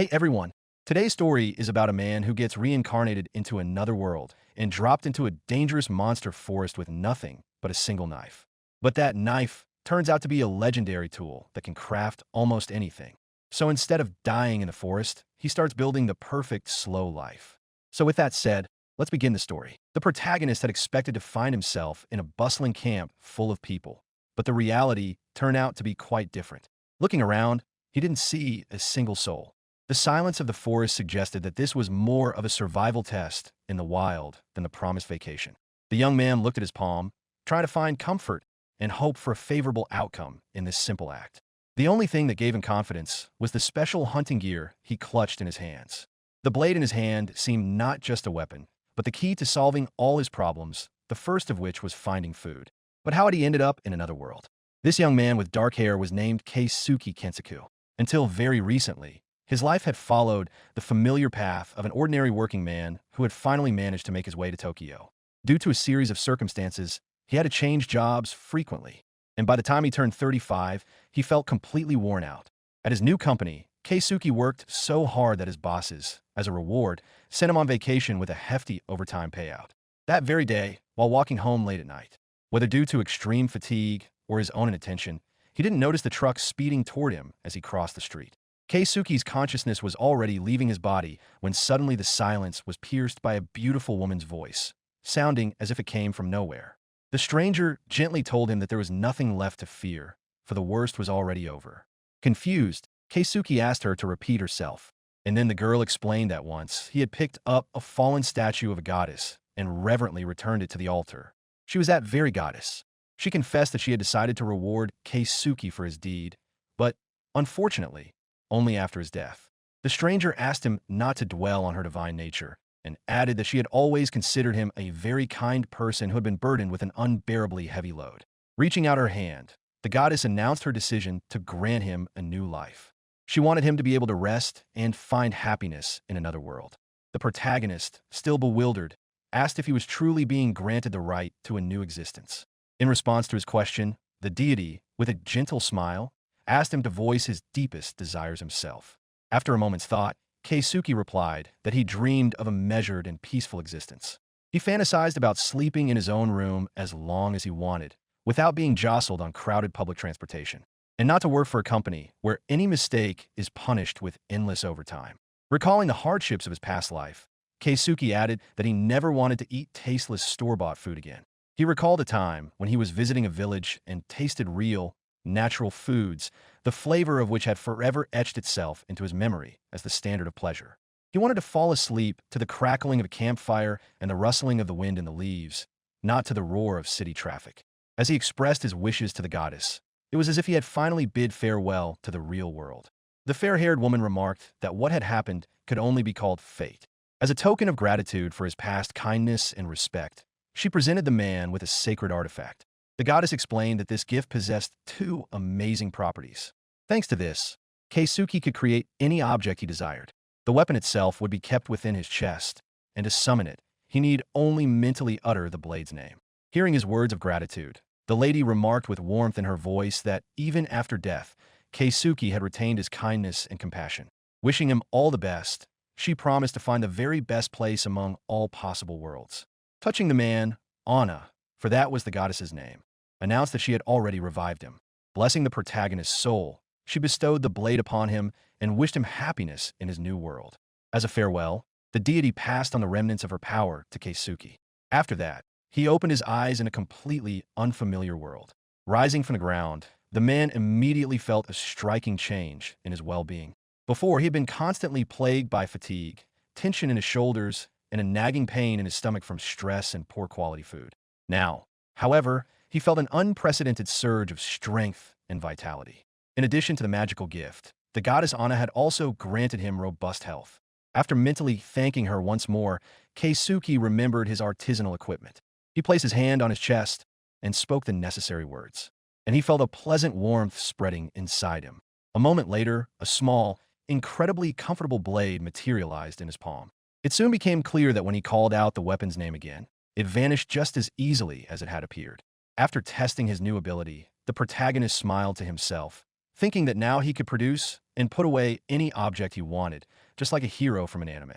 Hey everyone! Today's story is about a man who gets reincarnated into another world and dropped into a dangerous monster forest with nothing but a single knife. But that knife turns out to be a legendary tool that can craft almost anything. So instead of dying in the forest, he starts building the perfect slow life. So with that said, let's begin the story. The protagonist had expected to find himself in a bustling camp full of people, but the reality turned out to be quite different. Looking around, he didn't see a single soul. The silence of the forest suggested that this was more of a survival test in the wild than the promised vacation. The young man looked at his palm, trying to find comfort and hope for a favorable outcome in this simple act. The only thing that gave him confidence was the special hunting gear he clutched in his hands. The blade in his hand seemed not just a weapon, but the key to solving all his problems, the first of which was finding food. But how had he ended up in another world? This young man with dark hair was named Keisuke Kensaku. Until very recently, his life had followed the familiar path of an ordinary working man who had finally managed to make his way to Tokyo. Due to a series of circumstances, he had to change jobs frequently, and by the time he turned 35, he felt completely worn out. At his new company, Keisuke worked so hard that his bosses, as a reward, sent him on vacation with a hefty overtime payout. That very day, while walking home late at night, whether due to extreme fatigue or his own inattention, he didn't notice the truck speeding toward him as he crossed the street. Keisuke's consciousness was already leaving his body when suddenly the silence was pierced by a beautiful woman's voice, sounding as if it came from nowhere. The stranger gently told him that there was nothing left to fear, for the worst was already over. Confused, Keisuke asked her to repeat herself, and then the girl explained that once he had picked up a fallen statue of a goddess and reverently returned it to the altar. She was that very goddess. She confessed that she had decided to reward Keisuke for his deed, but, unfortunately, only after his death. The stranger asked him not to dwell on her divine nature, and added that she had always considered him a very kind person who had been burdened with an unbearably heavy load. Reaching out her hand, the goddess announced her decision to grant him a new life. She wanted him to be able to rest and find happiness in another world. The protagonist, still bewildered, asked if he was truly being granted the right to a new existence. In response to his question, the deity, with a gentle smile, asked him to voice his deepest desires himself. After a moment's thought, Keisuke replied that he dreamed of a measured and peaceful existence. He fantasized about sleeping in his own room as long as he wanted, without being jostled on crowded public transportation, and not to work for a company where any mistake is punished with endless overtime. Recalling the hardships of his past life, Keisuke added that he never wanted to eat tasteless store-bought food again. He recalled a time when he was visiting a village and tasted real, natural foods, the flavor of which had forever etched itself into his memory as the standard of pleasure. He wanted to fall asleep to the crackling of a campfire and the rustling of the wind in the leaves, not to the roar of city traffic. As he expressed his wishes to the goddess, it was as if he had finally bid farewell to the real world. The fair-haired woman remarked that what had happened could only be called fate. As a token of gratitude for his past kindness and respect, she presented the man with a sacred artifact. The goddess explained that this gift possessed two amazing properties. Thanks to this, Keisuke could create any object he desired. The weapon itself would be kept within his chest, and to summon it, he need only mentally utter the blade's name. Hearing his words of gratitude, the lady remarked with warmth in her voice that even after death, Keisuke had retained his kindness and compassion. Wishing him all the best, she promised to find the very best place among all possible worlds. Touching the man, Anna, for that was the goddess's name, announced that she had already revived him. Blessing the protagonist's soul, she bestowed the blade upon him and wished him happiness in his new world. As a farewell, the deity passed on the remnants of her power to Keisuke. After that, he opened his eyes in a completely unfamiliar world. Rising from the ground, the man immediately felt a striking change in his well-being. Before, he had been constantly plagued by fatigue, tension in his shoulders, and a nagging pain in his stomach from stress and poor quality food. Now, however, he felt an unprecedented surge of strength and vitality. In addition to the magical gift, the goddess Anna had also granted him robust health. After mentally thanking her once more, Keisuke remembered his artisanal equipment. He placed his hand on his chest and spoke the necessary words, and he felt a pleasant warmth spreading inside him. A moment later, a small, incredibly comfortable blade materialized in his palm. It soon became clear that when he called out the weapon's name again, it vanished just as easily as it had appeared. After testing his new ability, the protagonist smiled to himself, thinking that now he could produce and put away any object he wanted, just like a hero from an anime.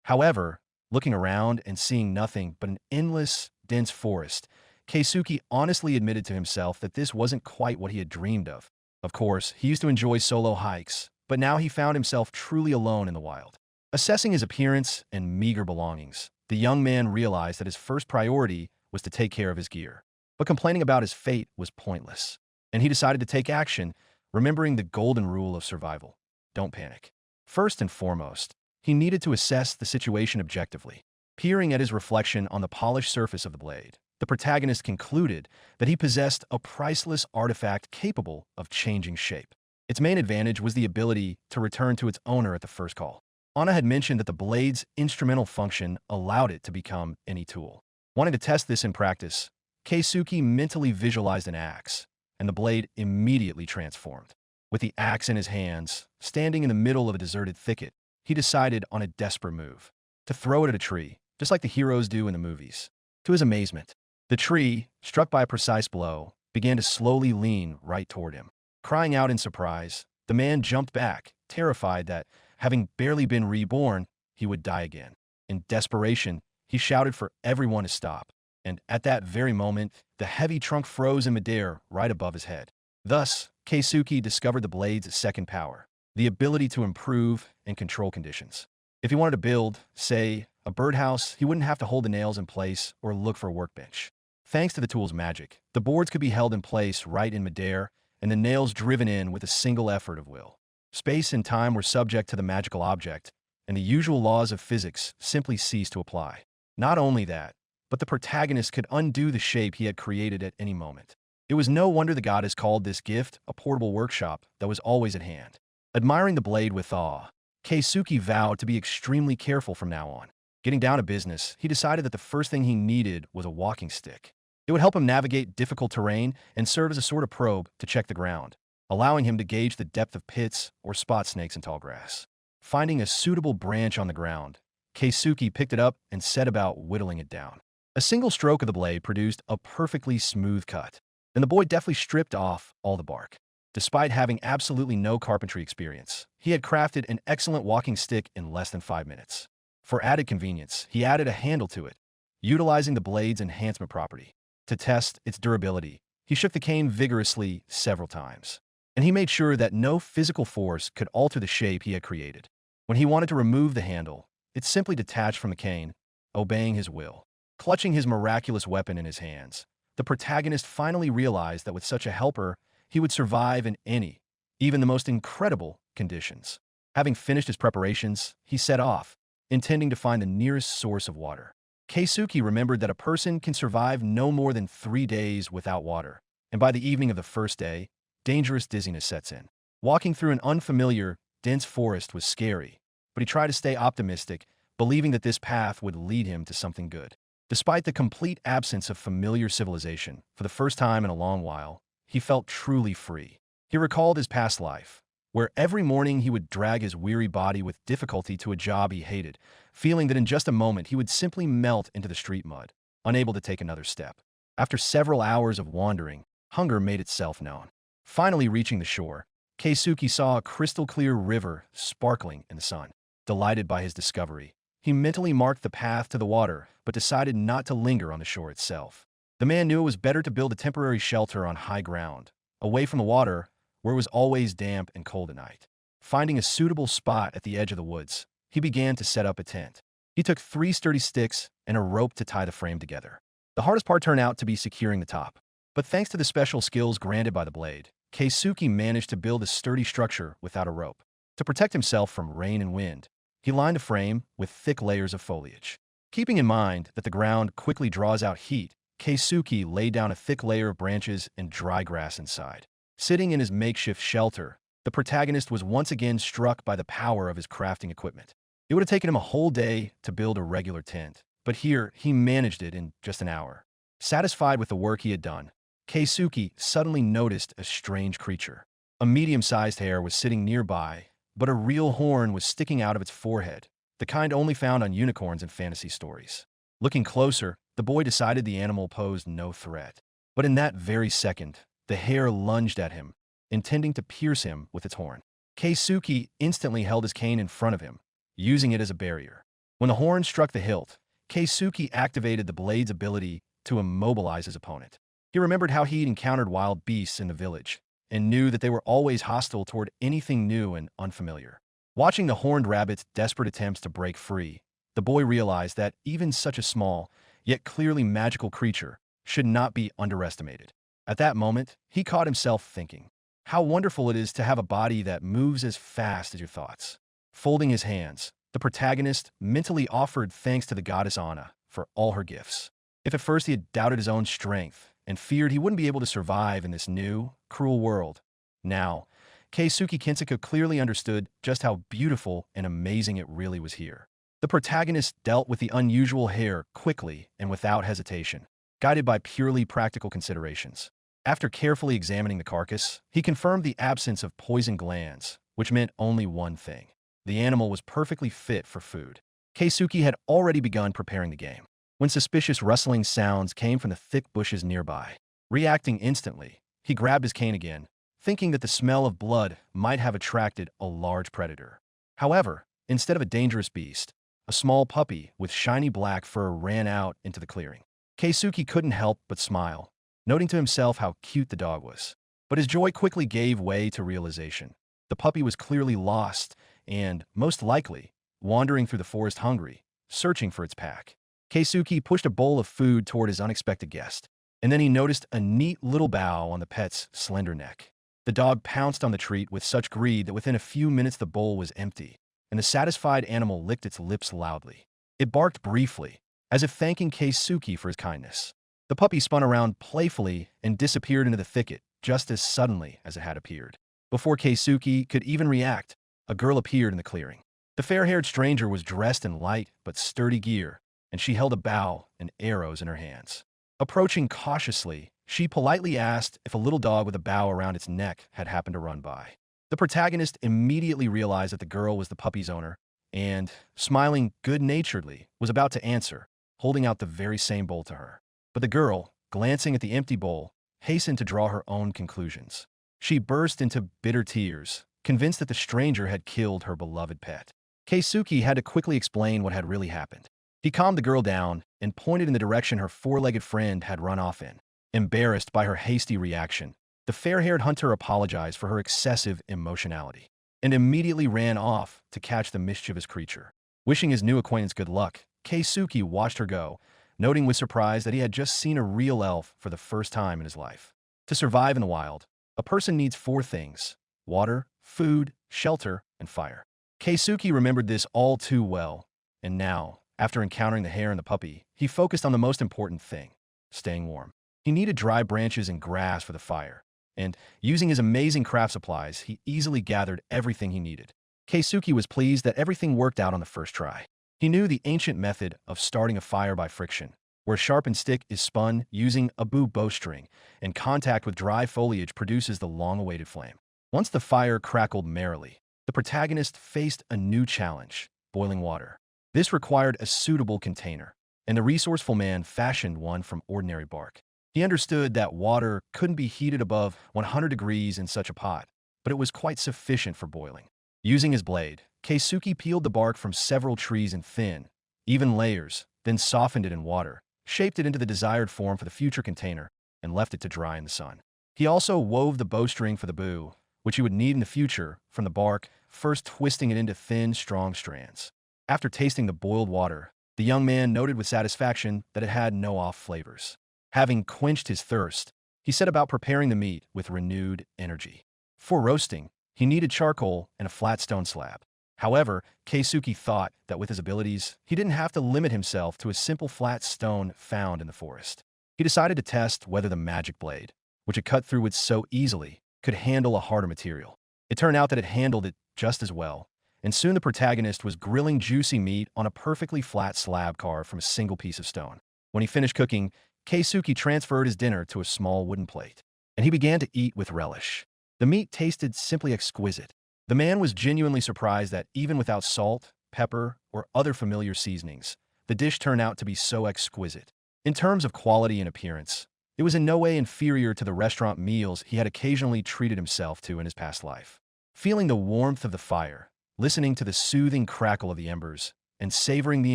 However, looking around and seeing nothing but an endless, dense forest, Keisuke honestly admitted to himself that this wasn't quite what he had dreamed of. Of course, he used to enjoy solo hikes, but now he found himself truly alone in the wild. Assessing his appearance and meager belongings, the young man realized that his first priority was to take care of his gear. But complaining about his fate was pointless, and he decided to take action, remembering the golden rule of survival: don't panic. First and foremost, he needed to assess the situation objectively. Peering at his reflection on the polished surface of the blade, the protagonist concluded that he possessed a priceless artifact capable of changing shape. Its main advantage was the ability to return to its owner at the first call. Anna had mentioned that the blade's instrumental function allowed it to become any tool. Wanting to test this in practice, Keisuke mentally visualized an axe, and the blade immediately transformed. With the axe in his hands, standing in the middle of a deserted thicket, he decided on a desperate move: to throw it at a tree, just like the heroes do in the movies. To his amazement, the tree, struck by a precise blow, began to slowly lean right toward him. Crying out in surprise, the man jumped back, terrified that, having barely been reborn, he would die again. In desperation, he shouted for everyone to stop, and at that very moment, the heavy trunk froze in midair right above his head. Thus, Keisuke discovered the blade's second power: the ability to improve and control conditions. If he wanted to build, say, a birdhouse, he wouldn't have to hold the nails in place or look for a workbench. Thanks to the tool's magic, the boards could be held in place right in midair, and the nails driven in with a single effort of will. Space and time were subject to the magical object, and the usual laws of physics simply ceased to apply. Not only that, but the protagonist could undo the shape he had created at any moment. It was no wonder the goddess called this gift a portable workshop that was always at hand. Admiring the blade with awe, Keisuke vowed to be extremely careful from now on. Getting down to business, he decided that the first thing he needed was a walking stick. It would help him navigate difficult terrain and serve as a sort of probe to check the ground, allowing him to gauge the depth of pits or spot snakes in tall grass. Finding a suitable branch on the ground, Keisuke picked it up and set about whittling it down. A single stroke of the blade produced a perfectly smooth cut, and the boy deftly stripped off all the bark. Despite having absolutely no carpentry experience, he had crafted an excellent walking stick in less than 5 minutes. For added convenience, he added a handle to it, utilizing the blade's enhancement property. To test its durability, he shook the cane vigorously several times, and he made sure that no physical force could alter the shape he had created. When he wanted to remove the handle, it simply detached from the cane, obeying his will. Clutching his miraculous weapon in his hands, the protagonist finally realized that with such a helper, he would survive in any, even the most incredible, conditions. Having finished his preparations, he set off, intending to find the nearest source of water. Keisuke remembered that a person can survive no more than 3 days without water, and by the evening of the first day, dangerous dizziness sets in. Walking through an unfamiliar, dense forest was scary, but he tried to stay optimistic, believing that this path would lead him to something good. Despite the complete absence of familiar civilization, for the first time in a long while, he felt truly free. He recalled his past life, where every morning he would drag his weary body with difficulty to a job he hated, feeling that in just a moment he would simply melt into the street mud, unable to take another step. After several hours of wandering, hunger made itself known. Finally reaching the shore, Keisuke saw a crystal-clear river sparkling in the sun. Delighted by his discovery, he mentally marked the path to the water, but decided not to linger on the shore itself. The man knew it was better to build a temporary shelter on high ground, away from the water, where it was always damp and cold at night. Finding a suitable spot at the edge of the woods, he began to set up a tent. He took 3 sturdy sticks and a rope to tie the frame together. The hardest part turned out to be securing the top. But thanks to the special skills granted by the blade, Keisuke managed to build a sturdy structure without a rope. To protect himself from rain and wind, he lined the frame with thick layers of foliage. Keeping in mind that the ground quickly draws out heat, Keisuke laid down a thick layer of branches and dry grass inside. Sitting in his makeshift shelter, the protagonist was once again struck by the power of his crafting equipment. It would have taken him a whole day to build a regular tent, but here he managed it in just an hour. Satisfied with the work he had done, Keisuke suddenly noticed a strange creature. A medium-sized hare was sitting nearby, but a real horn was sticking out of its forehead, the kind only found on unicorns in fantasy stories. Looking closer, the boy decided the animal posed no threat. But in that very second, the hare lunged at him, intending to pierce him with its horn. Keisuke instantly held his cane in front of him, using it as a barrier. When the horn struck the hilt, Keisuke activated the blade's ability to immobilize his opponent. He remembered how he'd encountered wild beasts in the village, and knew that they were always hostile toward anything new and unfamiliar. Watching the horned rabbit's desperate attempts to break free, the boy realized that even such a small, yet clearly magical creature should not be underestimated. At that moment, he caught himself thinking, how wonderful it is to have a body that moves as fast as your thoughts. Folding his hands, the protagonist mentally offered thanks to the goddess Anna for all her gifts. If at first he had doubted his own strength and feared he wouldn't be able to survive in this new, cruel world, now, Keisuke Kinsuka clearly understood just how beautiful and amazing it really was here. The protagonist dealt with the unusual hair quickly and without hesitation, guided by purely practical considerations. After carefully examining the carcass, he confirmed the absence of poison glands, which meant only one thing. The animal was perfectly fit for food. Keisuke had already begun preparing the game, when suspicious rustling sounds came from the thick bushes nearby. Reacting instantly, he grabbed his cane again, thinking that the smell of blood might have attracted a large predator. However, instead of a dangerous beast, a small puppy with shiny black fur ran out into the clearing. Keisuke couldn't help but smile, noting to himself how cute the dog was. But his joy quickly gave way to realization. The puppy was clearly lost and, most likely, wandering through the forest hungry, searching for its pack. Keisuke pushed a bowl of food toward his unexpected guest, and then he noticed a neat little bow on the pet's slender neck. The dog pounced on the treat with such greed that within a few minutes the bowl was empty, and the satisfied animal licked its lips loudly. It barked briefly, as if thanking Keisuke for his kindness. The puppy spun around playfully and disappeared into the thicket just as suddenly as it had appeared. Before Keisuke could even react, a girl appeared in the clearing. The fair-haired stranger was dressed in light but sturdy gear, and she held a bow and arrows in her hands. Approaching cautiously, she politely asked if a little dog with a bow around its neck had happened to run by. The protagonist immediately realized that the girl was the puppy's owner, and, smiling good-naturedly, was about to answer, holding out the very same bowl to her. But the girl, glancing at the empty bowl, hastened to draw her own conclusions. She burst into bitter tears, convinced that the stranger had killed her beloved pet. Keisuke had to quickly explain what had really happened. He calmed the girl down and pointed in the direction her four-legged friend had run off in. Embarrassed by her hasty reaction, the fair-haired hunter apologized for her excessive emotionality and immediately ran off to catch the mischievous creature. Wishing his new acquaintance good luck, Keisuke watched her go, noting with surprise that he had just seen a real elf for the first time in his life. To survive in the wild, a person needs 4 things: water, food, shelter, and fire. Keisuke remembered this all too well, and now, after encountering the hare and the puppy, he focused on the most important thing: staying warm. He needed dry branches and grass for the fire, and, using his amazing craft supplies, he easily gathered everything he needed. Keisuke was pleased that everything worked out on the first try. He knew the ancient method of starting a fire by friction, where a sharpened stick is spun using a bowstring, and contact with dry foliage produces the long-awaited flame. Once the fire crackled merrily, the protagonist faced a new challenge: boiling water. This required a suitable container, and the resourceful man fashioned one from ordinary bark. He understood that water couldn't be heated above 100 degrees in such a pot, but it was quite sufficient for boiling. Using his blade, Keisuke peeled the bark from several trees in thin, even layers, then softened it in water, shaped it into the desired form for the future container, and left it to dry in the sun. He also wove the bowstring for the bow, which he would need in the future, from the bark, first twisting it into thin, strong strands. After tasting the boiled water, the young man noted with satisfaction that it had no off flavors. Having quenched his thirst, he set about preparing the meat with renewed energy. For roasting, he needed charcoal and a flat stone slab. However, Keisuke thought that with his abilities, he didn't have to limit himself to a simple flat stone found in the forest. He decided to test whether the magic blade, which it cut through it so easily, could handle a harder material. It turned out that it handled it just as well, and soon the protagonist was grilling juicy meat on a perfectly flat slab carved from a single piece of stone. When he finished cooking, Keisuke transferred his dinner to a small wooden plate, and he began to eat with relish. The meat tasted simply exquisite. The man was genuinely surprised that even without salt, pepper, or other familiar seasonings, the dish turned out to be so exquisite. In terms of quality and appearance, it was in no way inferior to the restaurant meals he had occasionally treated himself to in his past life. Feeling the warmth of the fire, listening to the soothing crackle of the embers, and savoring the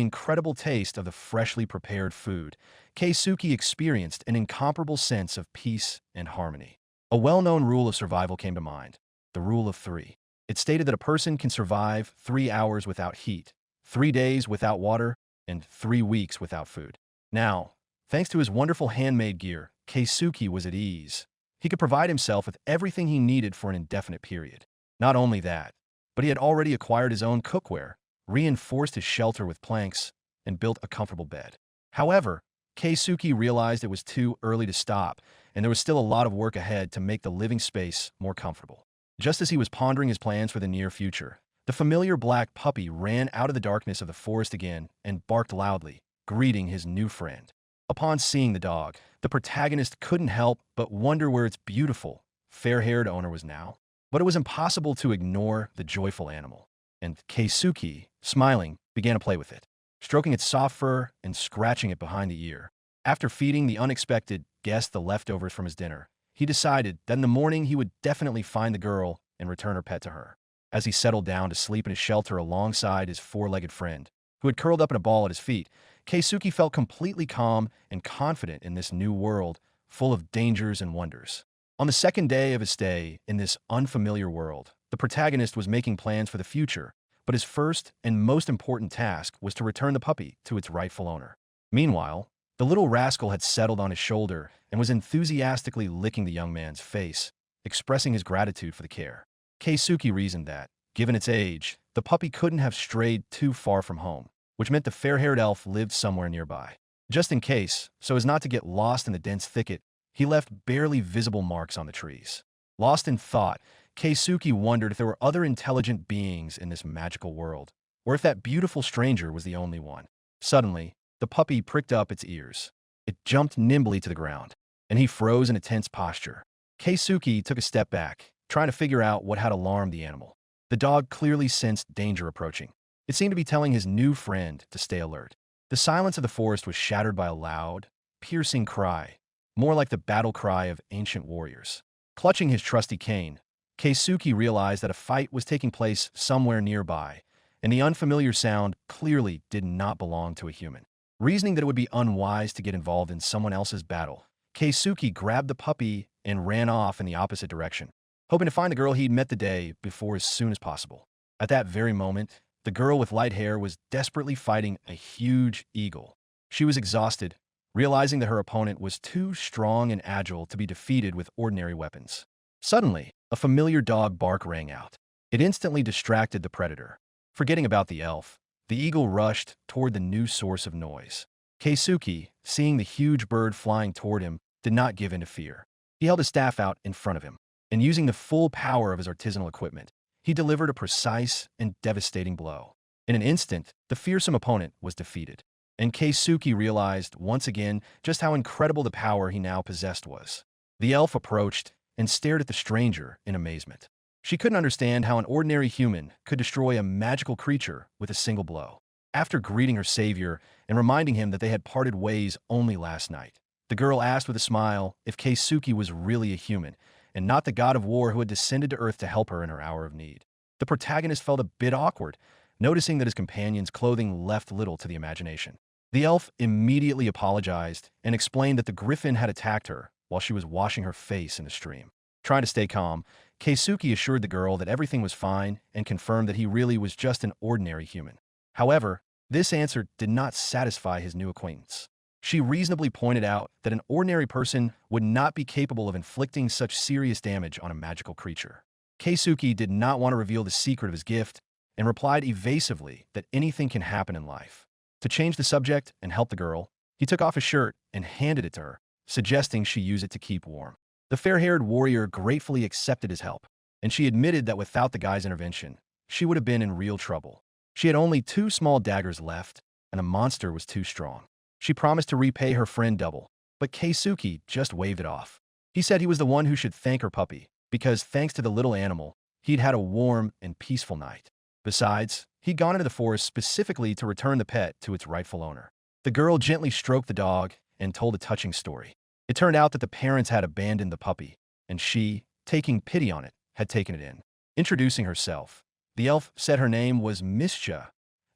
incredible taste of the freshly prepared food, Keisuke experienced an incomparable sense of peace and harmony. A well-known rule of survival came to mind, the rule of 3. It stated that a person can survive 3 hours without heat, 3 days without water, and 3 weeks without food. Now, thanks to his wonderful handmade gear, Keisuke was at ease. He could provide himself with everything he needed for an indefinite period. Not only that, but he had already acquired his own cookware, reinforced his shelter with planks, and built a comfortable bed. However, Keisuke realized it was too early to stop, and there was still a lot of work ahead to make the living space more comfortable. Just as he was pondering his plans for the near future, the familiar black puppy ran out of the darkness of the forest again and barked loudly, greeting his new friend. Upon seeing the dog, the protagonist couldn't help but wonder where its beautiful, fair-haired owner was now. But it was impossible to ignore the joyful animal, and Keisuke, smiling, began to play with it, stroking its soft fur and scratching it behind the ear. After feeding the unexpected guest the leftovers from his dinner, he decided that in the morning he would definitely find the girl and return her pet to her. As he settled down to sleep in his shelter alongside his four-legged friend, who had curled up in a ball at his feet, Keisuke felt completely calm and confident in this new world, full of dangers and wonders. On the second day of his stay in this unfamiliar world, the protagonist was making plans for the future, but his first and most important task was to return the puppy to its rightful owner. Meanwhile, the little rascal had settled on his shoulder and was enthusiastically licking the young man's face, expressing his gratitude for the care. Keisuke reasoned that, given its age, the puppy couldn't have strayed too far from home, which meant the fair-haired elf lived somewhere nearby. Just in case, so as not to get lost in the dense thicket, he left barely visible marks on the trees. Lost in thought, Keisuke wondered if there were other intelligent beings in this magical world, or if that beautiful stranger was the only one. Suddenly, the puppy pricked up its ears. It jumped nimbly to the ground, and he froze in a tense posture. Keisuke took a step back, trying to figure out what had alarmed the animal. The dog clearly sensed danger approaching. It seemed to be telling his new friend to stay alert. The silence of the forest was shattered by a loud, piercing cry, more like the battle cry of ancient warriors. Clutching his trusty cane, Keisuke realized that a fight was taking place somewhere nearby, and the unfamiliar sound clearly did not belong to a human. Reasoning that it would be unwise to get involved in someone else's battle, Keisuke grabbed the puppy and ran off in the opposite direction, hoping to find the girl he'd met the day before as soon as possible. At that very moment, the girl with light hair was desperately fighting a huge eagle. She was exhausted, realizing that her opponent was too strong and agile to be defeated with ordinary weapons. Suddenly, a familiar dog bark rang out. It instantly distracted the predator. Forgetting about the elf, the eagle rushed toward the new source of noise. Keisuke, seeing the huge bird flying toward him, did not give in to fear. He held his staff out in front of him, and using the full power of his artisanal equipment, he delivered a precise and devastating blow. In an instant, the fearsome opponent was defeated, and Keisuke realized once again just how incredible the power he now possessed was. The elf approached and stared at the stranger in amazement. She couldn't understand how an ordinary human could destroy a magical creature with a single blow. After greeting her savior and reminding him that they had parted ways only last night, the girl asked with a smile if Keisuke was really a human, and not the god of war who had descended to Earth to help her in her hour of need. The protagonist felt a bit awkward, noticing that his companion's clothing left little to the imagination. The elf immediately apologized and explained that the griffin had attacked her while she was washing her face in the stream. Trying to stay calm, Keisuke assured the girl that everything was fine and confirmed that he really was just an ordinary human. However, this answer did not satisfy his new acquaintance. She reasonably pointed out that an ordinary person would not be capable of inflicting such serious damage on a magical creature. Keisuke did not want to reveal the secret of his gift and replied evasively that anything can happen in life. To change the subject and help the girl, he took off his shirt and handed it to her, suggesting she use it to keep warm. The fair-haired warrior gratefully accepted his help, and she admitted that without the guy's intervention, she would have been in real trouble. She had only 2 small daggers left, and the monster was too strong. She promised to repay her friend double, but Keisuke just waved it off. He said he was the one who should thank her puppy, because thanks to the little animal, he'd had a warm and peaceful night. Besides, he'd gone into the forest specifically to return the pet to its rightful owner. The girl gently stroked the dog and told a touching story. It turned out that the parents had abandoned the puppy, and she, taking pity on it, had taken it in. Introducing herself, the elf said her name was Mischa,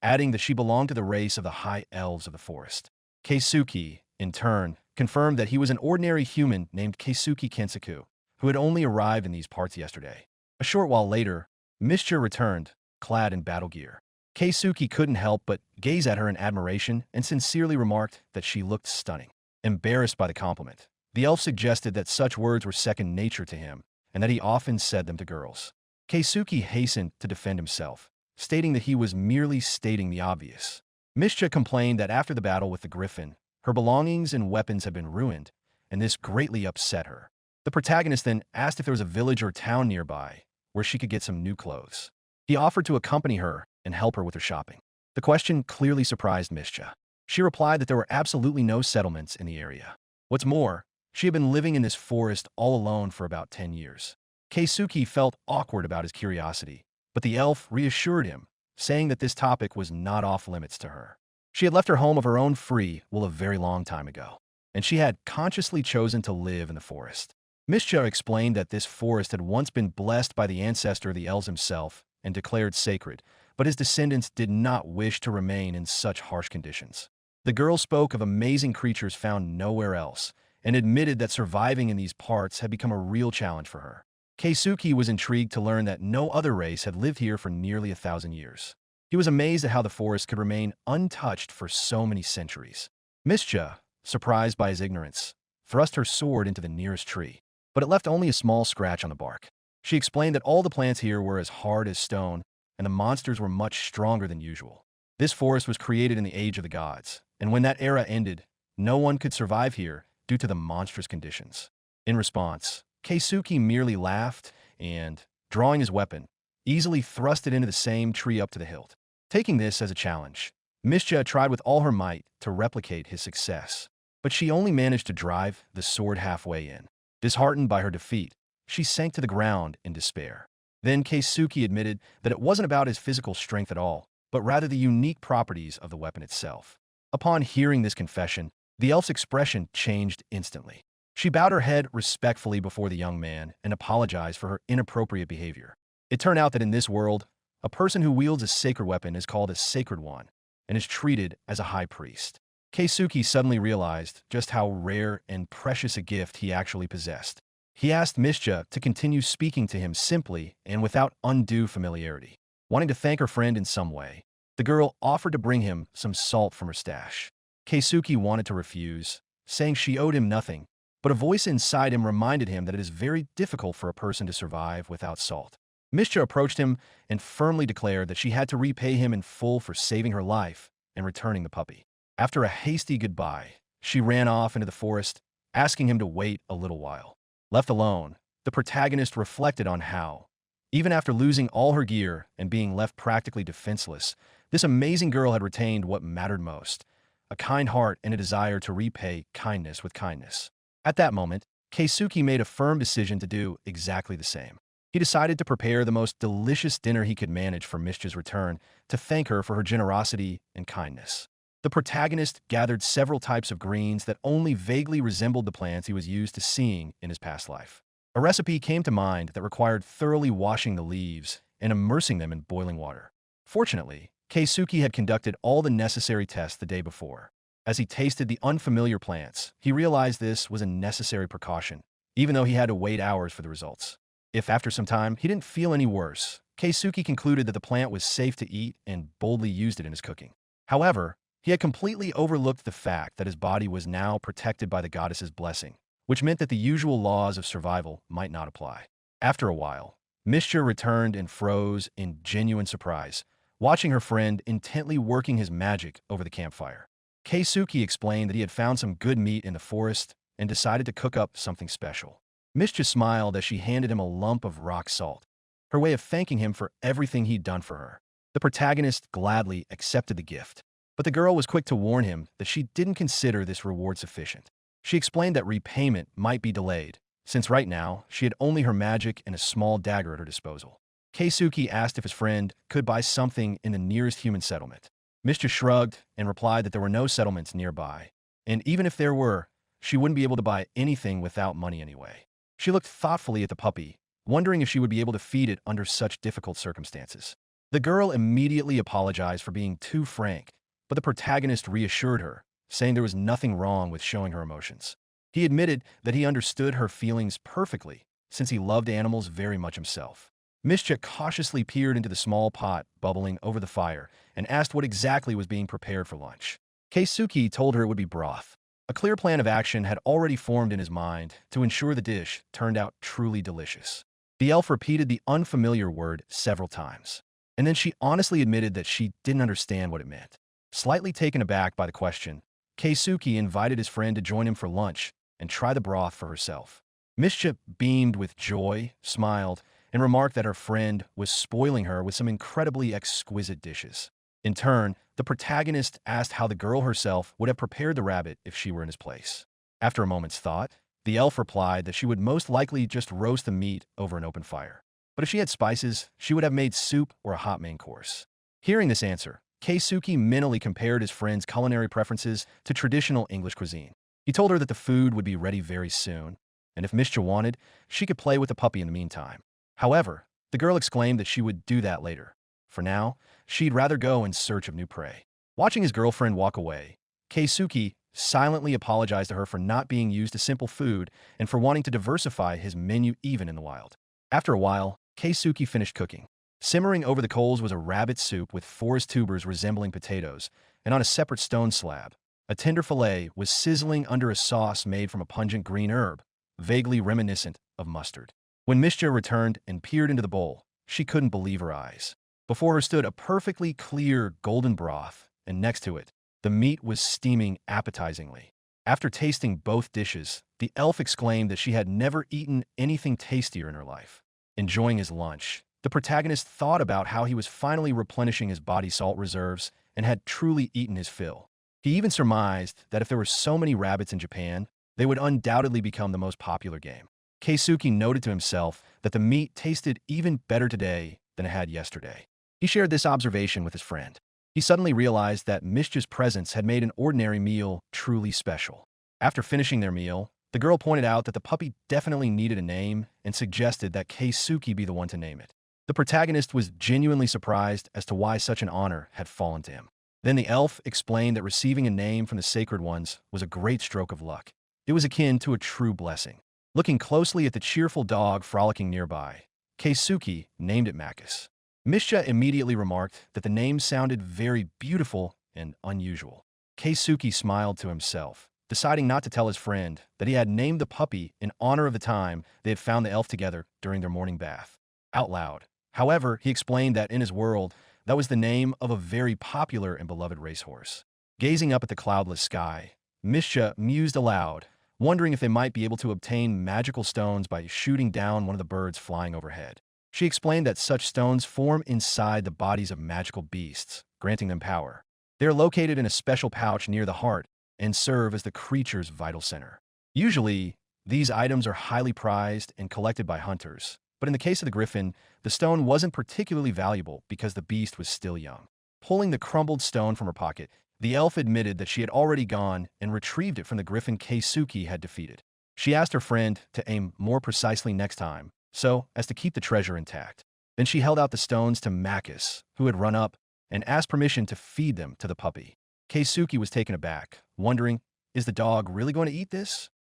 adding that she belonged to the race of the high elves of the forest. Keisuke, in turn, confirmed that he was an ordinary human named Keisuke Kensaku, who had only arrived in these parts yesterday. A short while later, Mischa returned, clad in battle gear. Keisuke couldn't help but gaze at her in admiration and sincerely remarked that she looked stunning. Embarrassed by the compliment, the elf suggested that such words were second nature to him and that he often said them to girls. Keisuke hastened to defend himself, stating that he was merely stating the obvious. Mischa complained that after the battle with the griffin, her belongings and weapons had been ruined, and this greatly upset her. The protagonist then asked if there was a village or town nearby where she could get some new clothes. He offered to accompany her and help her with her shopping. The question clearly surprised Mischa. She replied that there were absolutely no settlements in the area. What's more, she had been living in this forest all alone for about 10 years. Keisuke felt awkward about his curiosity, but the elf reassured him, saying that this topic was not off-limits to her. She had left her home of her own free will a very long time ago, and she had consciously chosen to live in the forest. Mischa explained that this forest had once been blessed by the ancestor of the elves himself and declared sacred, but his descendants did not wish to remain in such harsh conditions. The girl spoke of amazing creatures found nowhere else, and admitted that surviving in these parts had become a real challenge for her. Keisuke was intrigued to learn that no other race had lived here for nearly 1,000 years. He was amazed at how the forest could remain untouched for so many centuries. Mischa, surprised by his ignorance, thrust her sword into the nearest tree, but it left only a small scratch on the bark. She explained that all the plants here were as hard as stone, and the monsters were much stronger than usual. This forest was created in the Age of the Gods, and when that era ended, no one could survive here due to the monstrous conditions. In response, Keisuke merely laughed and, drawing his weapon, easily thrust it into the same tree up to the hilt. Taking this as a challenge, Mischa tried with all her might to replicate his success, but she only managed to drive the sword halfway in. Disheartened by her defeat, she sank to the ground in despair. Then Keisuke admitted that it wasn't about his physical strength at all, but rather the unique properties of the weapon itself. Upon hearing this confession, the elf's expression changed instantly. She bowed her head respectfully before the young man and apologized for her inappropriate behavior. It turned out that in this world, a person who wields a sacred weapon is called a sacred one and is treated as a high priest. Keisuke suddenly realized just how rare and precious a gift he actually possessed. He asked Mischa to continue speaking to him simply and without undue familiarity. Wanting to thank her friend in some way, the girl offered to bring him some salt from her stash. Keisuke wanted to refuse, saying she owed him nothing, but a voice inside him reminded him that it is very difficult for a person to survive without salt. Mischa approached him and firmly declared that she had to repay him in full for saving her life and returning the puppy. After a hasty goodbye, she ran off into the forest, asking him to wait a little while. Left alone, the protagonist reflected on how, even after losing all her gear and being left practically defenseless, this amazing girl had retained what mattered most, a kind heart and a desire to repay kindness with kindness. At that moment, Keisuke made a firm decision to do exactly the same. He decided to prepare the most delicious dinner he could manage for Mischa's return to thank her for her generosity and kindness. The protagonist gathered several types of greens that only vaguely resembled the plants he was used to seeing in his past life. A recipe came to mind that required thoroughly washing the leaves and immersing them in boiling water. Fortunately, Keisuke had conducted all the necessary tests the day before. As he tasted the unfamiliar plants, he realized this was a necessary precaution, even though he had to wait hours for the results. If after some time he didn't feel any worse, Keisuke concluded that the plant was safe to eat and boldly used it in his cooking. However, he had completely overlooked the fact that his body was now protected by the goddess's blessing, which meant that the usual laws of survival might not apply. After a while, Mischa returned and froze in genuine surprise, watching her friend intently working his magic over the campfire. Keisuke explained that he had found some good meat in the forest and decided to cook up something special. Mischa smiled as she handed him a lump of rock salt, her way of thanking him for everything he'd done for her. The protagonist gladly accepted the gift, but the girl was quick to warn him that she didn't consider this reward sufficient. She explained that repayment might be delayed, since right now she had only her magic and a small dagger at her disposal. Keisuke asked if his friend could buy something in the nearest human settlement. Mischa shrugged and replied that there were no settlements nearby, and even if there were, she wouldn't be able to buy anything without money anyway. She looked thoughtfully at the puppy, wondering if she would be able to feed it under such difficult circumstances. The girl immediately apologized for being too frank, but the protagonist reassured her, saying there was nothing wrong with showing her emotions. He admitted that he understood her feelings perfectly, since he loved animals very much himself. Mischa cautiously peered into the small pot bubbling over the fire and asked what exactly was being prepared for lunch. Keisuke told her it would be broth. A clear plan of action had already formed in his mind to ensure the dish turned out truly delicious. The elf repeated the unfamiliar word several times, and then she honestly admitted that she didn't understand what it meant. Slightly taken aback by the question, Keisuke invited his friend to join him for lunch and try the broth for herself. Mischa beamed with joy, smiled, and remarked that her friend was spoiling her with some incredibly exquisite dishes. In turn, the protagonist asked how the girl herself would have prepared the rabbit if she were in his place. After a moment's thought, the elf replied that she would most likely just roast the meat over an open fire. But if she had spices, she would have made soup or a hot main course. Hearing this answer, Keisuke mentally compared his friend's culinary preferences to traditional English cuisine. He told her that the food would be ready very soon, and if Mischa wanted, she could play with the puppy in the meantime. However, the girl exclaimed that she would do that later. For now, she'd rather go in search of new prey. Watching his girlfriend walk away, Keisuke silently apologized to her for not being used to simple food and for wanting to diversify his menu even in the wild. After a while, Keisuke finished cooking. Simmering over the coals was a rabbit soup with forest tubers resembling potatoes, and on a separate stone slab, a tender fillet was sizzling under a sauce made from a pungent green herb, vaguely reminiscent of mustard. When Mischa returned and peered into the bowl, she couldn't believe her eyes. Before her stood a perfectly clear golden broth, and next to it, the meat was steaming appetizingly. After tasting both dishes, the elf exclaimed that she had never eaten anything tastier in her life. Enjoying his lunch, the protagonist thought about how he was finally replenishing his body salt reserves and had truly eaten his fill. He even surmised that if there were so many rabbits in Japan, they would undoubtedly become the most popular game. Keisuke noted to himself that the meat tasted even better today than it had yesterday. He shared this observation with his friend. He suddenly realized that Mischa's presence had made an ordinary meal truly special. After finishing their meal, the girl pointed out that the puppy definitely needed a name and suggested that Keisuke be the one to name it. The protagonist was genuinely surprised as to why such an honor had fallen to him. Then the elf explained that receiving a name from the sacred ones was a great stroke of luck. It was akin to a true blessing. Looking closely at the cheerful dog frolicking nearby, Keisuke named it Makis. Mischa immediately remarked that the name sounded very beautiful and unusual. Keisuke smiled to himself, deciding not to tell his friend that he had named the puppy in honor of the time they had found the elf together during their morning bath. Out loud, however, he explained that in his world, that was the name of a very popular and beloved racehorse. Gazing up at the cloudless sky, Mischa mused aloud, wondering if they might be able to obtain magical stones by shooting down one of the birds flying overhead. She explained that such stones form inside the bodies of magical beasts, granting them power. They are located in a special pouch near the heart and serve as the creature's vital center. Usually, these items are highly prized and collected by hunters, but in the case of the griffin, the stone wasn't particularly valuable because the beast was still young. Pulling the crumbled stone from her pocket, the elf admitted that she had already gone and retrieved it from the griffin Keisuke had defeated. She asked her friend to aim more precisely next time, so as to keep the treasure intact. Then she held out the stones to Makis, who had run up, and asked permission to feed them to the puppy. Keisuke was taken aback, wondering, is the dog really going to eat this?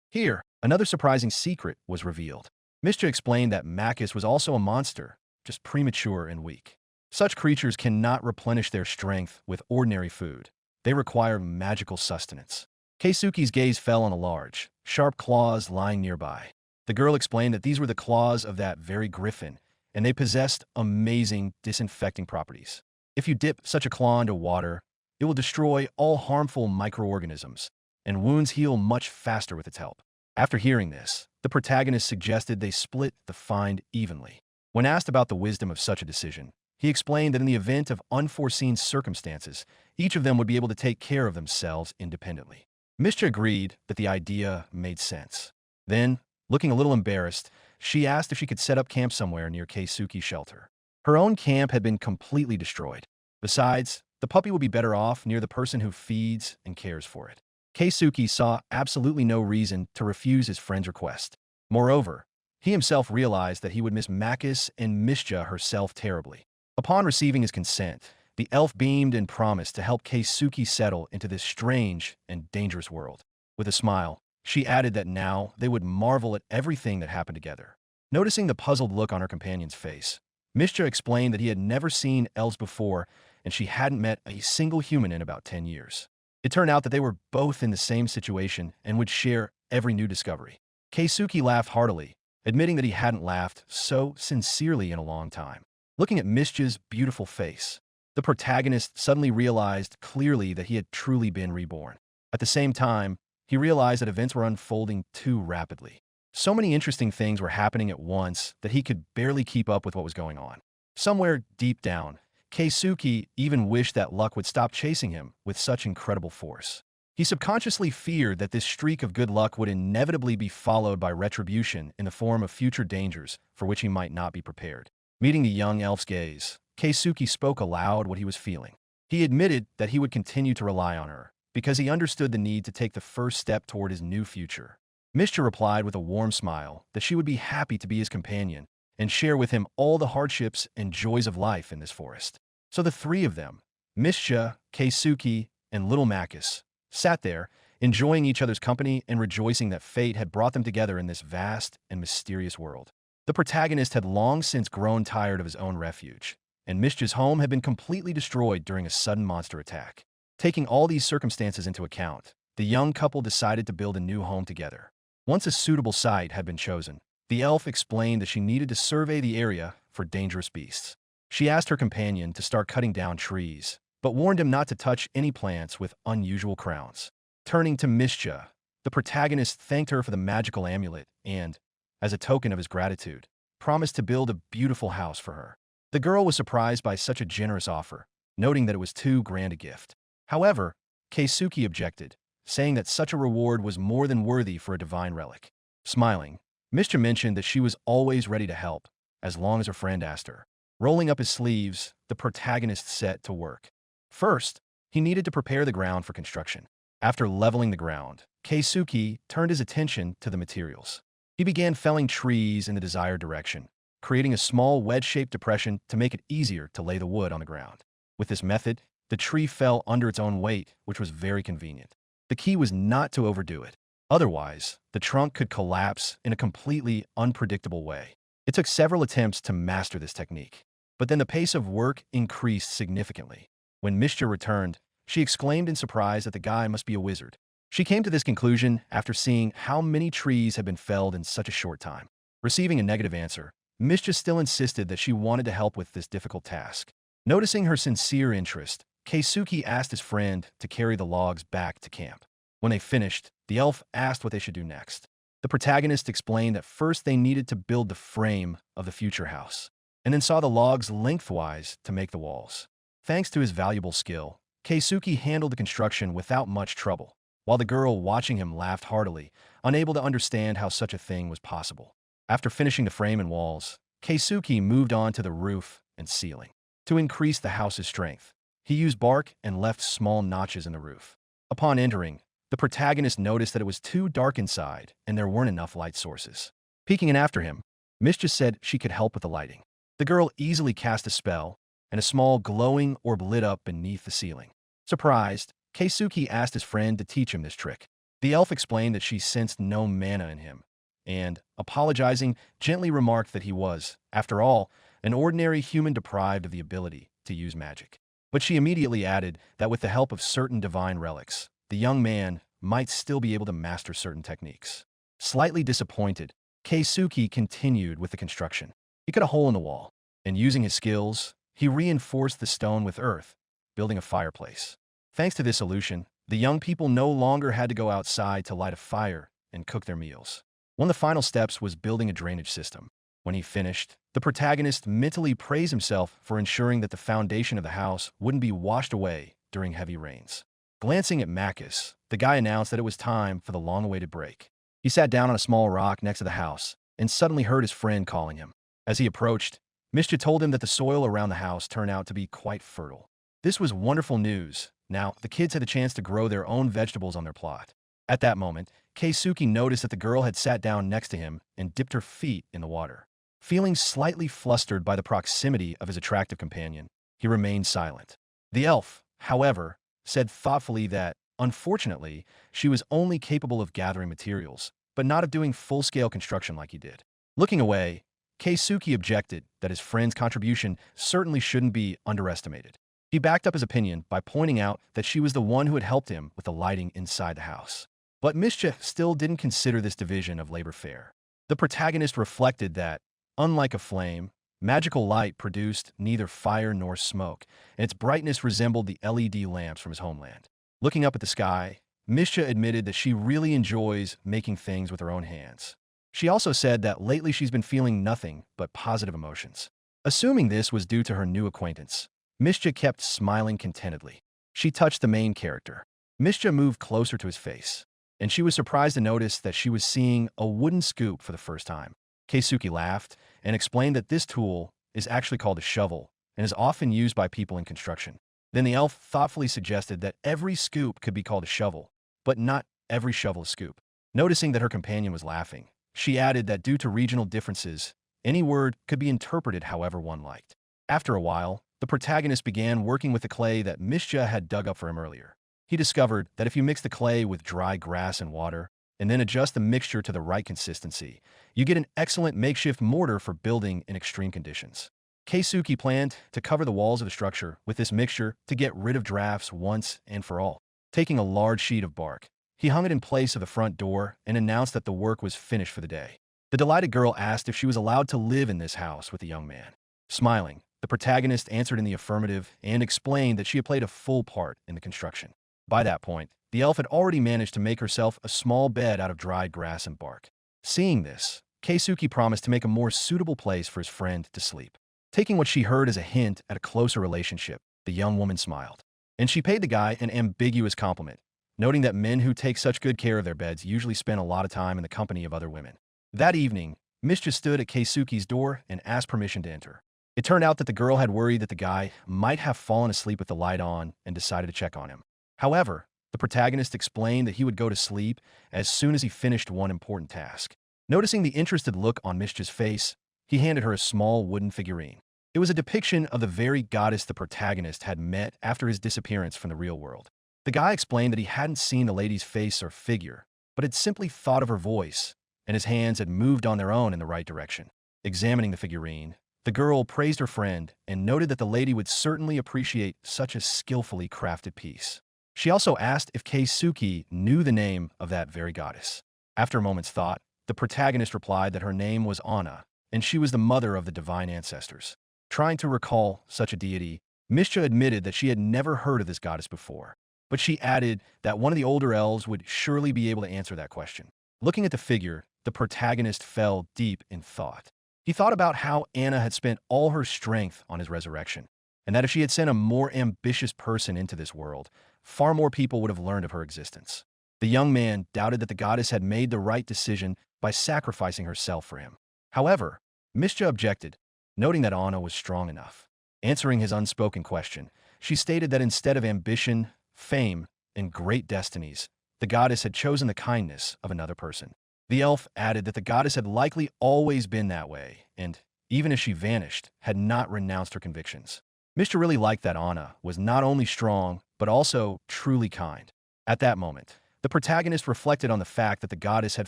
Here, another surprising secret was revealed. Mischa explained that Makis was also a monster, just premature and weak. Such creatures cannot replenish their strength with ordinary food. They require magical sustenance. Keisuke's gaze fell on the large, sharp claws lying nearby. The girl explained that these were the claws of that very griffin, and they possessed amazing disinfecting properties. If you dip such a claw into water, it will destroy all harmful microorganisms, and wounds heal much faster with its help. After hearing this, the protagonist suggested they split the find evenly. When asked about the wisdom of such a decision, he explained that in the event of unforeseen circumstances, each of them would be able to take care of themselves independently. Mischa agreed that the idea made sense. Then, looking a little embarrassed, she asked if she could set up camp somewhere near Keisuke's shelter. Her own camp had been completely destroyed. Besides, the puppy would be better off near the person who feeds and cares for it. Keisuke saw absolutely no reason to refuse his friend's request. Moreover, He himself realized that he would miss Makis and Mishja herself terribly. Upon receiving his consent, the elf beamed and promised to help Keisuke settle into this strange and dangerous world. With a smile, she added that now they would marvel at everything that happened together. Noticing the puzzled look on her companion's face, Mishja explained that he had never seen elves before and she hadn't met a single human in about 10 years. It turned out that they were both in the same situation and would share every new discovery. Keisuke laughed heartily, admitting that he hadn't laughed so sincerely in a long time. Looking at Mishja's beautiful face, the protagonist suddenly realized clearly that he had truly been reborn. At the same time, he realized that events were unfolding too rapidly. So many interesting things were happening at once that he could barely keep up with what was going on. Somewhere deep down, Keisuke even wished that luck would stop chasing him with such incredible force. He subconsciously feared that this streak of good luck would inevitably be followed by retribution in the form of future dangers for which he might not be prepared. Meeting the young elf's gaze, Keisuke spoke aloud what he was feeling. He admitted that he would continue to rely on her, because he understood the need to take the first step toward his new future. Mishja replied with a warm smile that she would be happy to be his companion and share with him all the hardships and joys of life in this forest. So the three of them, Mishja, Keisuke, and little Makis, sat there, enjoying each other's company and rejoicing that fate had brought them together in this vast and mysterious world. The protagonist had long since grown tired of his own refuge, and Mishja's home had been completely destroyed during a sudden monster attack. Taking all these circumstances into account, the young couple decided to build a new home together. Once a suitable site had been chosen, the elf explained that she needed to survey the area for dangerous beasts. She asked her companion to start cutting down trees, but warned him not to touch any plants with unusual crowns. Turning to Mishja, the protagonist thanked her for the magical amulet and, as a token of his gratitude, promised to build a beautiful house for her. The girl was surprised by such a generous offer, noting that it was too grand a gift. However, Keisuke objected, saying that such a reward was more than worthy for a divine relic. Smiling, Mishja mentioned that she was always ready to help, as long as her friend asked her. Rolling up his sleeves, the protagonist set to work. First, he needed to prepare the ground for construction. After leveling the ground, Keisuke turned his attention to the materials. He began felling trees in the desired direction, creating a small wedge-shaped depression to make it easier to lay the wood on the ground. With this method, the tree fell under its own weight, which was very convenient. The key was not to overdo it. Otherwise, the trunk could collapse in a completely unpredictable way. It took several attempts to master this technique, but then the pace of work increased significantly. When Mishja returned, she exclaimed in surprise that the guy must be a wizard. She came to this conclusion after seeing how many trees had been felled in such a short time. Receiving a negative answer, Mishja still insisted that she wanted to help with this difficult task. Noticing her sincere interest, Keisuke asked his friend to carry the logs back to camp. When they finished, the elf asked what they should do next. The protagonist explained that first they needed to build the frame of the future house, and then saw the logs lengthwise to make the walls. Thanks to his valuable skill, Keisuke handled the construction without much trouble, while the girl watching him laughed heartily, unable to understand how such a thing was possible. After finishing the frame and walls, Keisuke moved on to the roof and ceiling. To increase the house's strength, he used bark and left small notches in the roof. Upon entering, the protagonist noticed that it was too dark inside and there weren't enough light sources. Peeking in after him, Mishja said she could help with the lighting. The girl easily cast a spell, and a small glowing orb lit up beneath the ceiling. Surprised, Keisuke asked his friend to teach him this trick. The elf explained that she sensed no mana in him, and, apologizing, gently remarked that he was, after all, an ordinary human deprived of the ability to use magic. But she immediately added that with the help of certain divine relics, the young man might still be able to master certain techniques. Slightly disappointed, Keisuke continued with the construction. He cut a hole in the wall, and using his skills, he reinforced the stone with earth, building a fireplace. Thanks to this solution, the young people no longer had to go outside to light a fire and cook their meals. One of the final steps was building a drainage system. When he finished, the protagonist mentally praised himself for ensuring that the foundation of the house wouldn't be washed away during heavy rains. Glancing at Makis, the guy announced that it was time for the long-awaited break. He sat down on a small rock next to the house and suddenly heard his friend calling him. As he approached, Mishja told him that the soil around the house turned out to be quite fertile. This was wonderful news. Now, the kids had a chance to grow their own vegetables on their plot. At that moment, Keisuke noticed that the girl had sat down next to him and dipped her feet in the water. Feeling slightly flustered by the proximity of his attractive companion, he remained silent. The elf, however, said thoughtfully that, unfortunately, she was only capable of gathering materials, but not of doing full-scale construction like he did. Looking away, Keisuke objected that his friend's contribution certainly shouldn't be underestimated. He backed up his opinion by pointing out that she was the one who had helped him with the lighting inside the house. But Mischa still didn't consider this division of labor fair. The protagonist reflected that, unlike a flame, magical light produced neither fire nor smoke, and its brightness resembled the LED lamps from his homeland. Looking up at the sky, Mischa admitted that she really enjoys making things with her own hands. She also said that lately she's been feeling nothing but positive emotions. Assuming this was due to her new acquaintance, Mischa kept smiling contentedly. She touched the main character. Mischa moved closer to his face, and she was surprised to notice that she was seeing a wooden scoop for the first time. Keisuke laughed and explained that this tool is actually called a shovel and is often used by people in construction. Then the elf thoughtfully suggested that every scoop could be called a shovel, but not every shovel a scoop. Noticing that her companion was laughing, she added that due to regional differences, any word could be interpreted however one liked. After a while, the protagonist began working with the clay that Mischa had dug up for him earlier. He discovered that if you mix the clay with dry grass and water, and then adjust the mixture to the right consistency, you get an excellent makeshift mortar for building in extreme conditions. Keisuke planned to cover the walls of the structure with this mixture to get rid of drafts once and for all. Taking a large sheet of bark, he hung it in place of the front door and announced that the work was finished for the day. The delighted girl asked if she was allowed to live in this house with the young man. Smiling, the protagonist answered in the affirmative and explained that she had played a full part in the construction. By that point, the elf had already managed to make herself a small bed out of dried grass and bark. Seeing this, Keisuke promised to make a more suitable place for his friend to sleep. Taking what she heard as a hint at a closer relationship, the young woman smiled. And she paid the guy an ambiguous compliment, noting that men who take such good care of their beds usually spend a lot of time in the company of other women. That evening, Mischa stood at Keisuke's door and asked permission to enter. It turned out that the girl had worried that the guy might have fallen asleep with the light on and decided to check on him. However, the protagonist explained that he would go to sleep as soon as he finished one important task. Noticing the interested look on Mischa's face, he handed her a small wooden figurine. It was a depiction of the very goddess the protagonist had met after his disappearance from the real world. The guy explained that he hadn't seen the lady's face or figure, but had simply thought of her voice, and his hands had moved on their own in the right direction. Examining the figurine, the girl praised her friend and noted that the lady would certainly appreciate such a skillfully crafted piece. She also asked if Keisuke knew the name of that very goddess. After a moment's thought, the protagonist replied that her name was Anna, and she was the mother of the divine ancestors. Trying to recall such a deity, Mischa admitted that she had never heard of this goddess before, but she added that one of the older elves would surely be able to answer that question. Looking at the figure, the protagonist fell deep in thought. He thought about how Anna had spent all her strength on his resurrection, and that if she had sent a more ambitious person into this world, far more people would have learned of her existence. The young man doubted that the goddess had made the right decision by sacrificing herself for him. However, Mischa objected, noting that Anna was strong enough. Answering his unspoken question, she stated that instead of ambition, fame, and great destinies, the goddess had chosen the kindness of another person. The elf added that the goddess had likely always been that way, and, even as she vanished, had not renounced her convictions. Mischa really liked that Anna was not only strong, but also truly kind. At that moment, the protagonist reflected on the fact that the goddess had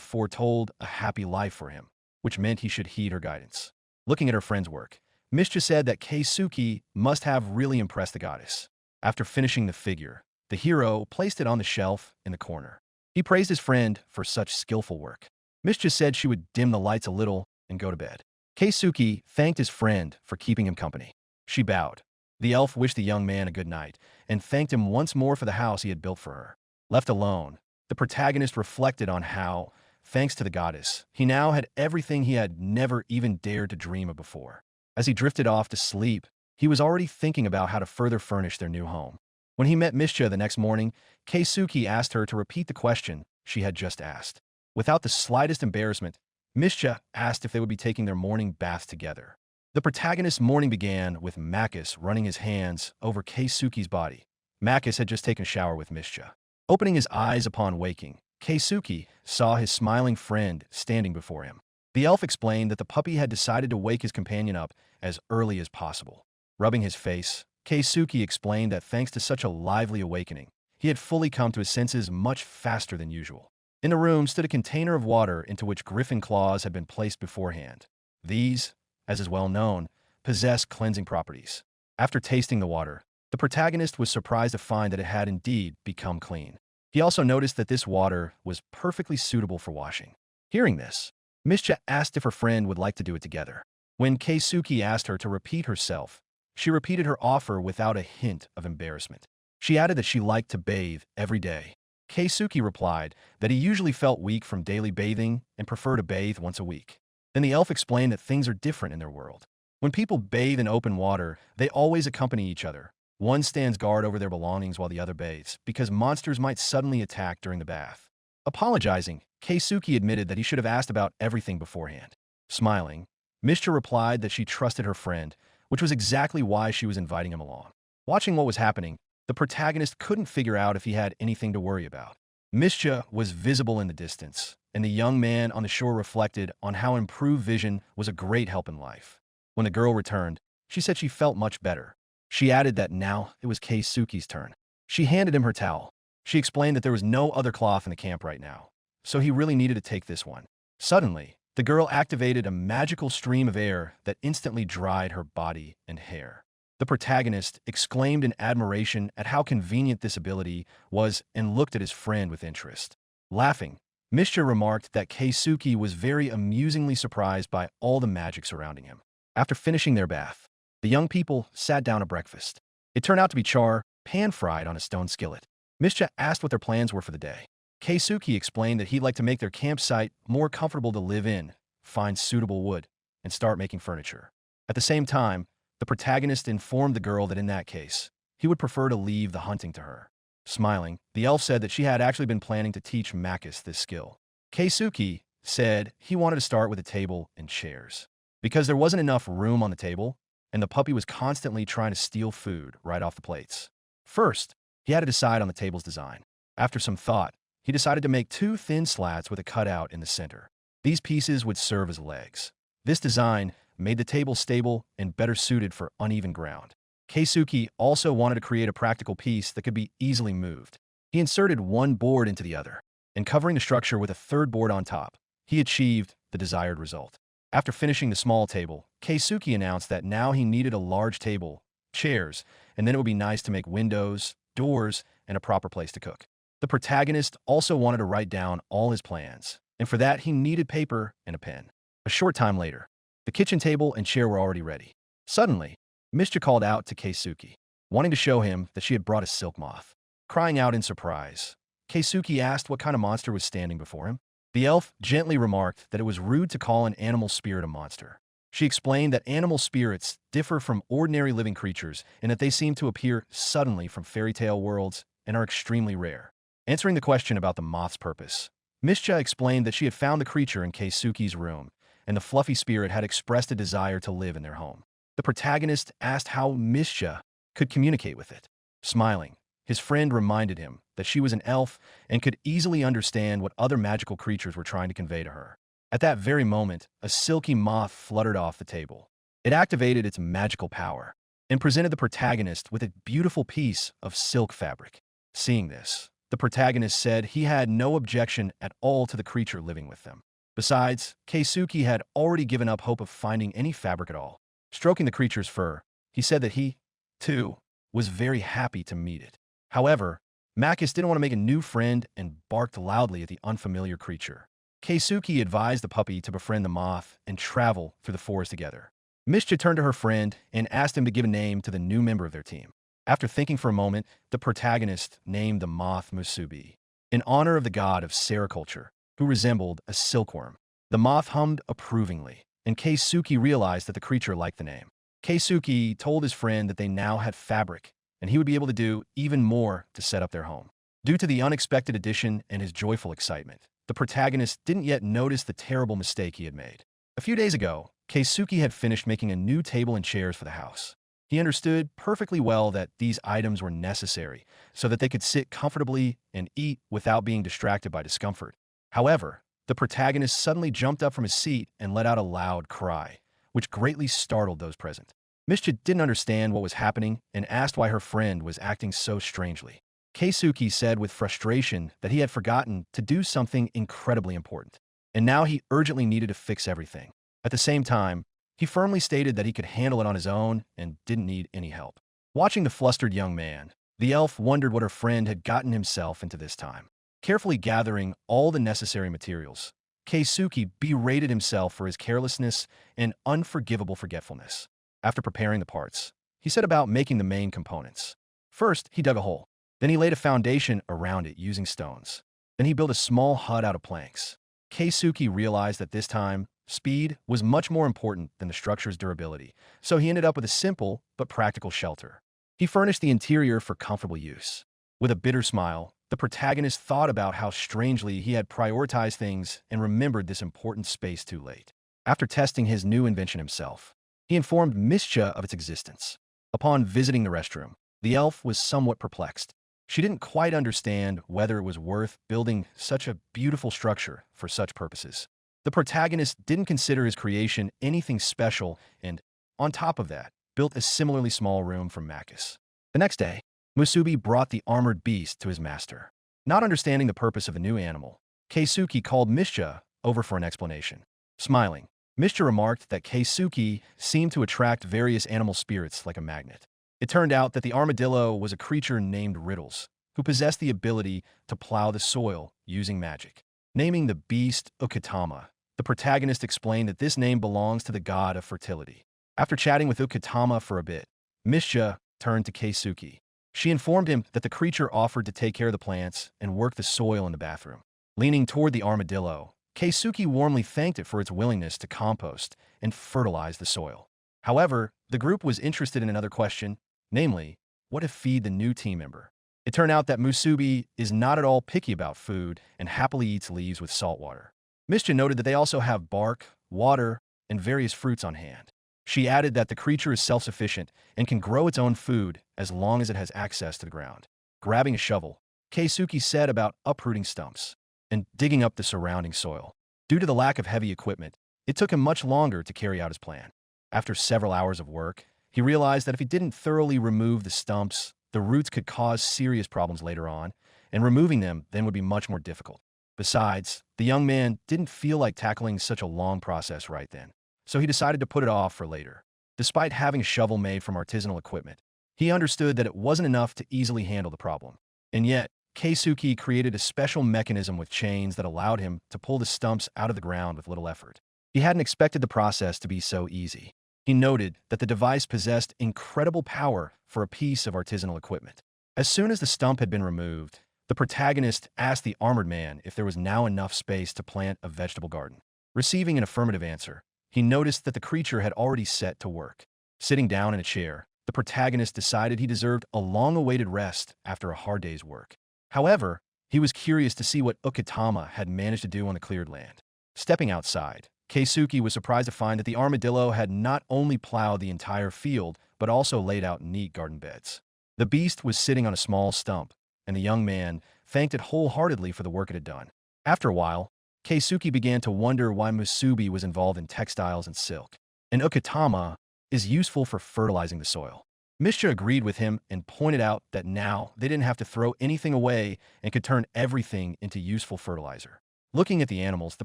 foretold a happy life for him, which meant he should heed her guidance. Looking at her friend's work, Mischa said that Keisuke must have really impressed the goddess. After finishing the figure, the hero placed it on the shelf in the corner. He praised his friend for such skillful work. Mischa said she would dim the lights a little and go to bed. Keisuke thanked his friend for keeping him company. She bowed. The elf wished the young man a good night and thanked him once more for the house he had built for her. Left alone, the protagonist reflected on how, thanks to the goddess, he now had everything he had never even dared to dream of before. As he drifted off to sleep, he was already thinking about how to further furnish their new home. When he met Mischa the next morning, Keisuke asked her to repeat the question she had just asked. Without the slightest embarrassment, Mischa asked if they would be taking their morning bath together. The protagonist's morning began with Makis running his hands over Keisuke's body. Makis had just taken a shower with Mischa. Opening his eyes upon waking, Keisuke saw his smiling friend standing before him. The elf explained that the puppy had decided to wake his companion up as early as possible. Rubbing his face, Keisuke explained that thanks to such a lively awakening, he had fully come to his senses much faster than usual. In the room stood a container of water into which griffin claws had been placed beforehand. These, as is well known, possess cleansing properties. After tasting the water, the protagonist was surprised to find that it had indeed become clean. He also noticed that this water was perfectly suitable for washing. Hearing this, Mischa asked if her friend would like to do it together. When Keisuke asked her to repeat herself, she repeated her offer without a hint of embarrassment. She added that she liked to bathe every day. Keisuke replied that he usually felt weak from daily bathing and preferred to bathe once a week. Then the elf explained that things are different in their world. When people bathe in open water, they always accompany each other. One stands guard over their belongings while the other bathes, because monsters might suddenly attack during the bath. Apologizing, Keisuke admitted that he should have asked about everything beforehand. Smiling, Mischa replied that she trusted her friend, which was exactly why she was inviting him along. Watching what was happening, the protagonist couldn't figure out if he had anything to worry about. Mischa was visible in the distance, and the young man on the shore reflected on how improved vision was a great help in life. When the girl returned, she said she felt much better. She added that now it was Keisuke's turn. She handed him her towel. She explained that there was no other cloth in the camp right now, so he really needed to take this one. Suddenly, the girl activated a magical stream of air that instantly dried her body and hair. The protagonist exclaimed in admiration at how convenient this ability was and looked at his friend with interest. Laughing, Mischa remarked that Keisuke was very amusingly surprised by all the magic surrounding him. After finishing their bath, the young people sat down to breakfast. It turned out to be char, pan-fried on a stone skillet. Mischa asked what their plans were for the day. Keisuke explained that he'd like to make their campsite more comfortable to live in, find suitable wood, and start making furniture. At the same time, the protagonist informed the girl that in that case, he would prefer to leave the hunting to her. Smiling, the elf said that she had actually been planning to teach Makis this skill. Keisuke said he wanted to start with a table and chairs. Because there wasn't enough room on the table, and the puppy was constantly trying to steal food right off the plates. First, he had to decide on the table's design. After some thought, he decided to make two thin slats with a cutout in the center. These pieces would serve as legs. This design made the table stable and better suited for uneven ground. Keisuke also wanted to create a practical piece that could be easily moved. He inserted one board into the other, and covering the structure with a third board on top, he achieved the desired result. After finishing the small table, Keisuke announced that now he needed a large table, chairs, and then it would be nice to make windows, doors, and a proper place to cook. The protagonist also wanted to write down all his plans, and for that he needed paper and a pen. A short time later, the kitchen table and chair were already ready. Suddenly, Mischa called out to Keisuke, wanting to show him that she had brought a silk moth. Crying out in surprise, Keisuke asked what kind of monster was standing before him. The elf gently remarked that it was rude to call an animal spirit a monster. She explained that animal spirits differ from ordinary living creatures and that they seem to appear suddenly from fairy tale worlds and are extremely rare. Answering the question about the moth's purpose, Mischa explained that she had found the creature in Keisuke's room, and the fluffy spirit had expressed a desire to live in their home. The protagonist asked how Mischa could communicate with it. Smiling, his friend reminded him that she was an elf and could easily understand what other magical creatures were trying to convey to her. At that very moment, a silky moth fluttered off the table. It activated its magical power and presented the protagonist with a beautiful piece of silk fabric. Seeing this, the protagonist said he had no objection at all to the creature living with them. Besides, Keisuke had already given up hope of finding any fabric at all. Stroking the creature's fur, he said that he, too, was very happy to meet it. However, Makis didn't want to make a new friend and barked loudly at the unfamiliar creature. Keisuke advised the puppy to befriend the moth and travel through the forest together. Mischa turned to her friend and asked him to give a name to the new member of their team. After thinking for a moment, the protagonist named the moth Musubi, in honor of the god of sericulture, who resembled a silkworm. The moth hummed approvingly, and Keisuke realized that the creature liked the name. Keisuke told his friend that they now had fabric, and he would be able to do even more to set up their home. Due to the unexpected addition and his joyful excitement, the protagonist didn't yet notice the terrible mistake he had made. A few days ago, Keisuke had finished making a new table and chairs for the house. He understood perfectly well that these items were necessary so that they could sit comfortably and eat without being distracted by discomfort. However, the protagonist suddenly jumped up from his seat and let out a loud cry, which greatly startled those present. Mischa didn't understand what was happening and asked why her friend was acting so strangely. Keisuke said with frustration that he had forgotten to do something incredibly important, and now he urgently needed to fix everything. At the same time, he firmly stated that he could handle it on his own and didn't need any help. Watching the flustered young man, the elf wondered what her friend had gotten himself into this time. Carefully gathering all the necessary materials, Keisuke berated himself for his carelessness and unforgivable forgetfulness. After preparing the parts, he set about making the main components. First, he dug a hole. Then he laid a foundation around it using stones. Then he built a small hut out of planks. Keisuke realized that this time, speed was much more important than the structure's durability, so he ended up with a simple but practical shelter. He furnished the interior for comfortable use. With a bitter smile, the protagonist thought about how strangely he had prioritized things and remembered this important space too late. After testing his new invention himself, he informed Mischa of its existence. Upon visiting the restroom, the elf was somewhat perplexed. She didn't quite understand whether it was worth building such a beautiful structure for such purposes. The protagonist didn't consider his creation anything special and, on top of that, built a similarly small room for Makis. The next day, Musubi brought the armored beast to his master. Not understanding the purpose of the new animal, Keisuke called Mischa over for an explanation. Smiling, Mischa remarked that Keisuke seemed to attract various animal spirits like a magnet. It turned out that the armadillo was a creature named Riddles, who possessed the ability to plow the soil using magic. Naming the beast Ukitama, the protagonist explained that this name belongs to the god of fertility. After chatting with Ukitama for a bit, Mischa turned to Keisuke. She informed him that the creature offered to take care of the plants and work the soil in the bathroom. Leaning toward the armadillo, Keisuke warmly thanked it for its willingness to compost and fertilize the soil. However, the group was interested in another question, namely, what to feed the new team member. It turned out that Musubi is not at all picky about food and happily eats leaves with salt water. Mischa noted that they also have bark, water, and various fruits on hand. She added that the creature is self-sufficient and can grow its own food as long as it has access to the ground. Grabbing a shovel, Keisuke said about uprooting stumps and digging up the surrounding soil. Due to the lack of heavy equipment, it took him much longer to carry out his plan. After several hours of work, he realized that if he didn't thoroughly remove the stumps, the roots could cause serious problems later on, and removing them then would be much more difficult. Besides, the young man didn't feel like tackling such a long process right then, so he decided to put it off for later. Despite having a shovel made from artisanal equipment, he understood that it wasn't enough to easily handle the problem. And yet, Keisuke created a special mechanism with chains that allowed him to pull the stumps out of the ground with little effort. He hadn't expected the process to be so easy. He noted that the device possessed incredible power for a piece of artisanal equipment. As soon as the stump had been removed, the protagonist asked the armored man if there was now enough space to plant a vegetable garden. Receiving an affirmative answer, he noticed that the creature had already set to work. Sitting down in a chair, the protagonist decided he deserved a long-awaited rest after a hard day's work. However, he was curious to see what Ukitama had managed to do on the cleared land. Stepping outside, Keisuke was surprised to find that the armadillo had not only plowed the entire field, but also laid out neat garden beds. The beast was sitting on a small stump, and the young man thanked it wholeheartedly for the work it had done. After a while, Keisuke began to wonder why Musubi was involved in textiles and silk, and Ukitama is useful for fertilizing the soil. Mischa agreed with him and pointed out that now they didn't have to throw anything away and could turn everything into useful fertilizer. Looking at the animals, the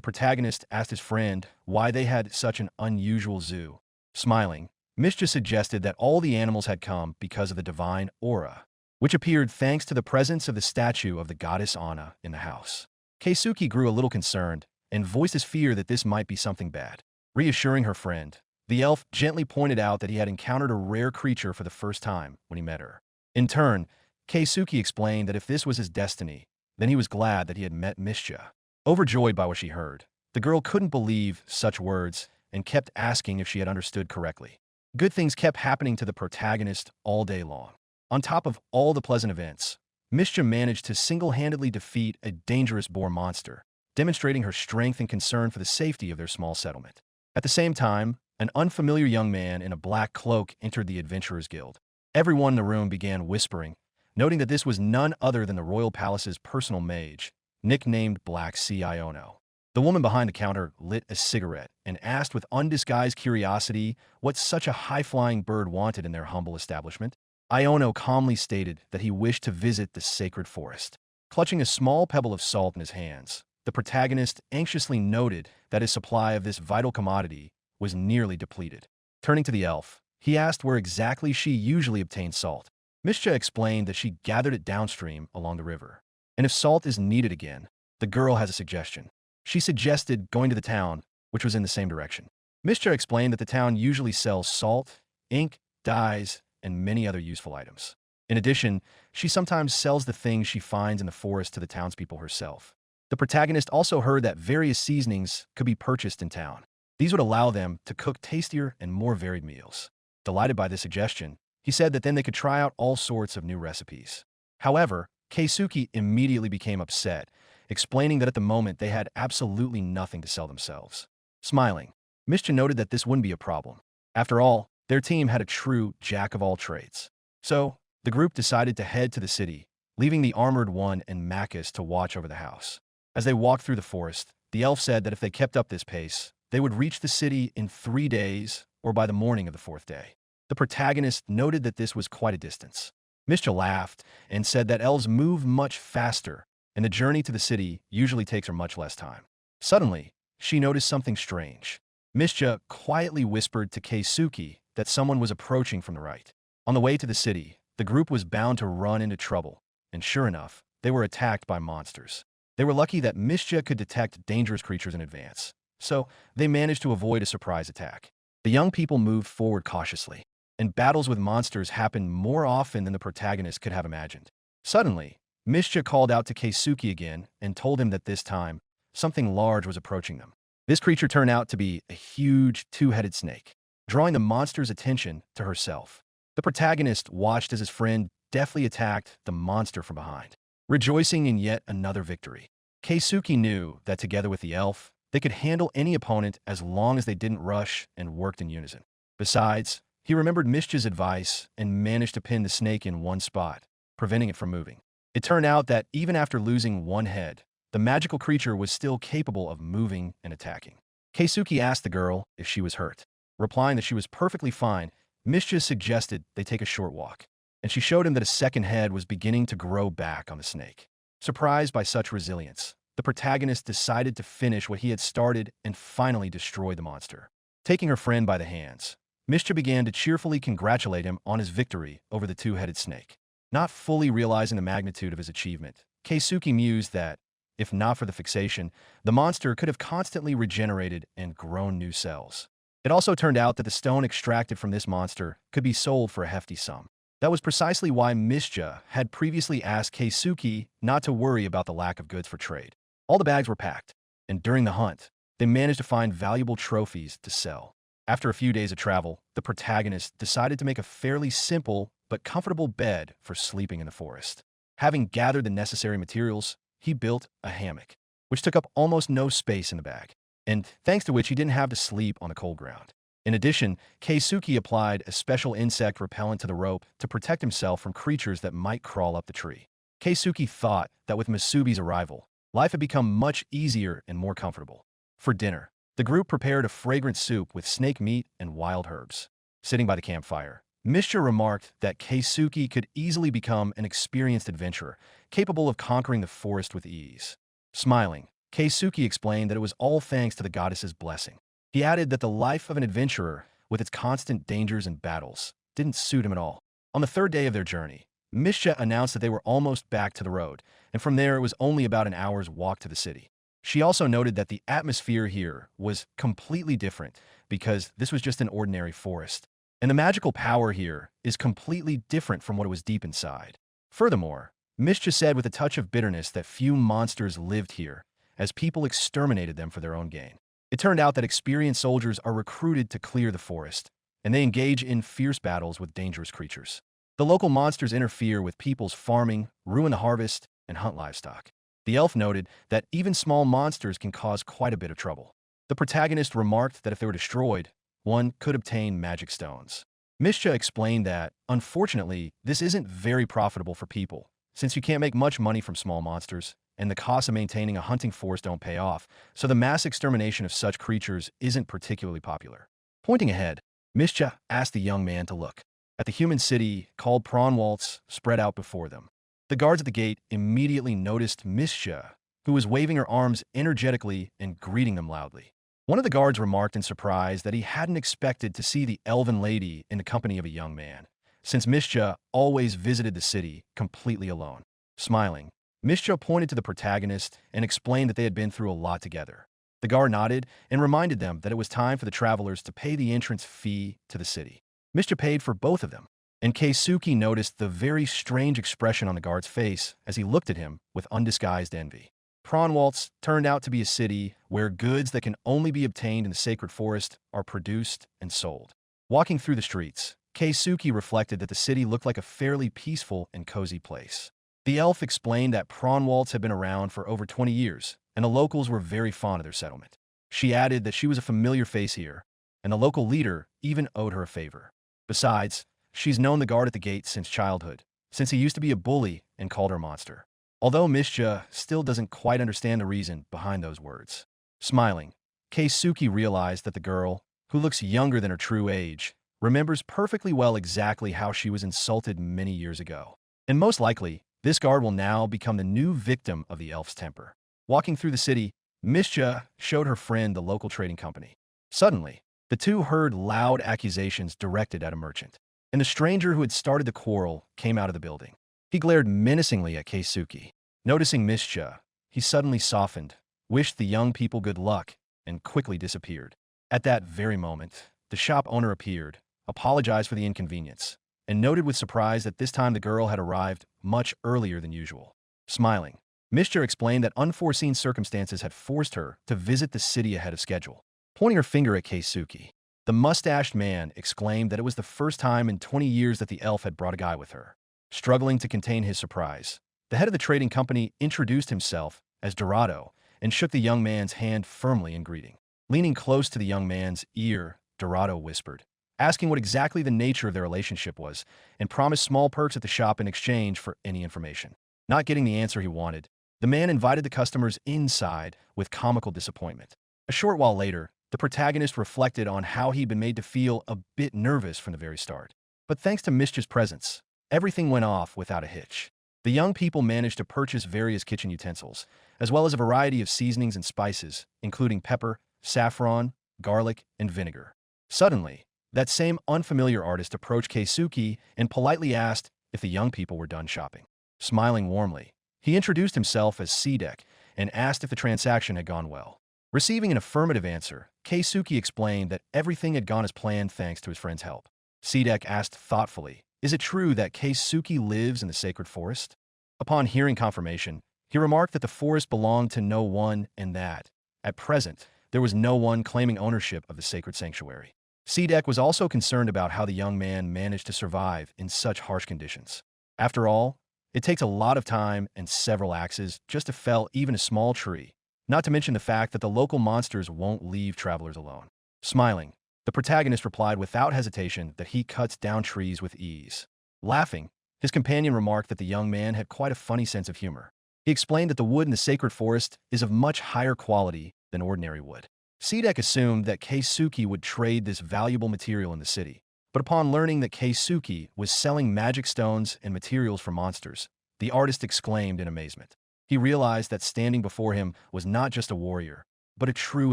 protagonist asked his friend why they had such an unusual zoo. Smiling, Mischa suggested that all the animals had come because of the divine aura, which appeared thanks to the presence of the statue of the goddess Anna in the house. Keisuke grew a little concerned and voiced his fear that this might be something bad. Reassuring her friend, the elf gently pointed out that he had encountered a rare creature for the first time when he met her. In turn, Keisuke explained that if this was his destiny, then he was glad that he had met Mischa. Overjoyed by what she heard, the girl couldn't believe such words and kept asking if she had understood correctly. Good things kept happening to the protagonist all day long. On top of all the pleasant events, Mischa managed to single-handedly defeat a dangerous boar monster, demonstrating her strength and concern for the safety of their small settlement. At the same time, An unfamiliar young man in a black cloak entered the Adventurers Guild. Everyone in the room began whispering, noting that this was none other than the royal palace's personal mage, nicknamed Black Sea Iono. The woman behind the counter lit a cigarette and asked with undisguised curiosity what such a high-flying bird wanted in their humble establishment. Iono calmly stated that he wished to visit the sacred forest. Clutching a small pebble of salt in his hands, the protagonist anxiously noted that his supply of this vital commodity was nearly depleted. Turning to the elf, he asked where exactly she usually obtained salt. Mischa explained that she gathered it downstream along the river. And if salt is needed again, the girl has a suggestion. She suggested going to the town, which was in the same direction. Mischa explained that the town usually sells salt, ink, dyes, and many other useful items. In addition, she sometimes sells the things she finds in the forest to the townspeople herself. The protagonist also heard that various seasonings could be purchased in town. These would allow them to cook tastier and more varied meals. Delighted by this suggestion, he said that then they could try out all sorts of new recipes. However, Keisuke immediately became upset, explaining that at the moment they had absolutely nothing to sell themselves. Smiling, Mischa noted that this wouldn't be a problem. After all, their team had a true jack-of-all-trades. So, the group decided to head to the city, leaving the Armored One and Makis to watch over the house. As they walked through the forest, the elf said that if they kept up this pace, they would reach the city in 3 days or by the morning of the 4th day. The protagonist noted that this was quite a distance. Mischa laughed and said that elves move much faster, and the journey to the city usually takes her much less time. Suddenly, she noticed something strange. Mischa quietly whispered to Keisuke that someone was approaching from the right. On the way to the city, the group was bound to run into trouble, and sure enough, they were attacked by monsters. They were lucky that Mischa could detect dangerous creatures in advance, so they managed to avoid a surprise attack. The young people moved forward cautiously, and battles with monsters happened more often than the protagonist could have imagined. Suddenly, Mischa called out to Keisuke again and told him that this time, something large was approaching them. This creature turned out to be a huge two-headed snake, drawing the monster's attention to herself. The protagonist watched as his friend deftly attacked the monster from behind, rejoicing in yet another victory. Keisuke knew that together with the elf, they could handle any opponent as long as they didn't rush and worked in unison. Besides, he remembered Mischa's advice and managed to pin the snake in one spot, preventing it from moving. It turned out that even after losing one head, the magical creature was still capable of moving and attacking. Keisuke asked the girl if she was hurt. Replying that she was perfectly fine, Mischa suggested they take a short walk, and she showed him that a second head was beginning to grow back on the snake. Surprised by such resilience, the protagonist decided to finish what he had started and finally destroy the monster. Taking her friend by the hands, Mischa began to cheerfully congratulate him on his victory over the two-headed snake. Not fully realizing the magnitude of his achievement, Keisuke mused that, if not for the fixation, the monster could have constantly regenerated and grown new cells. It also turned out that the stone extracted from this monster could be sold for a hefty sum. That was precisely why Mischa had previously asked Keisuke not to worry about the lack of goods for trade. All the bags were packed, and during the hunt, they managed to find valuable trophies to sell. After a few days of travel, the protagonist decided to make a fairly simple but comfortable bed for sleeping in the forest. Having gathered the necessary materials, he built a hammock, which took up almost no space in the bag, and thanks to which he didn't have to sleep on the cold ground. In addition, Keisuke applied a special insect repellent to the rope to protect himself from creatures that might crawl up the tree. Keisuke thought that with Masubi's arrival, life had become much easier and more comfortable. For dinner, the group prepared a fragrant soup with snake meat and wild herbs. Sitting by the campfire, Mischa remarked that Keisuke could easily become an experienced adventurer, capable of conquering the forest with ease. Smiling, Keisuke explained that it was all thanks to the goddess's blessing. He added that the life of an adventurer, with its constant dangers and battles, didn't suit him at all. On the 3rd day of their journey, Mischa announced that they were almost back to the road, and from there it was only about an hour's walk to the city. She also noted that the atmosphere here was completely different because this was just an ordinary forest, and the magical power here is completely different from what it was deep inside. Furthermore, Mischa said with a touch of bitterness that few monsters lived here, as people exterminated them for their own gain. It turned out that experienced soldiers are recruited to clear the forest, and they engage in fierce battles with dangerous creatures. The local monsters interfere with people's farming, ruin the harvest, and hunt livestock. The elf noted that even small monsters can cause quite a bit of trouble. The protagonist remarked that if they were destroyed, one could obtain magic stones. Mischa explained that, unfortunately, this isn't very profitable for people, since you can't make much money from small monsters, and the costs of maintaining a hunting force don't pay off, so the mass extermination of such creatures isn't particularly popular. Pointing ahead, Mischa asked the young man to look at the human city called Prawnwaltz spread out before them. The guards at the gate immediately noticed Mischa, who was waving her arms energetically and greeting them loudly. One of the guards remarked in surprise that he hadn't expected to see the elven lady in the company of a young man, since Mischa always visited the city completely alone. Smiling, Mischa pointed to the protagonist and explained that they had been through a lot together. The guard nodded and reminded them that it was time for the travelers to pay the entrance fee to the city. Mischa paid for both of them, and Keisuke noticed the very strange expression on the guard's face as he looked at him with undisguised envy. Prawnwaltz turned out to be a city where goods that can only be obtained in the sacred forest are produced and sold. Walking through the streets, Keisuke reflected that the city looked like a fairly peaceful and cozy place. The elf explained that Prawnwaltz had been around for over 20 years, and the locals were very fond of their settlement. She added that she was a familiar face here, and the local leader even owed her a favor. Besides, she's known the guard at the gate since childhood, since he used to be a bully and called her monster. Although Mischa still doesn't quite understand the reason behind those words. Smiling, Keisuke realized that the girl, who looks younger than her true age, remembers perfectly well exactly how she was insulted many years ago. And most likely, this guard will now become the new victim of the elf's temper. Walking through the city, Mischa showed her friend the local trading company. Suddenly, the two heard loud accusations directed at a merchant, and the stranger who had started the quarrel came out of the building. He glared menacingly at Keisuke. Noticing Mischa, he suddenly softened, wished the young people good luck, and quickly disappeared. At that very moment, the shop owner appeared, apologized for the inconvenience, and noted with surprise that this time the girl had arrived much earlier than usual. Smiling, Mischa explained that unforeseen circumstances had forced her to visit the city ahead of schedule. Pointing her finger at Keisuke, the mustached man exclaimed that it was the first time in 20 years that the elf had brought a guy with her. Struggling to contain his surprise, the head of the trading company introduced himself as Dorado and shook the young man's hand firmly in greeting. Leaning close to the young man's ear, Dorado whispered, asking what exactly the nature of their relationship was, and promised small perks at the shop in exchange for any information. Not getting the answer he wanted, the man invited the customers inside with comical disappointment. A short while later, the protagonist reflected on how he'd been made to feel a bit nervous from the very start. But thanks to Mischa's presence, everything went off without a hitch. The young people managed to purchase various kitchen utensils, as well as a variety of seasonings and spices, including pepper, saffron, garlic, and vinegar. Suddenly, that same unfamiliar artist approached Keisuke and politely asked if the young people were done shopping. Smiling warmly, he introduced himself as Seikatsu and asked if the transaction had gone well. Receiving an affirmative answer, Keisuke explained that everything had gone as planned thanks to his friend's help. Seikatsu asked thoughtfully, "Is it true that Keisuke lives in the sacred forest?" Upon hearing confirmation, he remarked that the forest belonged to no one and that, at present, there was no one claiming ownership of the sacred sanctuary. Seikatsu was also concerned about how the young man managed to survive in such harsh conditions. After all, it takes a lot of time and several axes just to fell even a small tree, not to mention the fact that the local monsters won't leave travelers alone. Smiling, the protagonist replied without hesitation that he cuts down trees with ease. Laughing, his companion remarked that the young man had quite a funny sense of humor. He explained that the wood in the sacred forest is of much higher quality than ordinary wood. Seikatsu assumed that Keisuke would trade this valuable material in the city, but upon learning that Keisuke was selling magic stones and materials for monsters, the artist exclaimed in amazement. He realized that standing before him was not just a warrior, but a true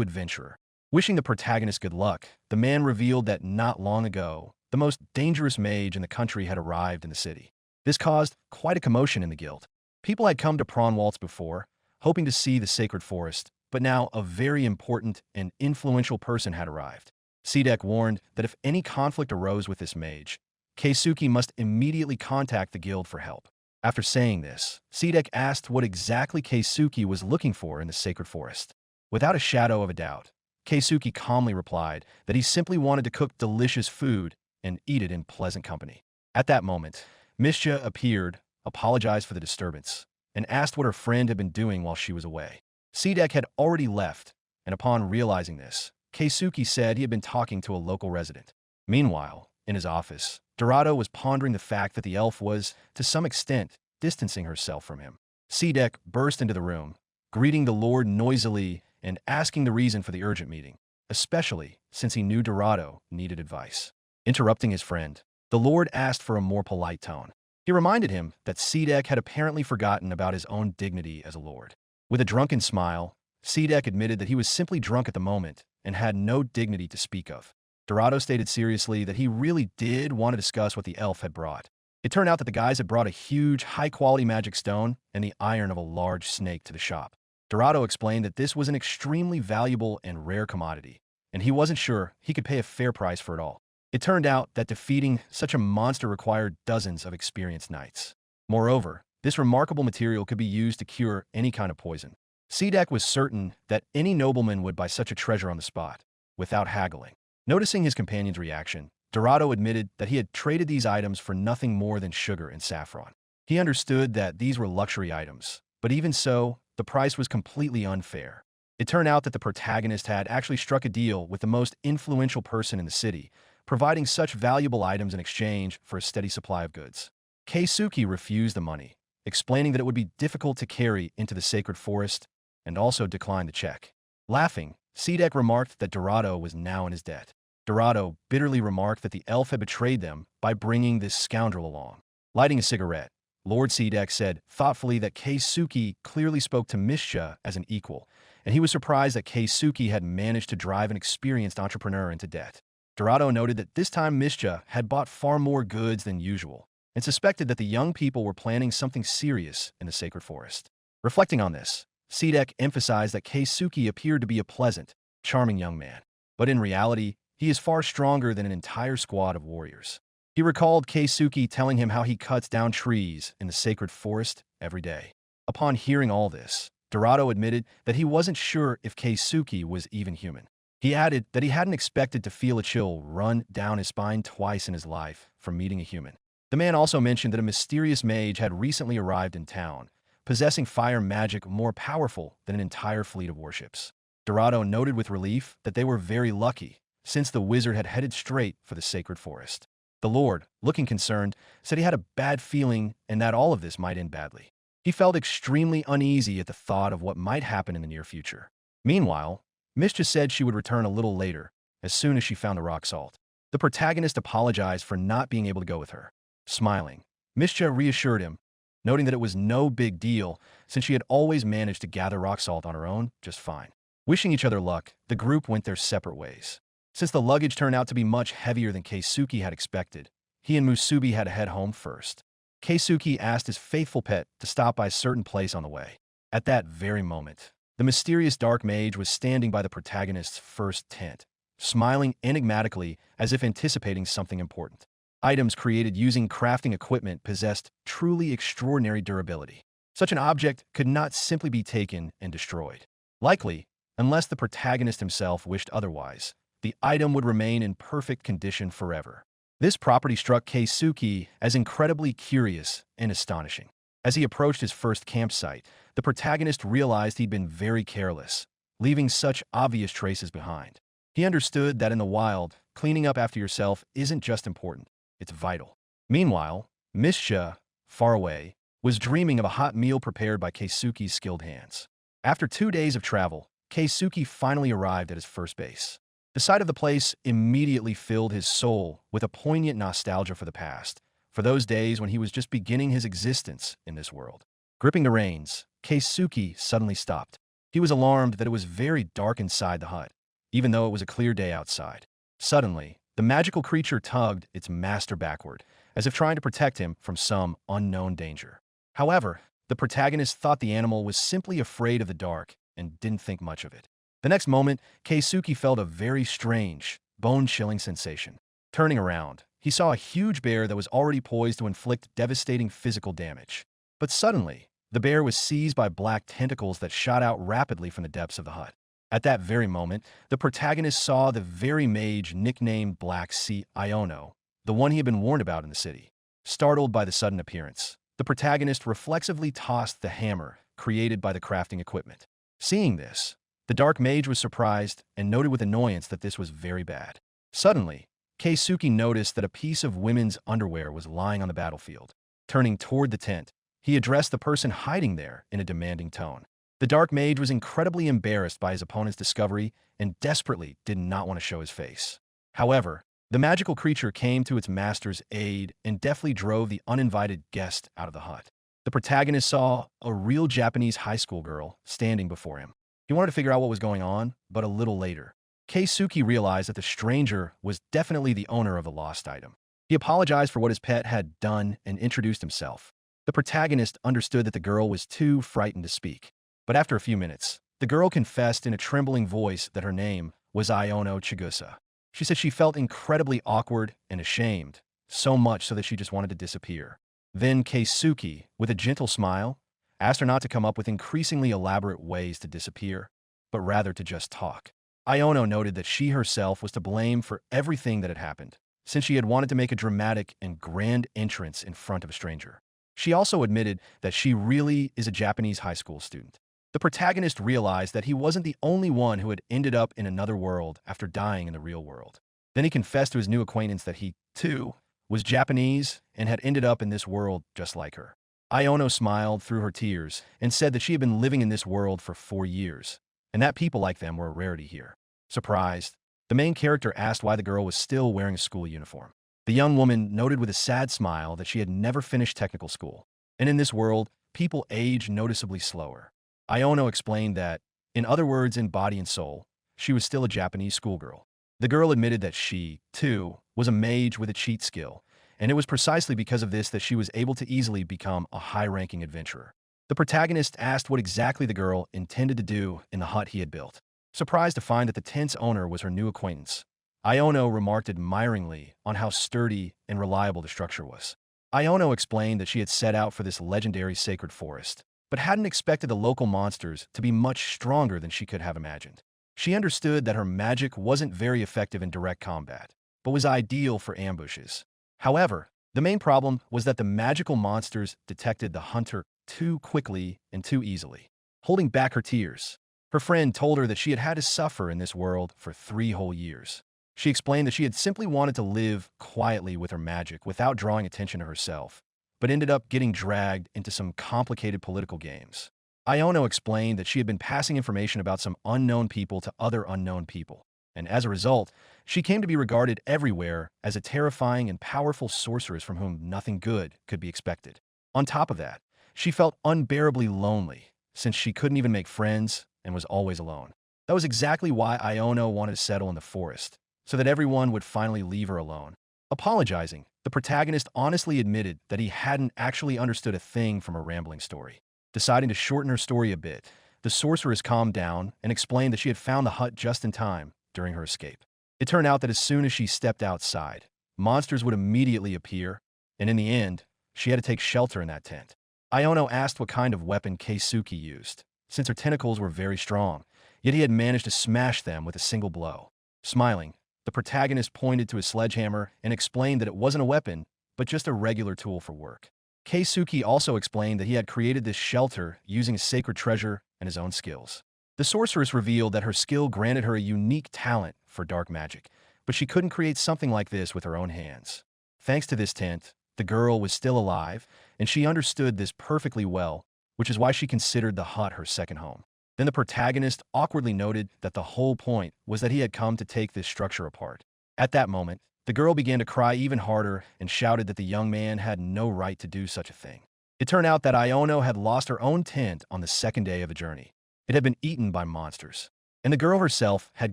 adventurer. Wishing the protagonist good luck, the man revealed that not long ago, the most dangerous mage in the country had arrived in the city. This caused quite a commotion in the guild. People had come to Prawnwaltz before, hoping to see the sacred forest, but now a very important and influential person had arrived. Seikatsu warned that if any conflict arose with this mage, Keisuke must immediately contact the guild for help. After saying this, Seikatsu asked what exactly Keisuke was looking for in the sacred forest. Without a shadow of a doubt, Keisuke calmly replied that he simply wanted to cook delicious food and eat it in pleasant company. At that moment, Mischa appeared, apologized for the disturbance, and asked what her friend had been doing while she was away. Seikatsu had already left, and upon realizing this, Keisuke said he had been talking to a local resident. Meanwhile, in his office, Dorado was pondering the fact that the elf was, to some extent, distancing herself from him. Seikatsu burst into the room, greeting the Lord noisily and asking the reason for the urgent meeting, especially since he knew Dorado needed advice. Interrupting his friend, the Lord asked for a more polite tone. He reminded him that Seikatsu had apparently forgotten about his own dignity as a lord. With a drunken smile, Seikatsu admitted that he was simply drunk at the moment and had no dignity to speak of. Dorado stated seriously that he really did want to discuss what the elf had brought. It turned out that the guys had brought a huge, high-quality magic stone and the iron of a large snake to the shop. Dorado explained that this was an extremely valuable and rare commodity, and he wasn't sure he could pay a fair price for it all. It turned out that defeating such a monster required dozens of experienced knights. Moreover, this remarkable material could be used to cure any kind of poison. Seikatsu was certain that any nobleman would buy such a treasure on the spot, without haggling. Noticing his companion's reaction, Dorado admitted that he had traded these items for nothing more than sugar and saffron. He understood that these were luxury items, but even so, the price was completely unfair. It turned out that the protagonist had actually struck a deal with the most influential person in the city, providing such valuable items in exchange for a steady supply of goods. Keisuke refused the money, explaining that it would be difficult to carry into the sacred forest, and also declined the check. Laughing, Seikatsu remarked that Dorado was now in his debt. Dorado bitterly remarked that the elf had betrayed them by bringing this scoundrel along. Lighting a cigarette, Lord Seikatsu said thoughtfully that Keisuke clearly spoke to Mischa as an equal, and he was surprised that Keisuke had managed to drive an experienced entrepreneur into debt. Dorado noted that this time Mischa had bought far more goods than usual, and suspected that the young people were planning something serious in the sacred forest. Reflecting on this, Seikatsu emphasized that Keisuke appeared to be a pleasant, charming young man, but in reality, he is far stronger than an entire squad of warriors. He recalled Keisuke telling him how he cuts down trees in the sacred forest every day. Upon hearing all this, Dorado admitted that he wasn't sure if Keisuke was even human. He added that he hadn't expected to feel a chill run down his spine twice in his life from meeting a human. The man also mentioned that a mysterious mage had recently arrived in town, possessing fire magic more powerful than an entire fleet of warships. Dorado noted with relief that they were very lucky, since the wizard had headed straight for the sacred forest. The Lord, looking concerned, said he had a bad feeling and that all of this might end badly. He felt extremely uneasy at the thought of what might happen in the near future. Meanwhile, Mischa said she would return a little later, as soon as she found the rock salt. The protagonist apologized for not being able to go with her. Smiling, Mischa reassured him, noting that it was no big deal since she had always managed to gather rock salt on her own just fine. Wishing each other luck, the group went their separate ways. Since the luggage turned out to be much heavier than Keisuke had expected, he and Musubi had to head home first. Keisuke asked his faithful pet to stop by a certain place on the way. At that very moment, the mysterious dark mage was standing by the protagonist's first tent, smiling enigmatically as if anticipating something important. Items created using crafting equipment possessed truly extraordinary durability. Such an object could not simply be taken and destroyed. Likely, unless the protagonist himself wished otherwise, the item would remain in perfect condition forever. This property struck Keisuke as incredibly curious and astonishing. As he approached his first campsite, the protagonist realized he'd been very careless, leaving such obvious traces behind. He understood that in the wild, cleaning up after yourself isn't just important, it's vital. Meanwhile, Mischa, far away, was dreaming of a hot meal prepared by Keisuke's skilled hands. After 2 days of travel, Keisuke finally arrived at his first base. The sight of the place immediately filled his soul with a poignant nostalgia for the past, for those days when he was just beginning his existence in this world. Gripping the reins, Keisuke suddenly stopped. He was alarmed that it was very dark inside the hut, even though it was a clear day outside. Suddenly, the magical creature tugged its master backward, as if trying to protect him from some unknown danger. However, the protagonist thought the animal was simply afraid of the dark and didn't think much of it. The next moment, Keisuke felt a very strange, bone-chilling sensation. Turning around, he saw a huge bear that was already poised to inflict devastating physical damage. But suddenly, the bear was seized by black tentacles that shot out rapidly from the depths of the hut. At that very moment, the protagonist saw the very mage nicknamed Black Sea Iono, the one he had been warned about in the city. Startled by the sudden appearance, the protagonist reflexively tossed the hammer created by the crafting equipment. Seeing this, The dark mage was surprised and noted with annoyance that this was very bad. Suddenly, Keisuke noticed that a piece of women's underwear was lying on the battlefield. Turning toward the tent, he addressed the person hiding there in a demanding tone. The dark mage was incredibly embarrassed by his opponent's discovery and desperately did not want to show his face. However, the magical creature came to its master's aid and deftly drove the uninvited guest out of the hut. The protagonist saw a real Japanese high school girl standing before him. He wanted to figure out what was going on, but a little later, Keisuke realized that the stranger was definitely the owner of the lost item. He apologized for what his pet had done and introduced himself. The protagonist understood that the girl was too frightened to speak. But after a few minutes, the girl confessed in a trembling voice that her name was Iono Chigusa. She said she felt incredibly awkward and ashamed, so much so that she just wanted to disappear. Then Keisuke, with a gentle smile, asked her not to come up with increasingly elaborate ways to disappear, but rather to just talk. Iono noted that she herself was to blame for everything that had happened, since she had wanted to make a dramatic and grand entrance in front of a stranger. She also admitted that she really is a Japanese high school student. The protagonist realized that he wasn't the only one who had ended up in another world after dying in the real world. Then he confessed to his new acquaintance that he, too, was Japanese and had ended up in this world just like her. Iono smiled through her tears and said that she had been living in this world for 4 years, and that people like them were a rarity here. Surprised, the main character asked why the girl was still wearing a school uniform. The young woman noted with a sad smile that she had never finished technical school, and in this world, people age noticeably slower. Iono explained that, in other words, in body and soul, she was still a Japanese schoolgirl. The girl admitted that she, too, was a mage with a cheat skill, and it was precisely because of this that she was able to easily become a high-ranking adventurer. The protagonist asked what exactly the girl intended to do in the hut he had built. Surprised to find that the tent's owner was her new acquaintance, Iono remarked admiringly on how sturdy and reliable the structure was. Iono explained that she had set out for this legendary sacred forest, but hadn't expected the local monsters to be much stronger than she could have imagined. She understood that her magic wasn't very effective in direct combat, but was ideal for ambushes. However, the main problem was that the magical monsters detected the hunter too quickly and too easily. Holding back her tears, her friend told her that she had had to suffer in this world for 3 whole years. She explained that she had simply wanted to live quietly with her magic without drawing attention to herself, but ended up getting dragged into some complicated political games. Iono explained that she had been passing information about some unknown people to other unknown people, and as a result, she came to be regarded everywhere as a terrifying and powerful sorceress from whom nothing good could be expected. On top of that, she felt unbearably lonely, since she couldn't even make friends and was always alone. That was exactly why Iono wanted to settle in the forest, so that everyone would finally leave her alone. Apologizing, the protagonist honestly admitted that he hadn't actually understood a thing from her rambling story. Deciding to shorten her story a bit, the sorceress calmed down and explained that she had found the hut just in time during her escape. It turned out that as soon as she stepped outside, monsters would immediately appear, and in the end, she had to take shelter in that tent. Iono asked what kind of weapon Keisuke used, since her tentacles were very strong, yet he had managed to smash them with a single blow. Smiling, the protagonist pointed to his sledgehammer and explained that it wasn't a weapon, but just a regular tool for work. Keisuke also explained that he had created this shelter using a sacred treasure and his own skills. The sorceress revealed that her skill granted her a unique talent for dark magic, but she couldn't create something like this with her own hands. Thanks to this tent, the girl was still alive, and she understood this perfectly well, which is why she considered the hut her second home. Then the protagonist awkwardly noted that the whole point was that he had come to take this structure apart. At that moment, the girl began to cry even harder and shouted that the young man had no right to do such a thing. It turned out that Iono had lost her own tent on the second day of the journey. It had been eaten by monsters, and the girl herself had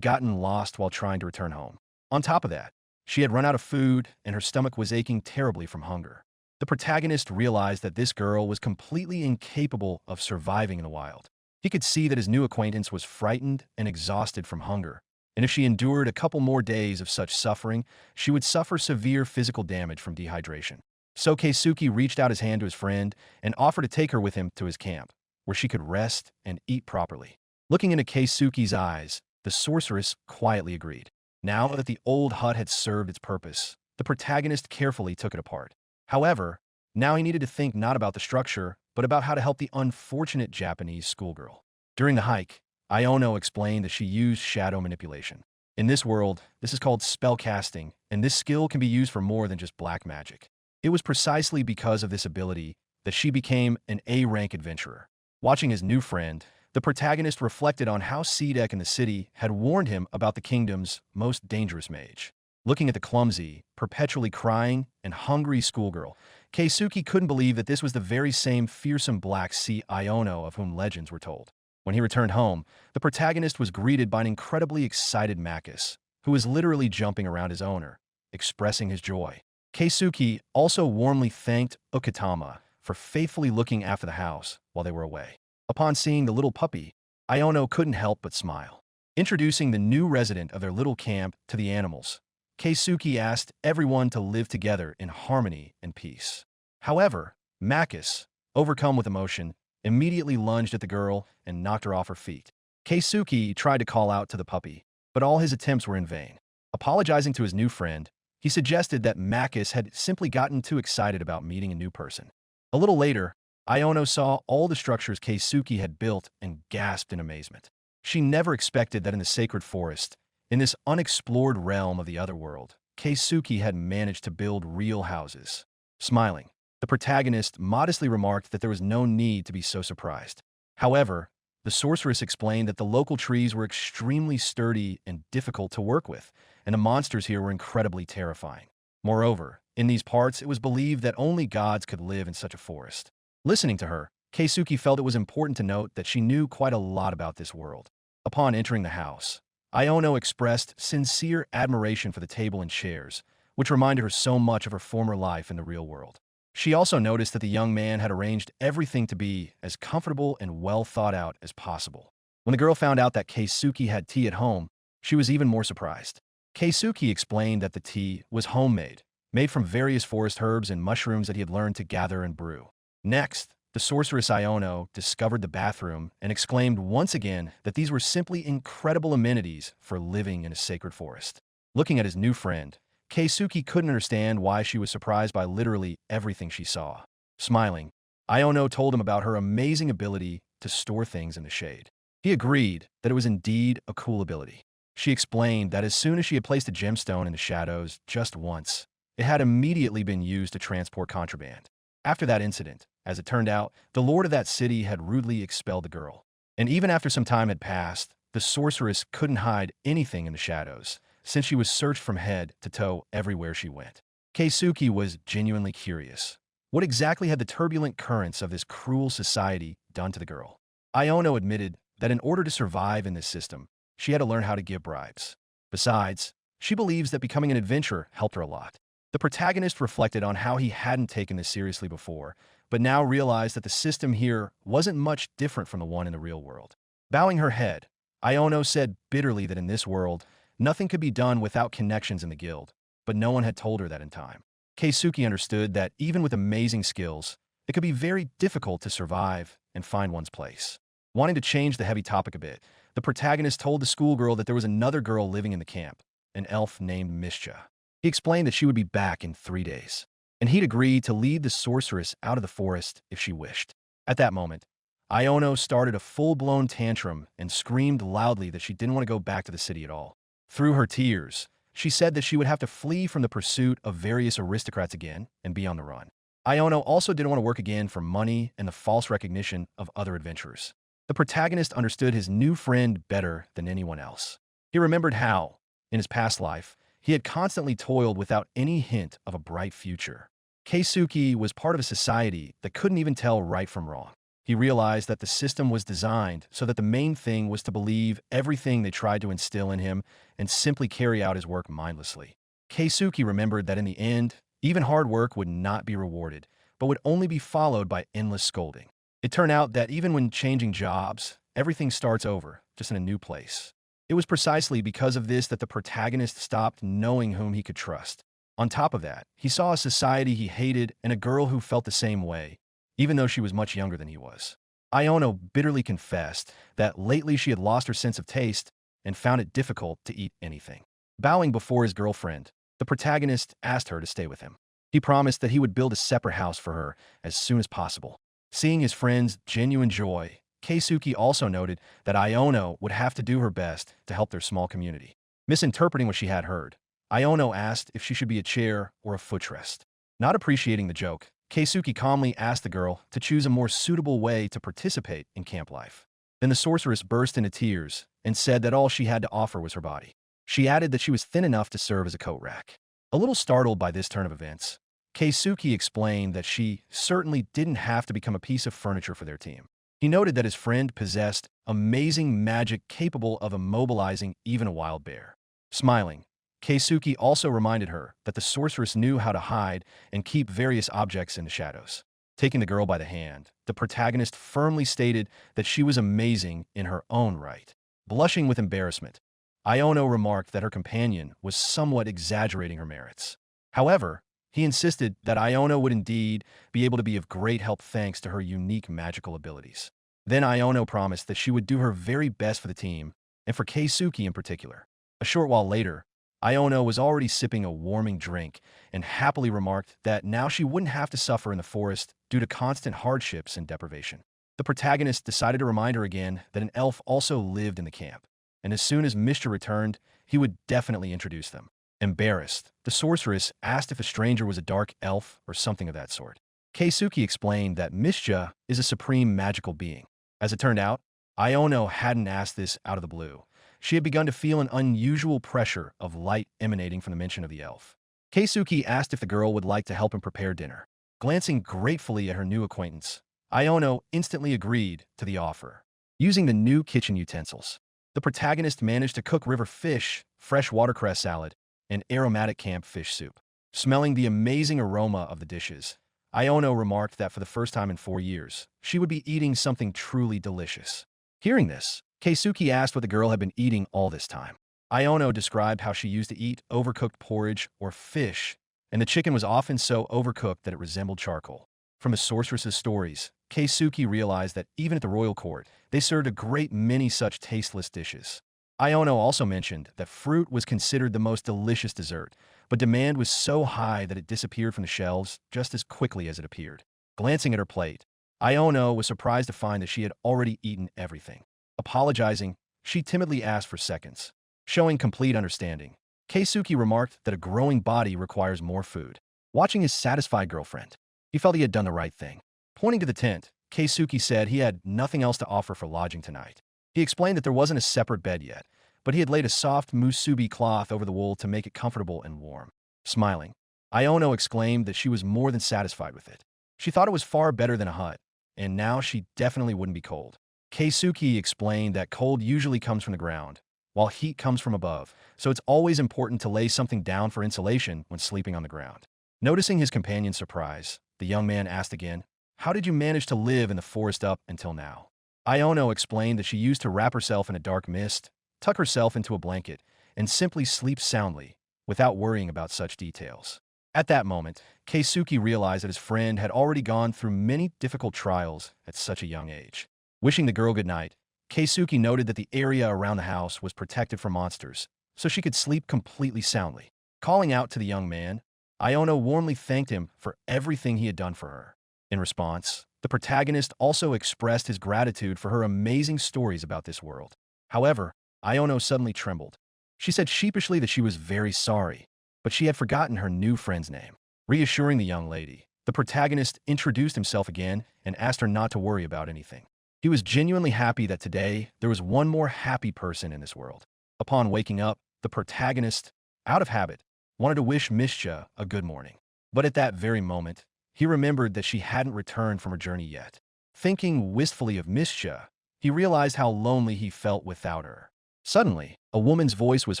gotten lost while trying to return home. On top of that, she had run out of food and her stomach was aching terribly from hunger. The protagonist realized that this girl was completely incapable of surviving in the wild. He could see that his new acquaintance was frightened and exhausted from hunger, and if she endured a couple more days of such suffering, she would suffer severe physical damage from dehydration. So Keisuke reached out his hand to his friend and offered to take her with him to his camp, where she could rest and eat properly. Looking into Keisuke's eyes, the sorceress quietly agreed. Now that the old hut had served its purpose, the protagonist carefully took it apart. However, now he needed to think not about the structure, but about how to help the unfortunate Japanese schoolgirl. During the hike, Iono explained that she used shadow manipulation. In this world, this is called spell casting, and this skill can be used for more than just black magic. It was precisely because of this ability that she became an A-rank adventurer. Watching his new friend, the protagonist reflected on how ISEKAI'D in the city had warned him about the kingdom's most dangerous mage. Looking at the clumsy, perpetually crying, and hungry schoolgirl, Keisuke couldn't believe that this was the very same fearsome black sea Iono of whom legends were told. When he returned home, the protagonist was greeted by an incredibly excited Makis, who was literally jumping around his owner, expressing his joy. Keisuke also warmly thanked Ukitama for faithfully looking after the house while they were away. Upon seeing the little puppy, Iono couldn't help but smile. Introducing the new resident of their little camp to the animals, Keisuke asked everyone to live together in harmony and peace. However, Makis, overcome with emotion, immediately lunged at the girl and knocked her off her feet. Keisuke tried to call out to the puppy, but all his attempts were in vain. Apologizing to his new friend, he suggested that Makis had simply gotten too excited about meeting a new person. A little later, Iono saw all the structures Keisuke had built and gasped in amazement. She never expected that in the sacred forest, in this unexplored realm of the otherworld, Keisuke had managed to build real houses. Smiling, the protagonist modestly remarked that there was no need to be so surprised. However, the sorceress explained that the local trees were extremely sturdy and difficult to work with, and the monsters here were incredibly terrifying. Moreover, in these parts, it was believed that only gods could live in such a forest. Listening to her, Keisuke felt it was important to note that she knew quite a lot about this world. Upon entering the house, Iono expressed sincere admiration for the table and chairs, which reminded her so much of her former life in the real world. She also noticed that the young man had arranged everything to be as comfortable and well thought out as possible. When the girl found out that Keisuke had tea at home, she was even more surprised. Keisuke explained that the tea was homemade, made from various forest herbs and mushrooms that he had learned to gather and brew. Next, the sorceress Iono discovered the bathroom and exclaimed once again that these were simply incredible amenities for living in a sacred forest. Looking at his new friend, Keisuke couldn't understand why she was surprised by literally everything she saw. Smiling, Iono told him about her amazing ability to store things in the shade. He agreed that it was indeed a cool ability. She explained that as soon as she had placed a gemstone in the shadows just once, it had immediately been used to transport contraband. After that incident, as it turned out, the lord of that city had rudely expelled the girl. And even after some time had passed, the sorceress couldn't hide anything in the shadows, since she was searched from head to toe everywhere she went. Keisuke was genuinely curious. What exactly had the turbulent currents of this cruel society done to the girl? Iono admitted that in order to survive in this system, she had to learn how to give bribes. Besides, she believes that becoming an adventurer helped her a lot. The protagonist reflected on how he hadn't taken this seriously before, but now realized that the system here wasn't much different from the one in the real world. Bowing her head, Iono said bitterly that in this world, nothing could be done without connections in the guild, but no one had told her that in time. Keisuke understood that even with amazing skills, it could be very difficult to survive and find one's place. Wanting to change the heavy topic a bit, the protagonist told the schoolgirl that there was another girl living in the camp, an elf named Mischa. He explained that she would be back in 3 days, and he'd agreed to lead the sorceress out of the forest if she wished. At that moment, Iono started a full-blown tantrum and screamed loudly that she didn't want to go back to the city at all. Through her tears, she said that she would have to flee from the pursuit of various aristocrats again and be on the run. Iono also didn't want to work again for money and the false recognition of other adventurers. The protagonist understood his new friend better than anyone else. He remembered how, in his past life, he had constantly toiled without any hint of a bright future. Keisuke was part of a society that couldn't even tell right from wrong. He realized that the system was designed so that the main thing was to believe everything they tried to instill in him and simply carry out his work mindlessly. Keisuke remembered that in the end, even hard work would not be rewarded, but would only be followed by endless scolding. It turned out that even when changing jobs, everything starts over, just in a new place. It was precisely because of this that the protagonist stopped knowing whom he could trust. On top of that, he saw a society he hated and a girl who felt the same way, even though she was much younger than he was. Iono bitterly confessed that lately she had lost her sense of taste and found it difficult to eat anything. Bowing before his girlfriend, the protagonist asked her to stay with him. He promised that he would build a separate house for her as soon as possible. Seeing his friend's genuine joy, Keisuke also noted that Iono would have to do her best to help their small community. Misinterpreting what she had heard, Iono asked if she should be a chair or a footrest. Not appreciating the joke, Keisuke calmly asked the girl to choose a more suitable way to participate in camp life. Then the sorceress burst into tears and said that all she had to offer was her body. She added that she was thin enough to serve as a coat rack. A little startled by this turn of events, Keisuke explained that she certainly didn't have to become a piece of furniture for their team. He noted that his friend possessed amazing magic capable of immobilizing even a wild bear. Smiling, Keisuke also reminded her that the sorceress knew how to hide and keep various objects in the shadows. Taking the girl by the hand, the protagonist firmly stated that she was amazing in her own right. Blushing with embarrassment, Iono remarked that her companion was somewhat exaggerating her merits. However, he insisted that Iono would indeed be able to be of great help thanks to her unique magical abilities. Then Iono promised that she would do her very best for the team, and for Keisuke in particular. A short while later, Iono was already sipping a warming drink and happily remarked that now she wouldn't have to suffer in the forest due to constant hardships and deprivation. The protagonist decided to remind her again that an elf also lived in the camp, and as soon as Mishra returned, he would definitely introduce them. Embarrassed, the sorceress asked if a stranger was a dark elf or something of that sort. Keisuke explained that Mishra is a supreme magical being. As it turned out, Iono hadn't asked this out of the blue. She had begun to feel an unusual pressure of light emanating from the mention of the elf. Keisuke asked if the girl would like to help him prepare dinner. Glancing gratefully at her new acquaintance, Iono instantly agreed to the offer. Using the new kitchen utensils, the protagonist managed to cook river fish, fresh watercress salad, and aromatic camp fish soup. Smelling the amazing aroma of the dishes, Iono remarked that for the first time in 4 years, she would be eating something truly delicious. Hearing this, Keisuke asked what the girl had been eating all this time. Iono described how she used to eat overcooked porridge or fish, and the chicken was often so overcooked that it resembled charcoal. From the sorceress's stories, Keisuke realized that even at the royal court, they served a great many such tasteless dishes. Iono also mentioned that fruit was considered the most delicious dessert, but demand was so high that it disappeared from the shelves just as quickly as it appeared. Glancing at her plate, Iono was surprised to find that she had already eaten everything. Apologizing, she timidly asked for seconds. Showing complete understanding, Keisuke remarked that a growing body requires more food. Watching his satisfied girlfriend, he felt he had done the right thing. Pointing to the tent, Keisuke said he had nothing else to offer for lodging tonight. He explained that there wasn't a separate bed yet, but he had laid a soft musubi cloth over the wool to make it comfortable and warm. Smiling, Iono exclaimed that she was more than satisfied with it. She thought it was far better than a hut, and now she definitely wouldn't be cold. Keisuke explained that cold usually comes from the ground, while heat comes from above, so it's always important to lay something down for insulation when sleeping on the ground. Noticing his companion's surprise, the young man asked again, "How did you manage to live in the forest up until now?" Iono explained that she used to wrap herself in a dark mist, tuck herself into a blanket, and simply sleep soundly, without worrying about such details. At that moment, Keisuke realized that his friend had already gone through many difficult trials at such a young age. Wishing the girl good night, Keisuke noted that the area around the house was protected from monsters, so she could sleep completely soundly. Calling out to the young man, Iono warmly thanked him for everything he had done for her. In response, the protagonist also expressed his gratitude for her amazing stories about this world. However, Iono suddenly trembled. She said sheepishly that she was very sorry, but she had forgotten her new friend's name. Reassuring the young lady, the protagonist introduced himself again and asked her not to worry about anything. He was genuinely happy that today there was one more happy person in this world. Upon waking up, the protagonist, out of habit, wanted to wish Mishcha a good morning. But at that very moment, he remembered that she hadn't returned from her journey yet. Thinking wistfully of Mishcha, he realized how lonely he felt without her. Suddenly, a woman's voice was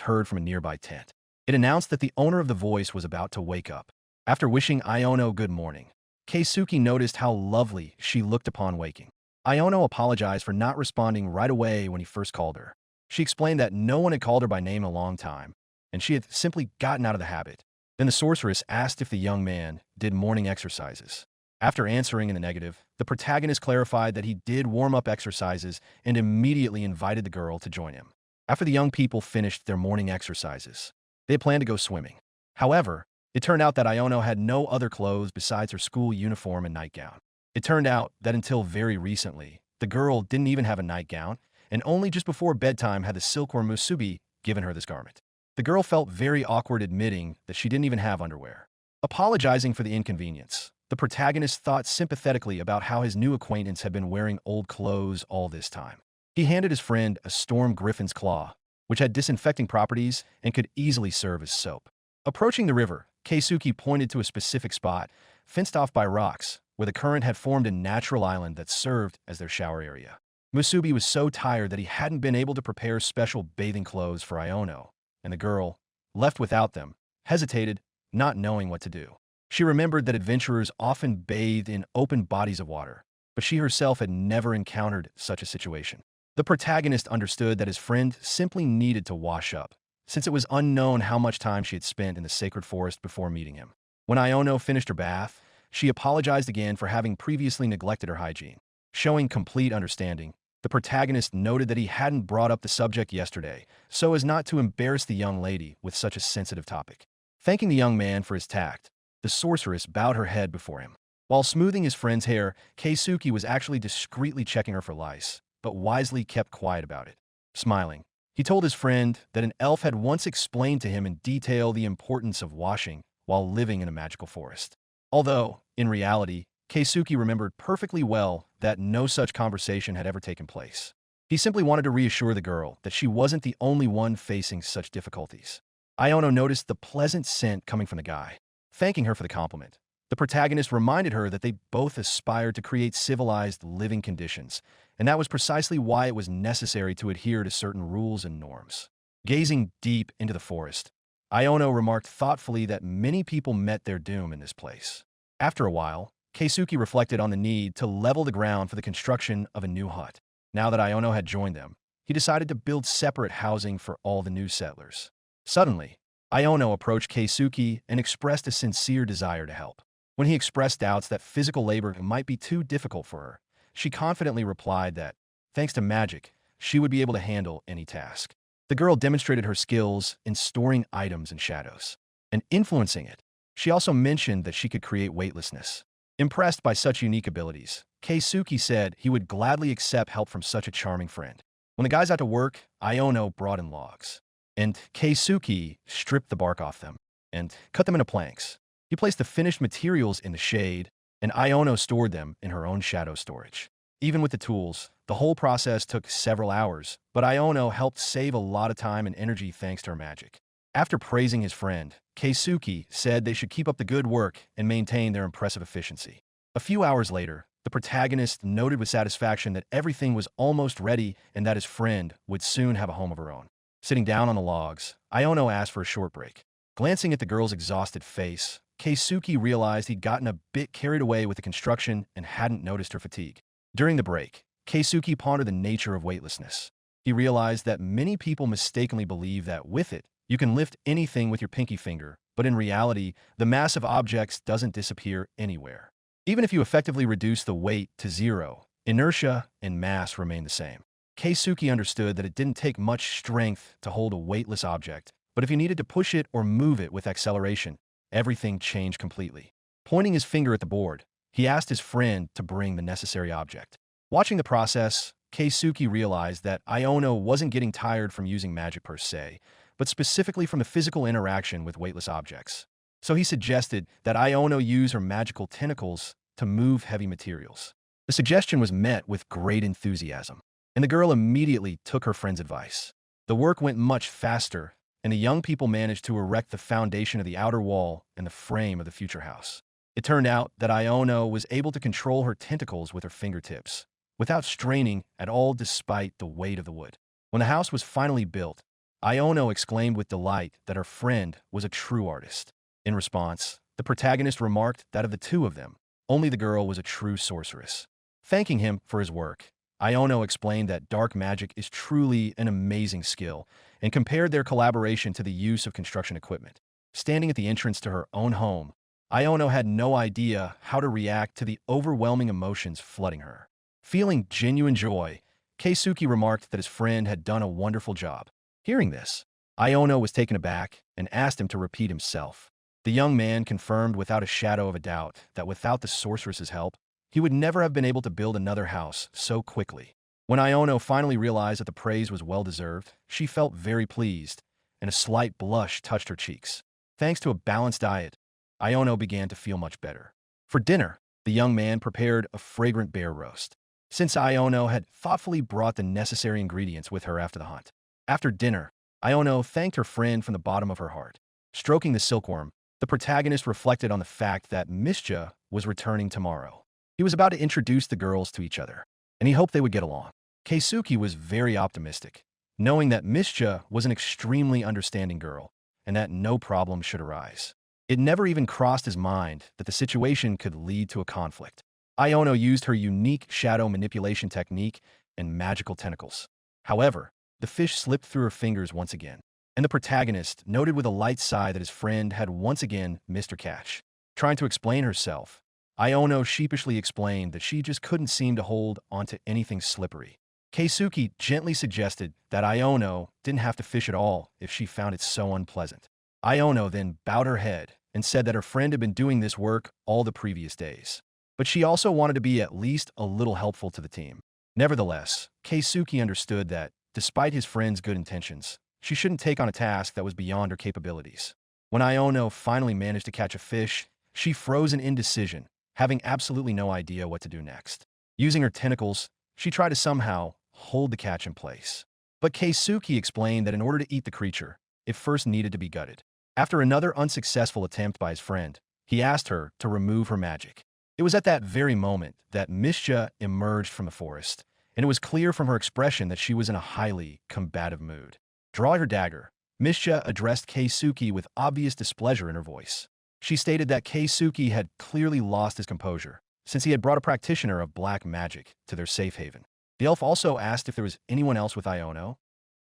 heard from a nearby tent. It announced that the owner of the voice was about to wake up. After wishing Iono good morning, Keisuke noticed how lovely she looked upon waking. Iono apologized for not responding right away when he first called her. She explained that no one had called her by name in a long time, and she had simply gotten out of the habit. Then the sorceress asked if the young man did morning exercises. After answering in the negative, the protagonist clarified that he did warm-up exercises and immediately invited the girl to join him. After the young people finished their morning exercises, they had planned to go swimming. However, it turned out that Iono had no other clothes besides her school uniform and nightgown. It turned out that until very recently, The girl didn't even have a nightgown, and only just before bedtime had the silkworm Musubi given her this garment. The girl felt very awkward admitting that she didn't even have underwear. Apologizing for the inconvenience, the protagonist thought sympathetically about how his new acquaintance had been wearing old clothes all this time. He handed his friend a storm griffin's claw, which had disinfecting properties and could easily serve as soap. Approaching the river, Keisuke pointed to a specific spot, fenced off by rocks, where the current had formed a natural island that served as their shower area. Musubi was so tired that he hadn't been able to prepare special bathing clothes for Iono, and the girl, left without them, hesitated, not knowing what to do. She remembered that adventurers often bathed in open bodies of water, but she herself had never encountered such a situation. The protagonist understood that his friend simply needed to wash up, since it was unknown how much time she had spent in the sacred forest before meeting him. When Iono finished her bath, she apologized again for having previously neglected her hygiene. Showing complete understanding, the protagonist noted that he hadn't brought up the subject yesterday, so as not to embarrass the young lady with such a sensitive topic. Thanking the young man for his tact, the sorceress bowed her head before him. While smoothing his friend's hair, Keisuke was actually discreetly checking her for lice, but wisely kept quiet about it. Smiling, he told his friend that an elf had once explained to him in detail the importance of washing while living in a magical forest. Although, in reality, Keisuke remembered perfectly well that no such conversation had ever taken place. He simply wanted to reassure the girl that she wasn't the only one facing such difficulties. Iono noticed the pleasant scent coming from the guy. Thanking her for the compliment, the protagonist reminded her that they both aspired to create civilized living conditions, and that was precisely why it was necessary to adhere to certain rules and norms. Gazing deep into the forest, Iono remarked thoughtfully that many people met their doom in this place. After a while, Keisuke reflected on the need to level the ground for the construction of a new hut. Now that Iono had joined them, he decided to build separate housing for all the new settlers. Suddenly, Iono approached Keisuke and expressed a sincere desire to help. When he expressed doubts that physical labor might be too difficult for her, she confidently replied that, thanks to magic, she would be able to handle any task. The girl demonstrated her skills in storing items in shadows and influencing it. She also mentioned that she could create weightlessness. Impressed by such unique abilities, Keisuke said he would gladly accept help from such a charming friend. When the guys got to work, Iono brought in logs, and Keisuke stripped the bark off them and cut them into planks. He placed the finished materials in the shade, and Iono stored them in her own shadow storage. Even with the tools, the whole process took several hours, but Iono helped save a lot of time and energy thanks to her magic. After praising his friend, Keisuke said they should keep up the good work and maintain their impressive efficiency. A few hours later, the protagonist noted with satisfaction that everything was almost ready and that his friend would soon have a home of her own. Sitting down on the logs, Iono asked for a short break. Glancing at the girl's exhausted face, Keisuke realized he'd gotten a bit carried away with the construction and hadn't noticed her fatigue. During the break, Keisuke pondered the nature of weightlessness. He realized that many people mistakenly believe that with it, you can lift anything with your pinky finger, but in reality, the mass of objects doesn't disappear anywhere. Even if you effectively reduce the weight to zero, inertia and mass remain the same. Keisuke understood that it didn't take much strength to hold a weightless object, but if you needed to push it or move it with acceleration, everything changed completely. Pointing his finger at the board, he asked his friend to bring the necessary object. Watching the process, Keisuke realized that Iono wasn't getting tired from using magic per se, but specifically from the physical interaction with weightless objects. So he suggested that Iono use her magical tentacles to move heavy materials. The suggestion was met with great enthusiasm, and the girl immediately took her friend's advice. The work went much faster, and the young people managed to erect the foundation of the outer wall and the frame of the future house. It turned out that Iono was able to control her tentacles with her fingertips, without straining at all despite the weight of the wood. When the house was finally built, Iono exclaimed with delight that her friend was a true artist. In response, the protagonist remarked that of the two of them, only the girl was a true sorceress. Thanking him for his work, Iono explained that dark magic is truly an amazing skill and compared their collaboration to the use of construction equipment. Standing at the entrance to her own home, Iono had no idea how to react to the overwhelming emotions flooding her. Feeling genuine joy, Keisuke remarked that his friend had done a wonderful job. Hearing this, Iono was taken aback and asked him to repeat himself. The young man confirmed without a shadow of a doubt that without the sorceress's help, he would never have been able to build another house so quickly. When Iono finally realized that the praise was well-deserved, she felt very pleased, and a slight blush touched her cheeks. Thanks to a balanced diet, Iono began to feel much better. For dinner, the young man prepared a fragrant bear roast, since Iono had thoughtfully brought the necessary ingredients with her after the hunt. After dinner, Iono thanked her friend from the bottom of her heart. Stroking the silkworm, the protagonist reflected on the fact that Mischa was returning tomorrow. He was about to introduce the girls to each other, and he hoped they would get along. Keisuke was very optimistic, knowing that Mischa was an extremely understanding girl, and that no problem should arise. It never even crossed his mind that the situation could lead to a conflict. Iono used her unique shadow manipulation technique and magical tentacles. However, the fish slipped through her fingers once again, and the protagonist noted with a light sigh that his friend had once again missed her catch. Trying to explain herself, Iono sheepishly explained that she just couldn't seem to hold onto anything slippery. Keisuke gently suggested that Iono didn't have to fish at all if she found it so unpleasant. Iono then bowed her head and said that her friend had been doing this work all the previous days, but she also wanted to be at least a little helpful to the team. Nevertheless, Keisuke understood that, despite his friend's good intentions, she shouldn't take on a task that was beyond her capabilities. When Iono finally managed to catch a fish, she froze in indecision, having absolutely no idea what to do next. Using her tentacles, she tried to somehow hold the catch in place. But Keisuke explained that in order to eat the creature, it first needed to be gutted. After another unsuccessful attempt by his friend, he asked her to remove her magic. It was at that very moment that Mischa emerged from the forest, and it was clear from her expression that she was in a highly combative mood. Drawing her dagger, Mischa addressed Keisuke with obvious displeasure in her voice. She stated that Keisuke had clearly lost his composure, since he had brought a practitioner of black magic to their safe haven. The elf also asked if there was anyone else with Iono.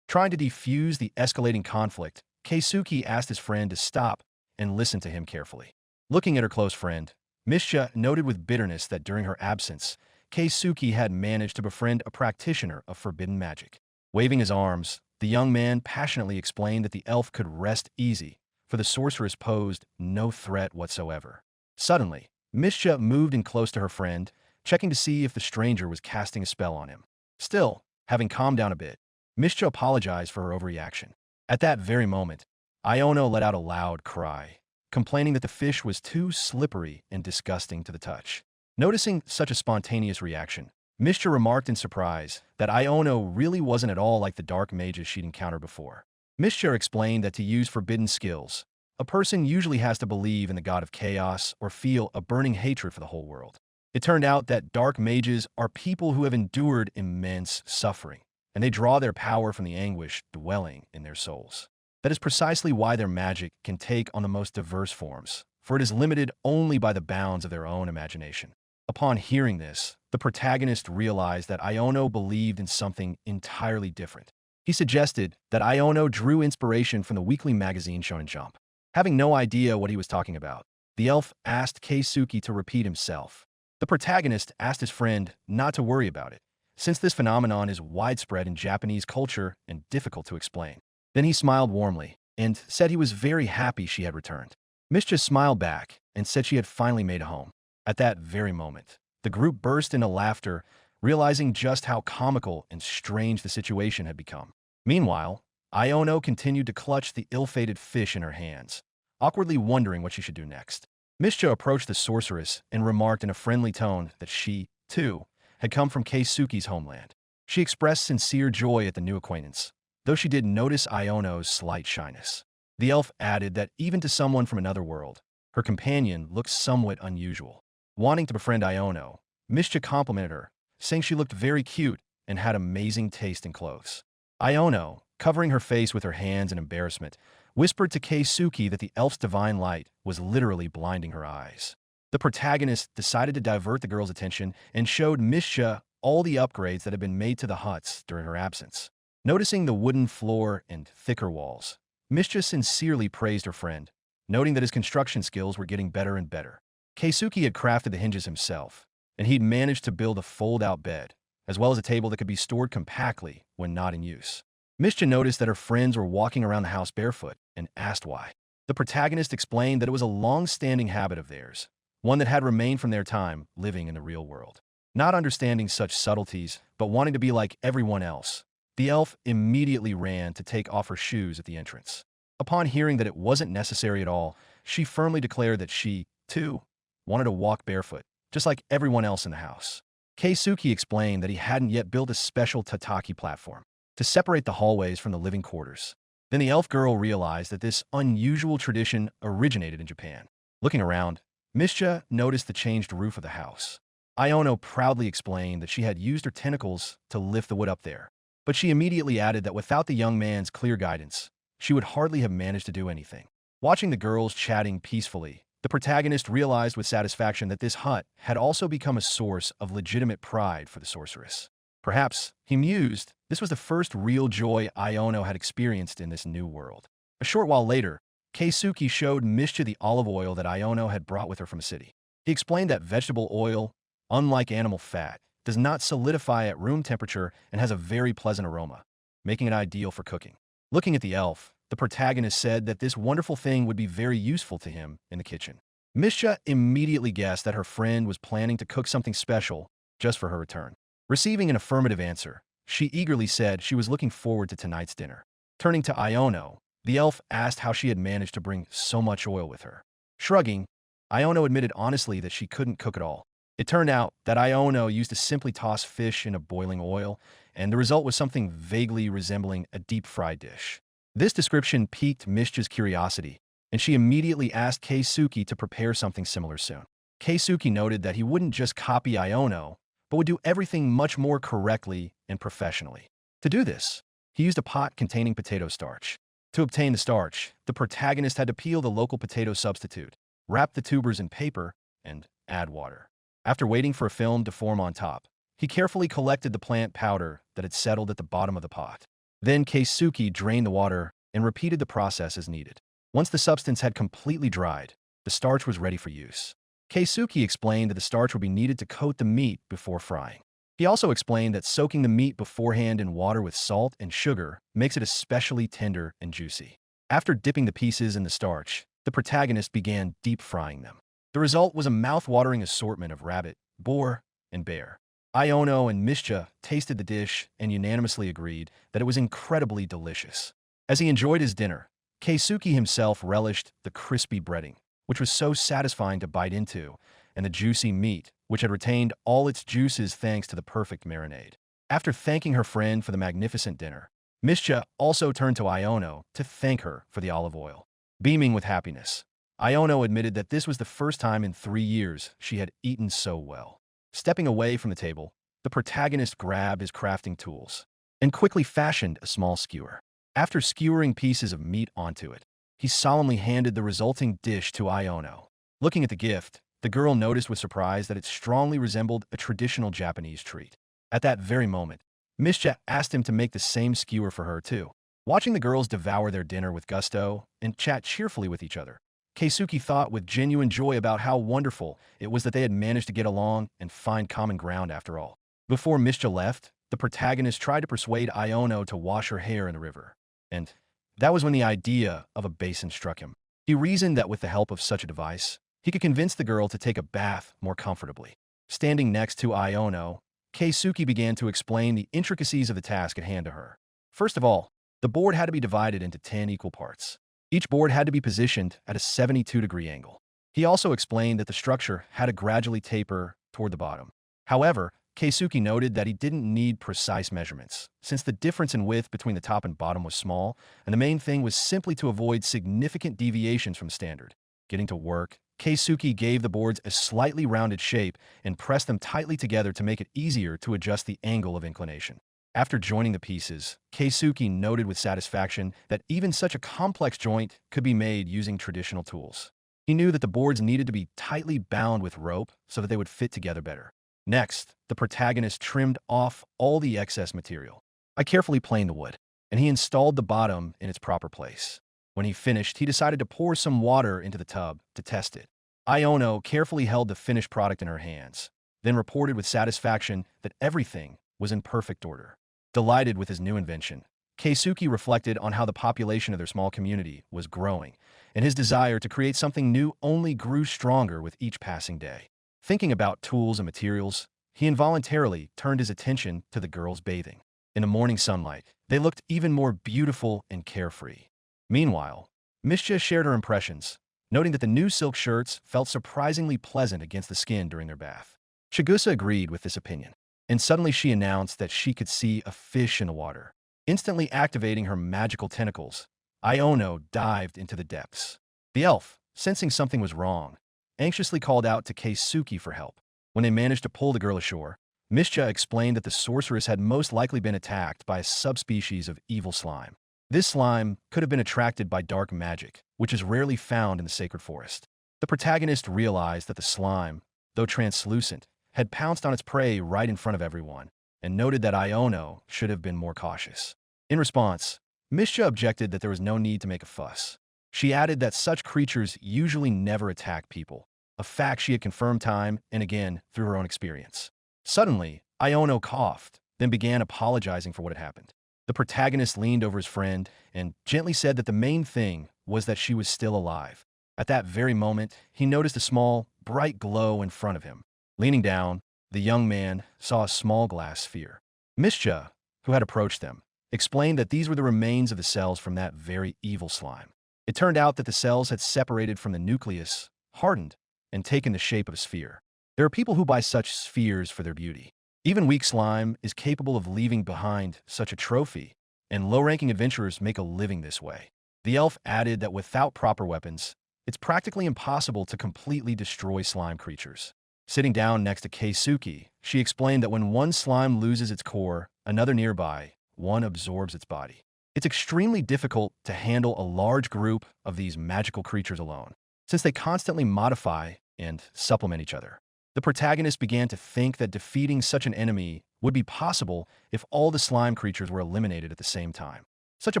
Trying to defuse the escalating conflict, Keisuke asked his friend to stop and listen to him carefully. Looking at her close friend, Mischa noted with bitterness that during her absence, Keisuke had managed to befriend a practitioner of forbidden magic. Waving his arms, the young man passionately explained that the elf could rest easy, for the sorceress posed no threat whatsoever. Suddenly, Mischa moved in close to her friend, checking to see if the stranger was casting a spell on him. Still, having calmed down a bit, Mischa apologized for her overreaction. At that very moment, Iono let out a loud cry, complaining that the fish was too slippery and disgusting to the touch. Noticing such a spontaneous reaction, Mischa remarked in surprise that Iono really wasn't at all like the dark mages she'd encountered before. Mischa explained that to use forbidden skills, a person usually has to believe in the god of chaos or feel a burning hatred for the whole world. It turned out that dark mages are people who have endured immense suffering, and they draw their power from the anguish dwelling in their souls. That is precisely why their magic can take on the most diverse forms, for it is limited only by the bounds of their own imagination. Upon hearing this, the protagonist realized that Iono believed in something entirely different. He suggested that Iono drew inspiration from the weekly magazine Shonen Jump. Having no idea what he was talking about, the elf asked Keisuke to repeat himself. The protagonist asked his friend not to worry about it, since this phenomenon is widespread in Japanese culture and difficult to explain. Then he smiled warmly and said he was very happy she had returned. Mischa smiled back and said she had finally made a home. At that very moment, the group burst into laughter, realizing just how comical and strange the situation had become. Meanwhile, Iono continued to clutch the ill-fated fish in her hands, awkwardly wondering what she should do next. Mischa approached the sorceress and remarked in a friendly tone that she, too, had come from Keisuke's homeland. She expressed sincere joy at the new acquaintance, though she did notice Iono's slight shyness. The elf added that even to someone from another world, her companion looked somewhat unusual. Wanting to befriend Iono, Mischa complimented her, saying she looked very cute and had amazing taste in clothes. Iono, covering her face with her hands in embarrassment, whispered to Keisuke that the elf's divine light was literally blinding her eyes. The protagonist decided to divert the girl's attention and showed Mischa all the upgrades that had been made to the huts during her absence. Noticing the wooden floor and thicker walls, Mischa sincerely praised her friend, noting that his construction skills were getting better and better. Keisuke had crafted the hinges himself, and he'd managed to build a fold-out bed, as well as a table that could be stored compactly when not in use. Mischa noticed that her friends were walking around the house barefoot and asked why. The protagonist explained that it was a long-standing habit of theirs. one that had remained from their time living in the real world. Not understanding such subtleties, but wanting to be like everyone else, the elf immediately ran to take off her shoes at the entrance. Upon hearing that it wasn't necessary at all, she firmly declared that she, too, wanted to walk barefoot, just like everyone else in the house. Keisuke explained that he hadn't yet built a special tataki platform to separate the hallways from the living quarters. Then the elf girl realized that this unusual tradition originated in Japan. Looking around, Mischa noticed the changed roof of the house. Iono proudly explained that she had used her tentacles to lift the wood up there, but she immediately added that without the young man's clear guidance, she would hardly have managed to do anything. Watching the girls chatting peacefully, the protagonist realized with satisfaction that this hut had also become a source of legitimate pride for the sorceress. Perhaps, he mused, this was the first real joy Iono had experienced in this new world. A short while later, Keisuke showed Mischa the olive oil that Iono had brought with her from the city. He explained that vegetable oil, unlike animal fat, does not solidify at room temperature and has a very pleasant aroma, making it ideal for cooking. Looking at the elf, the protagonist said that this wonderful thing would be very useful to him in the kitchen. Mischa immediately guessed that her friend was planning to cook something special just for her return. Receiving an affirmative answer, she eagerly said she was looking forward to tonight's dinner. Turning to Iono, the elf asked how she had managed to bring so much oil with her. Shrugging, Iono admitted honestly that she couldn't cook at all. It turned out that Iono used to simply toss fish in a boiling oil, and the result was something vaguely resembling a deep-fried dish. This description piqued Mischa's curiosity, and she immediately asked Keisuke to prepare something similar soon. Keisuke noted that he wouldn't just copy Iono, but would do everything much more correctly and professionally. To do this, he used a pot containing potato starch. To obtain the starch, the protagonist had to peel the local potato substitute, wrap the tubers in paper, and add water. After waiting for a film to form on top, he carefully collected the plant powder that had settled at the bottom of the pot. Then Keisuke drained the water and repeated the process as needed. Once the substance had completely dried, the starch was ready for use. Keisuke explained that the starch would be needed to coat the meat before frying. He also explained that soaking the meat beforehand in water with salt and sugar makes it especially tender and juicy. After dipping the pieces in the starch, the protagonist began deep frying them. The result was a mouth-watering assortment of rabbit, boar, and bear. Iono and Mischa tasted the dish and unanimously agreed that it was incredibly delicious. As he enjoyed his dinner, Keisuke himself relished the crispy breading, which was so satisfying to bite into, and the juicy meat, which had retained all its juices thanks to the perfect marinade. After thanking her friend for the magnificent dinner, Mischa also turned to Iono to thank her for the olive oil. Beaming with happiness, Iono admitted that this was the first time in 3 years she had eaten so well. Stepping away from the table, the protagonist grabbed his crafting tools and quickly fashioned a small skewer. After skewering pieces of meat onto it, he solemnly handed the resulting dish to Iono. Looking at the gift, the girl noticed with surprise that it strongly resembled a traditional Japanese treat. At that very moment, Mischa asked him to make the same skewer for her too. Watching the girls devour their dinner with gusto and chat cheerfully with each other, Keisuke thought with genuine joy about how wonderful it was that they had managed to get along and find common ground after all. Before Mischa left, the protagonist tried to persuade Iono to wash her hair in the river. And that was when the idea of a basin struck him. He reasoned that with the help of such a device, he could convince the girl to take a bath more comfortably. Standing next to Iono, Keisuke began to explain the intricacies of the task at hand to her. First of all, the board had to be divided into 10 equal parts. Each board had to be positioned at a 72-degree angle. He also explained that the structure had to gradually taper toward the bottom. However, Keisuke noted that he didn't need precise measurements, since the difference in width between the top and bottom was small, and the main thing was simply to avoid significant deviations from standard. Getting to work, Keisuke gave the boards a slightly rounded shape and pressed them tightly together to make it easier to adjust the angle of inclination. After joining the pieces, Keisuke noted with satisfaction that even such a complex joint could be made using traditional tools. He knew that the boards needed to be tightly bound with rope so that they would fit together better. Next, the protagonist trimmed off all the excess material. I carefully planed the wood, and he installed the bottom in its proper place. When he finished, he decided to pour some water into the tub to test it. Iono carefully held the finished product in her hands, then reported with satisfaction that everything was in perfect order. Delighted with his new invention, Keisuke reflected on how the population of their small community was growing, and his desire to create something new only grew stronger with each passing day. Thinking about tools and materials, he involuntarily turned his attention to the girls bathing. In the morning sunlight, they looked even more beautiful and carefree. Meanwhile, Mishka shared her impressions, noting that the new silk shirts felt surprisingly pleasant against the skin during their bath. Chigusa agreed with this opinion, and suddenly she announced that she could see a fish in the water. Instantly activating her magical tentacles, Iono dived into the depths. The elf, sensing something was wrong, anxiously called out to Keisuke for help. When they managed to pull the girl ashore, Mishka explained that the sorceress had most likely been attacked by a subspecies of evil slime. This slime could have been attracted by dark magic, which is rarely found in the sacred forest. The protagonist realized that the slime, though translucent, had pounced on its prey right in front of everyone, and noted that Iono should have been more cautious. In response, Mishka objected that there was no need to make a fuss. She added that such creatures usually never attack people, a fact she had confirmed time and again through her own experience. Suddenly, Iono coughed, then began apologizing for what had happened. The protagonist leaned over his friend and gently said that the main thing was that she was still alive. At that very moment, he noticed a small, bright glow in front of him. Leaning down, the young man saw a small glass sphere. Mishka, who had approached them, explained that these were the remains of the cells from that very evil slime. It turned out that the cells had separated from the nucleus, hardened, and taken the shape of a sphere. There are people who buy such spheres for their beauty. Even weak slime is capable of leaving behind such a trophy, and low-ranking adventurers make a living this way. The elf added that without proper weapons, it's practically impossible to completely destroy slime creatures. Sitting down next to Keisuke, she explained that when one slime loses its core, another nearby, one absorbs its body. It's extremely difficult to handle a large group of these magical creatures alone, since they constantly modify and supplement each other. The protagonist began to think that defeating such an enemy would be possible if all the slime creatures were eliminated at the same time. Such a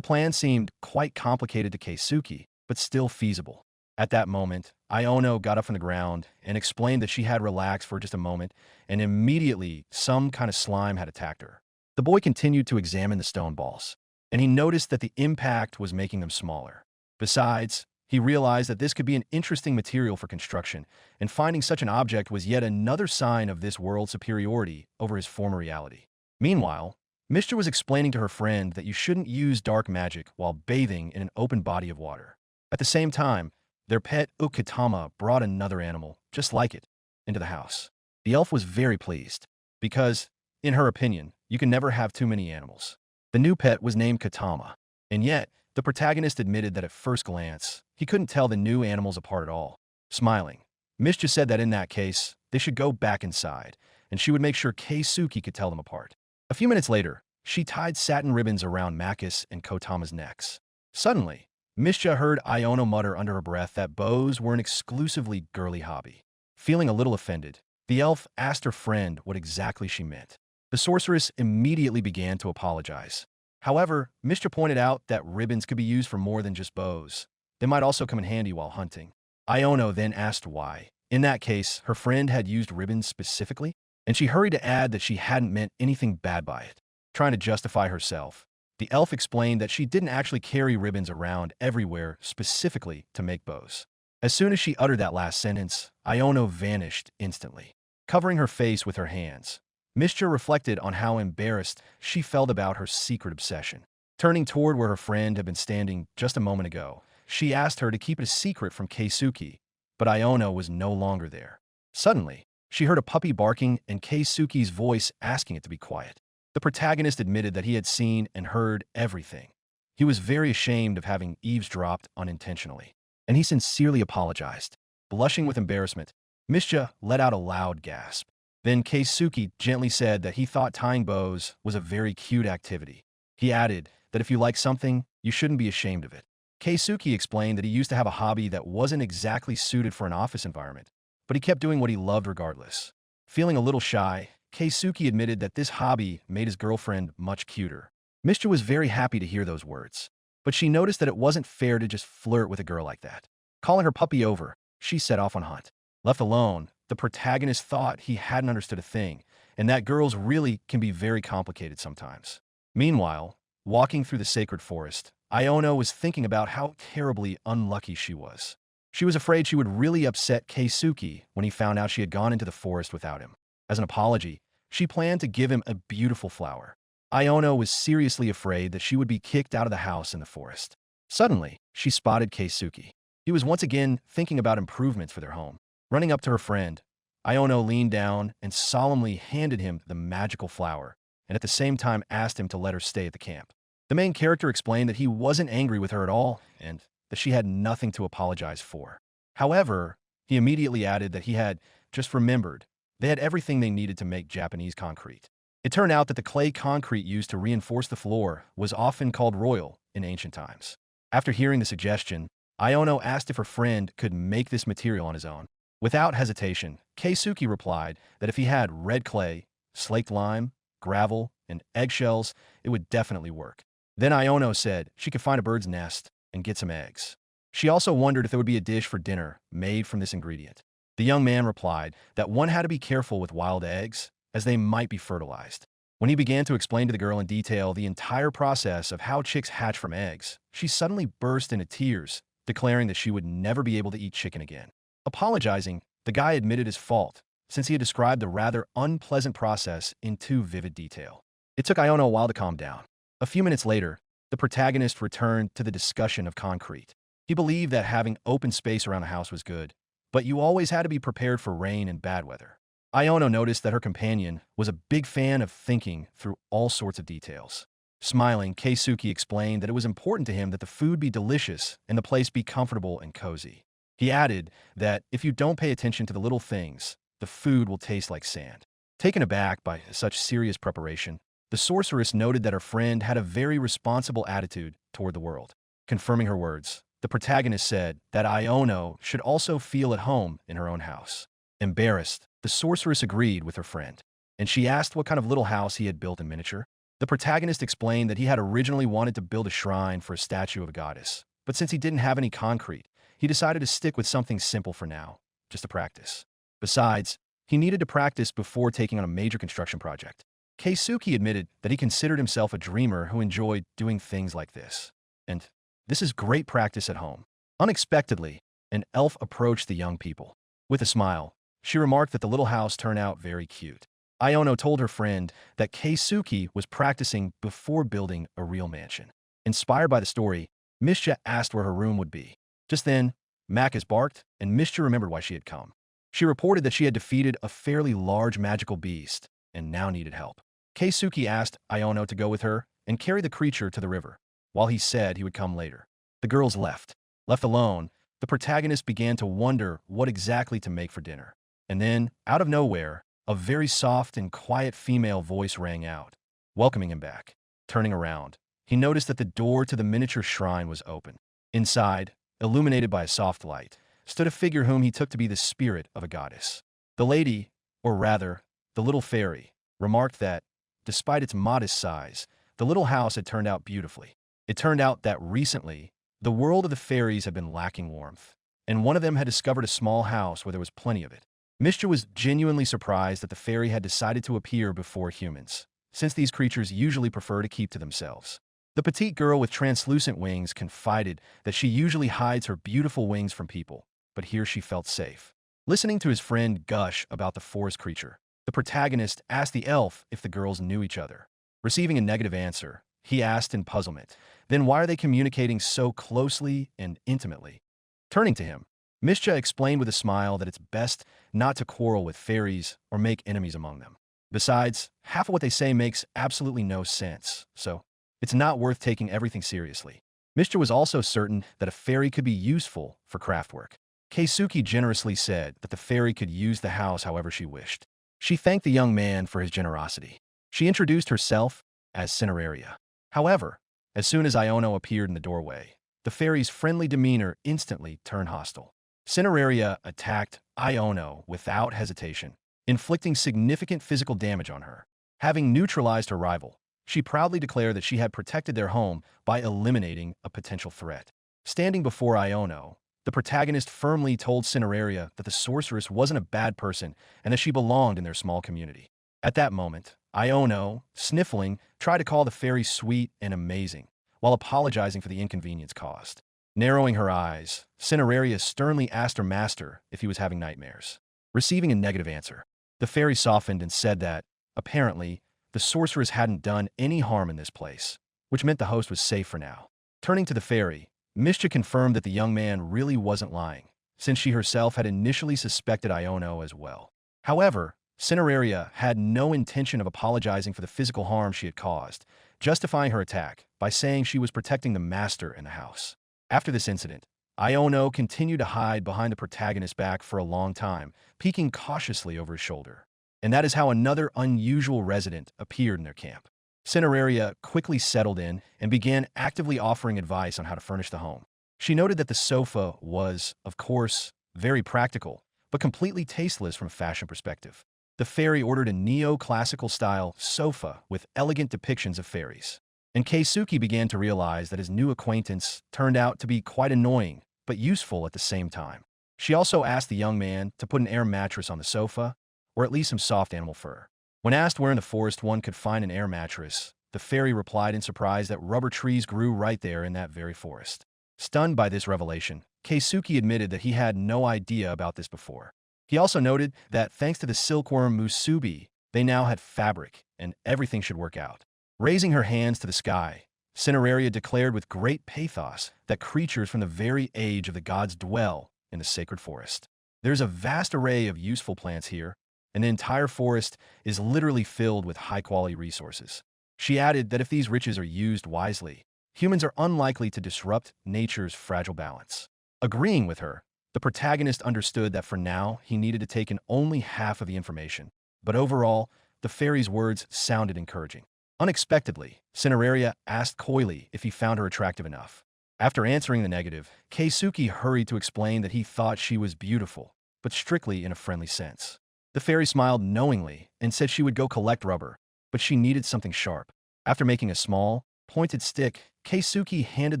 plan seemed quite complicated to Keisuke, but still feasible. At that moment, Iono got up from the ground and explained that she had relaxed for just a moment, and immediately some kind of slime had attacked her. The boy continued to examine the stone balls, and he noticed that the impact was making them smaller. Besides, he realized that this could be an interesting material for construction, and finding such an object was yet another sign of this world's superiority over his former reality. Meanwhile, Mishka was explaining to her friend that you shouldn't use dark magic while bathing in an open body of water. At the same time, their pet Ukitama brought another animal, just like it, into the house. The elf was very pleased, because, in her opinion, you can never have too many animals. The new pet was named Katama, and yet, the protagonist admitted that at first glance, he couldn't tell the new animals apart at all. Smiling, Mishka said that in that case, they should go back inside, and she would make sure Keisuke could tell them apart. A few minutes later, she tied satin ribbons around Makis and Kotama's necks. Suddenly, Mishka heard Iono mutter under her breath that bows were an exclusively girly hobby. Feeling a little offended, the elf asked her friend what exactly she meant. The sorceress immediately began to apologize. However, Mishka pointed out that ribbons could be used for more than just bows. They might also come in handy while hunting. Iono then asked why. In that case, her friend had used ribbons specifically, and she hurried to add that she hadn't meant anything bad by it. Trying to justify herself, the elf explained that she didn't actually carry ribbons around everywhere specifically to make bows. As soon as she uttered that last sentence, Iono vanished instantly, covering her face with her hands. Mishka reflected on how embarrassed she felt about her secret obsession. Turning toward where her friend had been standing just a moment ago, she asked her to keep it a secret from Keisuke, but Iono was no longer there. Suddenly, she heard a puppy barking and Keisuke's voice asking it to be quiet. The protagonist admitted that he had seen and heard everything. He was very ashamed of having eavesdropped unintentionally, and he sincerely apologized. Blushing with embarrassment, Mishka let out a loud gasp. Then Keisuke gently said that he thought tying bows was a very cute activity. He added that if you like something, you shouldn't be ashamed of it. Keisuke explained that he used to have a hobby that wasn't exactly suited for an office environment, but he kept doing what he loved regardless. Feeling a little shy, Keisuke admitted that this hobby made his girlfriend much cuter. Mishka was very happy to hear those words, but she noticed that it wasn't fair to just flirt with a girl like that. Calling her puppy over, she set off on hunt. Left alone, the protagonist thought he hadn't understood a thing, and that girls really can be very complicated sometimes. Meanwhile, Walking through the sacred forest, Iono was thinking about how terribly unlucky she was. She was afraid she would really upset Keisuke when he found out she had gone into the forest without him. As an apology, she planned to give him a beautiful flower. Iono was seriously afraid that she would be kicked out of the house in the forest. Suddenly, she spotted Keisuke. He was once again thinking about improvements for their home. Running up to her friend, Iono leaned down and solemnly handed him the magical flower, and at the same time asked him to let her stay at the camp. The main character explained that he wasn't angry with her at all, and that she had nothing to apologize for. However, he immediately added that he had just remembered they had everything they needed to make Japanese concrete. It turned out that the clay concrete used to reinforce the floor was often called royal in ancient times. After hearing the suggestion, Iono asked if her friend could make this material on his own. Without hesitation, Keisuke replied that if he had red clay, slaked lime, gravel, and eggshells, it would definitely work. Then Iono said she could find a bird's nest and get some eggs. She also wondered if there would be a dish for dinner made from this ingredient. The young man replied that one had to be careful with wild eggs, as they might be fertilized. When he began to explain to the girl in detail the entire process of how chicks hatch from eggs, she suddenly burst into tears, declaring that she would never be able to eat chicken again. Apologizing, the guy admitted his fault, since he had described the rather unpleasant process in too vivid detail. It took Iono a while to calm down. A few minutes later, the protagonist returned to the discussion of concrete. He believed that having open space around the house was good, but you always had to be prepared for rain and bad weather. Iono noticed that her companion was a big fan of thinking through all sorts of details. Smiling, Keisuke explained that it was important to him that the food be delicious and the place be comfortable and cozy. He added that if you don't pay attention to the little things, the food will taste like sand. Taken aback by such serious preparation, the sorceress noted that her friend had a very responsible attitude toward the world. Confirming her words, the protagonist said that Iono should also feel at home in her own house. Embarrassed, the sorceress agreed with her friend, and she asked what kind of little house he had built in miniature. The protagonist explained that he had originally wanted to build a shrine for a statue of a goddess, but since he didn't have any concrete, he decided to stick with something simple for now, just to practice. Besides, he needed to practice before taking on a major construction project. Keisuke admitted that he considered himself a dreamer who enjoyed doing things like this. And this is great practice at home. Unexpectedly, an elf approached the young people. With a smile, she remarked that the little house turned out very cute. Iono told her friend that Keisuke was practicing before building a real mansion. Inspired by the story, Mischa asked where her room would be. Just then, Makis barked, and Mischa remembered why she had come. She reported that she had defeated a fairly large magical beast and now needed help. Keisuke asked Iono to go with her and carry the creature to the river, while he said he would come later. The girls left. Left alone, the protagonist began to wonder what exactly to make for dinner. And then, out of nowhere, a very soft and quiet female voice rang out, welcoming him back. Turning around, he noticed that the door to the miniature shrine was open. Inside, illuminated by a soft light, stood a figure whom he took to be the spirit of a goddess. The lady, or rather, the little fairy, remarked that, despite its modest size, the little house had turned out beautifully. It turned out that recently, the world of the fairies had been lacking warmth, and one of them had discovered a small house where there was plenty of it. Mischa was genuinely surprised that the fairy had decided to appear before humans, since these creatures usually prefer to keep to themselves. The petite girl with translucent wings confided that she usually hides her beautiful wings from people, but here she felt safe. Listening to his friend gush about the forest creature, the protagonist asked the elf if the girls knew each other. Receiving a negative answer, he asked in puzzlement, then why are they communicating so closely and intimately? Turning to him, Mischa explained with a smile that it's best not to quarrel with fairies or make enemies among them. Besides, half of what they say makes absolutely no sense, so it's not worth taking everything seriously. Mischa was also certain that a fairy could be useful for craft work. Keisuke generously said that the fairy could use the house however she wished. She thanked the young man for his generosity. She introduced herself as Cineraria. However, as soon as Iono appeared in the doorway, the fairy's friendly demeanor instantly turned hostile. Cineraria attacked Iono without hesitation, inflicting significant physical damage on her. Having neutralized her rival, she proudly declared that she had protected their home by eliminating a potential threat. Standing before Iono, the protagonist firmly told Cineraria that the sorceress wasn't a bad person and that she belonged in their small community. At that moment, Iono, sniffling, tried to call the fairy sweet and amazing, while apologizing for the inconvenience caused. Narrowing her eyes, Cineraria sternly asked her master if he was having nightmares. Receiving a negative answer, the fairy softened and said that, apparently, the sorceress hadn't done any harm in this place, which meant the host was safe for now. Turning to the fairy, Mishcha confirmed that the young man really wasn't lying, since she herself had initially suspected Iono as well. However, Cineraria had no intention of apologizing for the physical harm she had caused, justifying her attack by saying she was protecting the master in the house. After this incident, Iono continued to hide behind the protagonist's back for a long time, peeking cautiously over his shoulder. And that is how another unusual resident appeared in their camp. Cineraria quickly settled in and began actively offering advice on how to furnish the home. She noted that the sofa was, of course, very practical, but completely tasteless from a fashion perspective. The fairy ordered a neoclassical-style sofa with elegant depictions of fairies. And Keisuke began to realize that his new acquaintance turned out to be quite annoying, but useful at the same time. She also asked the young man to put an air mattress on the sofa, or at least some soft animal fur. When asked where in the forest one could find an air mattress, the fairy replied in surprise that rubber trees grew right there in that very forest. Stunned by this revelation, Keisuke admitted that he had no idea about this before. He also noted that thanks to the silkworm Musubi, they now had fabric, and everything should work out. Raising her hands to the sky, Cineraria declared with great pathos that creatures from the very age of the gods dwell in the sacred forest. There's a vast array of useful plants here, and the entire forest is literally filled with high-quality resources. She added that if these riches are used wisely, humans are unlikely to disrupt nature's fragile balance. Agreeing with her, the protagonist understood that for now he needed to take in only half of the information, but overall, the fairy's words sounded encouraging. Unexpectedly, Cineraria asked coyly if he found her attractive enough. After answering the negative, Keisuke hurried to explain that he thought she was beautiful, but strictly in a friendly sense. The fairy smiled knowingly and said she would go collect rubber, but she needed something sharp. After making a small, pointed stick, Keisuke handed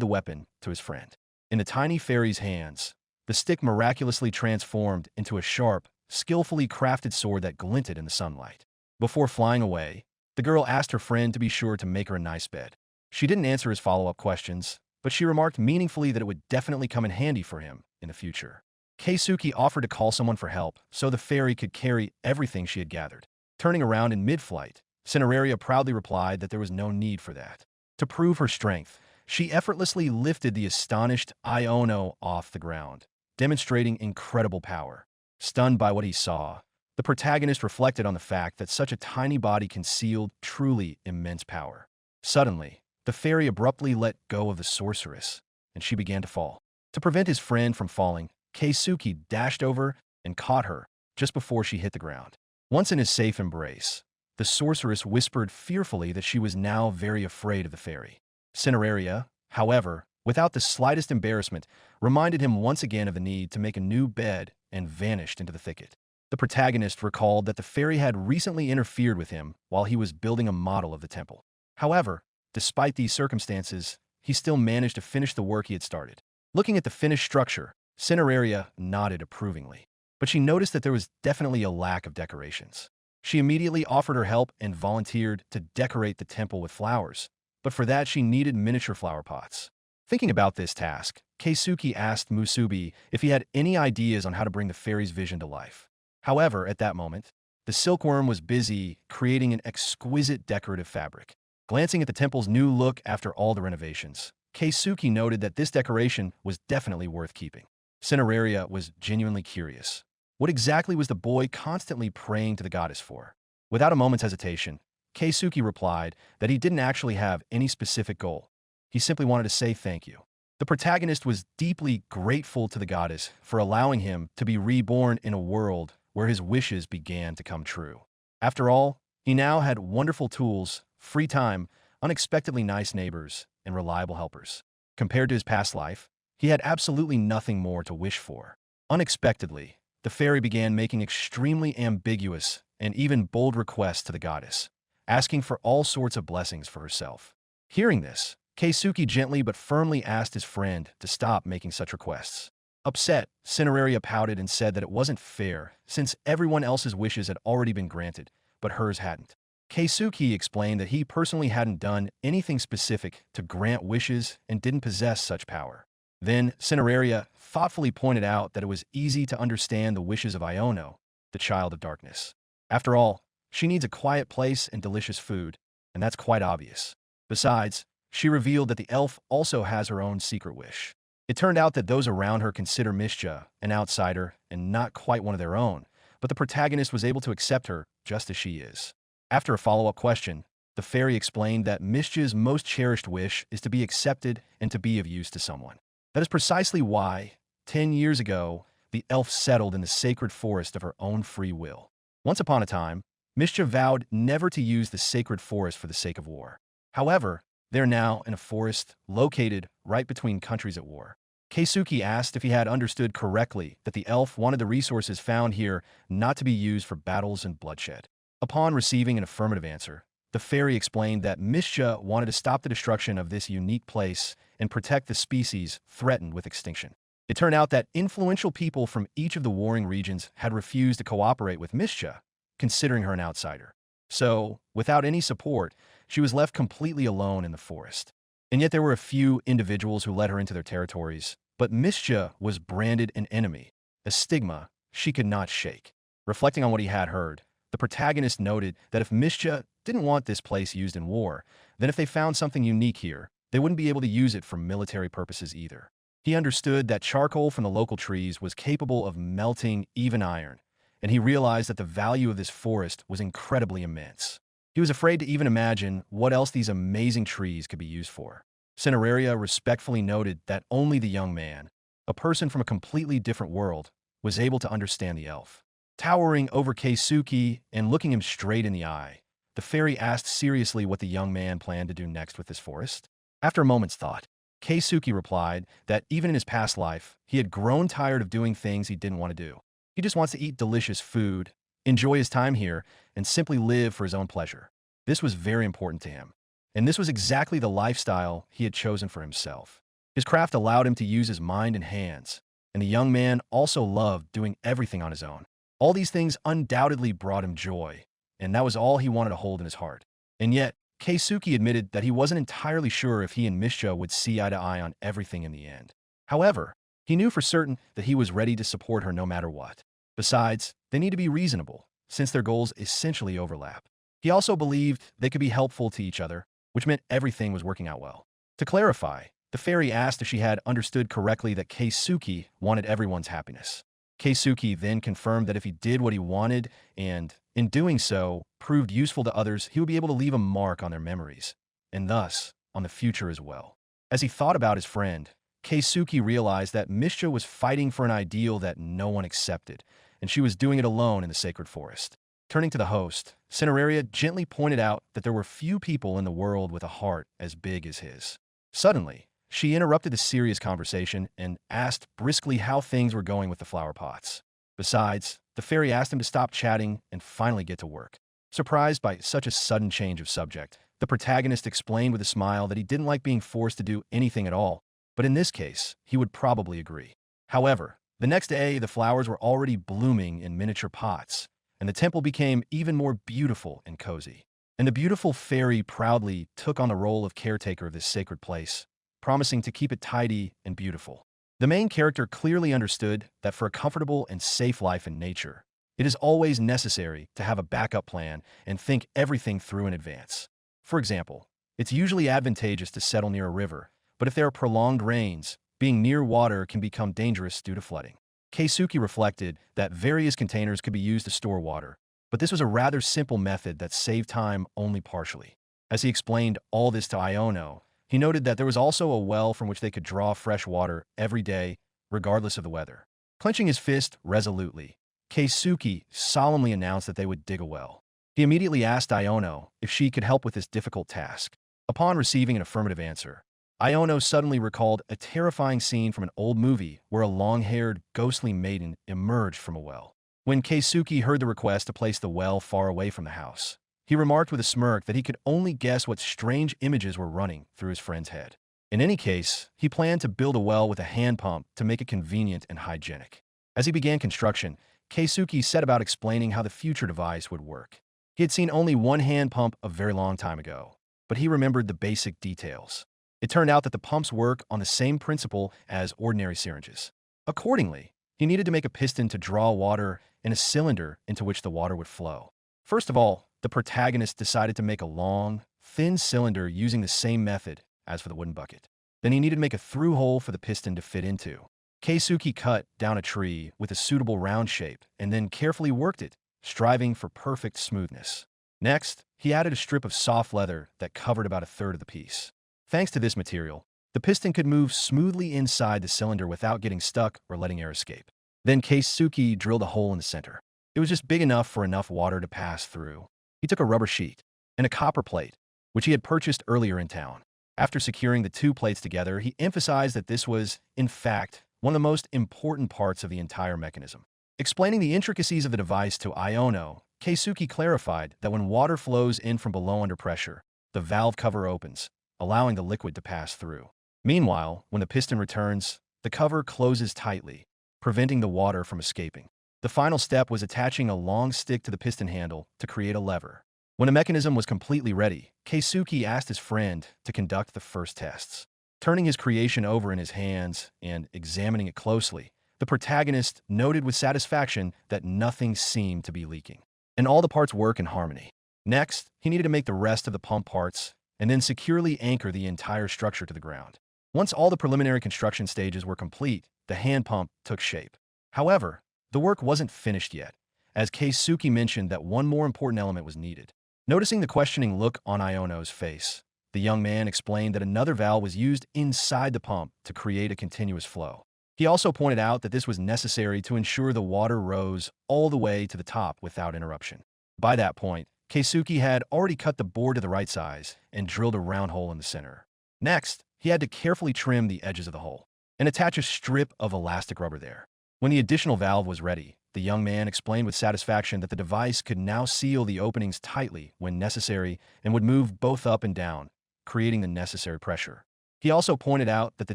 the weapon to his friend. In the tiny fairy's hands, the stick miraculously transformed into a sharp, skillfully crafted sword that glinted in the sunlight. Before flying away, the girl asked her friend to be sure to make her a nice bed. She didn't answer his follow-up questions, but she remarked meaningfully that it would definitely come in handy for him in the future. Keisuke offered to call someone for help so the fairy could carry everything she had gathered. Turning around in mid-flight, Cineraria proudly replied that there was no need for that. To prove her strength, she effortlessly lifted the astonished Iono off the ground, demonstrating incredible power. Stunned by what he saw, the protagonist reflected on the fact that such a tiny body concealed truly immense power. Suddenly, the fairy abruptly let go of the sorceress, and she began to fall. To prevent his friend from falling, Keisuke dashed over and caught her just before she hit the ground. Once in his safe embrace, the sorceress whispered fearfully that she was now very afraid of the fairy. Cineraria, however, without the slightest embarrassment, reminded him once again of the need to make a new bed and vanished into the thicket. The protagonist recalled that the fairy had recently interfered with him while he was building a model of the temple. However, despite these circumstances, he still managed to finish the work he had started. Looking at the finished structure, Cineraria nodded approvingly, but she noticed that there was definitely a lack of decorations. She immediately offered her help and volunteered to decorate the temple with flowers, but for that she needed miniature flower pots. Thinking about this task, Keisuke asked Musubi if he had any ideas on how to bring the fairy's vision to life. However, at that moment, the silkworm was busy creating an exquisite decorative fabric. Glancing at the temple's new look after all the renovations, Keisuke noted that this decoration was definitely worth keeping. Cineraria was genuinely curious. What exactly was the boy constantly praying to the goddess for? Without a moment's hesitation, Keisuke replied that he didn't actually have any specific goal. He simply wanted to say thank you. The protagonist was deeply grateful to the goddess for allowing him to be reborn in a world where his wishes began to come true. After all, he now had wonderful tools, free time, unexpectedly nice neighbors, and reliable helpers. Compared to his past life, he had absolutely nothing more to wish for. Unexpectedly, the fairy began making extremely ambiguous and even bold requests to the goddess, asking for all sorts of blessings for herself. Hearing this, Keisuke gently but firmly asked his friend to stop making such requests. Upset, Cineraria pouted and said that it wasn't fair since everyone else's wishes had already been granted, but hers hadn't. Keisuke explained that he personally hadn't done anything specific to grant wishes and didn't possess such power. Then Cineraria thoughtfully pointed out that it was easy to understand the wishes of Iono, the child of darkness. After all, she needs a quiet place and delicious food, and that's quite obvious. Besides, she revealed that the elf also has her own secret wish. It turned out that those around her consider Mischa an outsider and not quite one of their own, but the protagonist was able to accept her just as she is. After a follow-up question, the fairy explained that Mischa's most cherished wish is to be accepted and to be of use to someone. That is precisely why, 10 years ago, the elf settled in the sacred forest of her own free will. Once upon a time, Mischa vowed never to use the sacred forest for the sake of war. However, they're now in a forest located right between countries at war. Keisuke asked if he had understood correctly that the elf wanted the resources found here not to be used for battles and bloodshed. Upon receiving an affirmative answer, the fairy explained that Mischa wanted to stop the destruction of this unique place and protect the species threatened with extinction. It turned out that influential people from each of the warring regions had refused to cooperate with Mischa, considering her an outsider. So, without any support, she was left completely alone in the forest. And yet there were a few individuals who let her into their territories, but Mischa was branded an enemy, a stigma she could not shake. Reflecting on what he had heard, the protagonist noted that if Mischa didn't want this place used in war, then if they found something unique here, they wouldn't be able to use it for military purposes either. He understood that charcoal from the local trees was capable of melting even iron, and he realized that the value of this forest was incredibly immense. He was afraid to even imagine what else these amazing trees could be used for. Cineraria respectfully noted that only the young man, a person from a completely different world, was able to understand the elf. Towering over Keisuke and looking him straight in the eye, the fairy asked seriously what the young man planned to do next with this forest. After a moment's thought, Keisuke replied that even in his past life, he had grown tired of doing things he didn't want to do. He just wants to eat delicious food, enjoy his time here, and simply live for his own pleasure. This was very important to him, and this was exactly the lifestyle he had chosen for himself. His craft allowed him to use his mind and hands, and the young man also loved doing everything on his own. All these things undoubtedly brought him joy, and that was all he wanted to hold in his heart. And yet, Keisuke admitted that he wasn't entirely sure if he and Mischa would see eye to eye on everything in the end. However, he knew for certain that he was ready to support her no matter what. Besides, they need to be reasonable, since their goals essentially overlap. He also believed they could be helpful to each other, which meant everything was working out well. To clarify, the fairy asked if she had understood correctly that Keisuke wanted everyone's happiness. Keisuke then confirmed that if he did what he wanted and, in doing so, proved useful to others, he would be able to leave a mark on their memories, and thus, on the future as well. As he thought about his friend, Keisuke realized that Mischa was fighting for an ideal that no one accepted, and she was doing it alone in the sacred forest. Turning to the host, Cineraria gently pointed out that there were few people in the world with a heart as big as his. Suddenly, she interrupted the serious conversation and asked briskly how things were going with the flower pots. Besides, the fairy asked him to stop chatting and finally get to work. Surprised by such a sudden change of subject, the protagonist explained with a smile that he didn't like being forced to do anything at all, but in this case, he would probably agree. However, the next day, the flowers were already blooming in miniature pots, and the temple became even more beautiful and cozy. And the beautiful fairy proudly took on the role of caretaker of this sacred place, promising to keep it tidy and beautiful. The main character clearly understood that for a comfortable and safe life in nature, it is always necessary to have a backup plan and think everything through in advance. For example, it's usually advantageous to settle near a river, but if there are prolonged rains, being near water can become dangerous due to flooding. Keisuke reflected that various containers could be used to store water, but this was a rather simple method that saved time only partially. As he explained all this to Iono, he noted that there was also a well from which they could draw fresh water every day, regardless of the weather. Clenching his fist resolutely, Keisuke solemnly announced that they would dig a well. He immediately asked Iono if she could help with this difficult task. Upon receiving an affirmative answer, Iono suddenly recalled a terrifying scene from an old movie where a long-haired, ghostly maiden emerged from a well. When Keisuke heard the request to place the well far away from the house, he remarked with a smirk that he could only guess what strange images were running through his friend's head. In any case, he planned to build a well with a hand pump to make it convenient and hygienic. As he began construction, Keisuke set about explaining how the future device would work. He had seen only one hand pump a very long time ago, but he remembered the basic details. It turned out that the pumps work on the same principle as ordinary syringes. Accordingly, he needed to make a piston to draw water in a cylinder into which the water would flow. First of all, the protagonist decided to make a long, thin cylinder using the same method as for the wooden bucket. Then he needed to make a through hole for the piston to fit into. Keisuke cut down a tree with a suitable round shape and then carefully worked it, striving for perfect smoothness. Next, he added a strip of soft leather that covered about a third of the piece. Thanks to this material, the piston could move smoothly inside the cylinder without getting stuck or letting air escape. Then Keisuke drilled a hole in the center. It was just big enough for enough water to pass through. He took a rubber sheet and a copper plate, which he had purchased earlier in town. After securing the two plates together, he emphasized that this was, in fact, one of the most important parts of the entire mechanism. Explaining the intricacies of the device to Iono, Keisuke clarified that when water flows in from below under pressure, the valve cover opens, allowing the liquid to pass through. Meanwhile, when the piston returns, the cover closes tightly, preventing the water from escaping. The final step was attaching a long stick to the piston handle to create a lever. When the mechanism was completely ready, Keisuke asked his friend to conduct the first tests. Turning his creation over in his hands and examining it closely, the protagonist noted with satisfaction that nothing seemed to be leaking, and all the parts work in harmony. Next, he needed to make the rest of the pump parts and then securely anchor the entire structure to the ground. Once all the preliminary construction stages were complete, the hand pump took shape. However, the work wasn't finished yet, as Keisuke mentioned that one more important element was needed. Noticing the questioning look on Iono's face, the young man explained that another valve was used inside the pump to create a continuous flow. He also pointed out that this was necessary to ensure the water rose all the way to the top without interruption. By that point, Keisuke had already cut the board to the right size and drilled a round hole in the center. Next, he had to carefully trim the edges of the hole and attach a strip of elastic rubber there. When the additional valve was ready, the young man explained with satisfaction that the device could now seal the openings tightly when necessary and would move both up and down, creating the necessary pressure. He also pointed out that the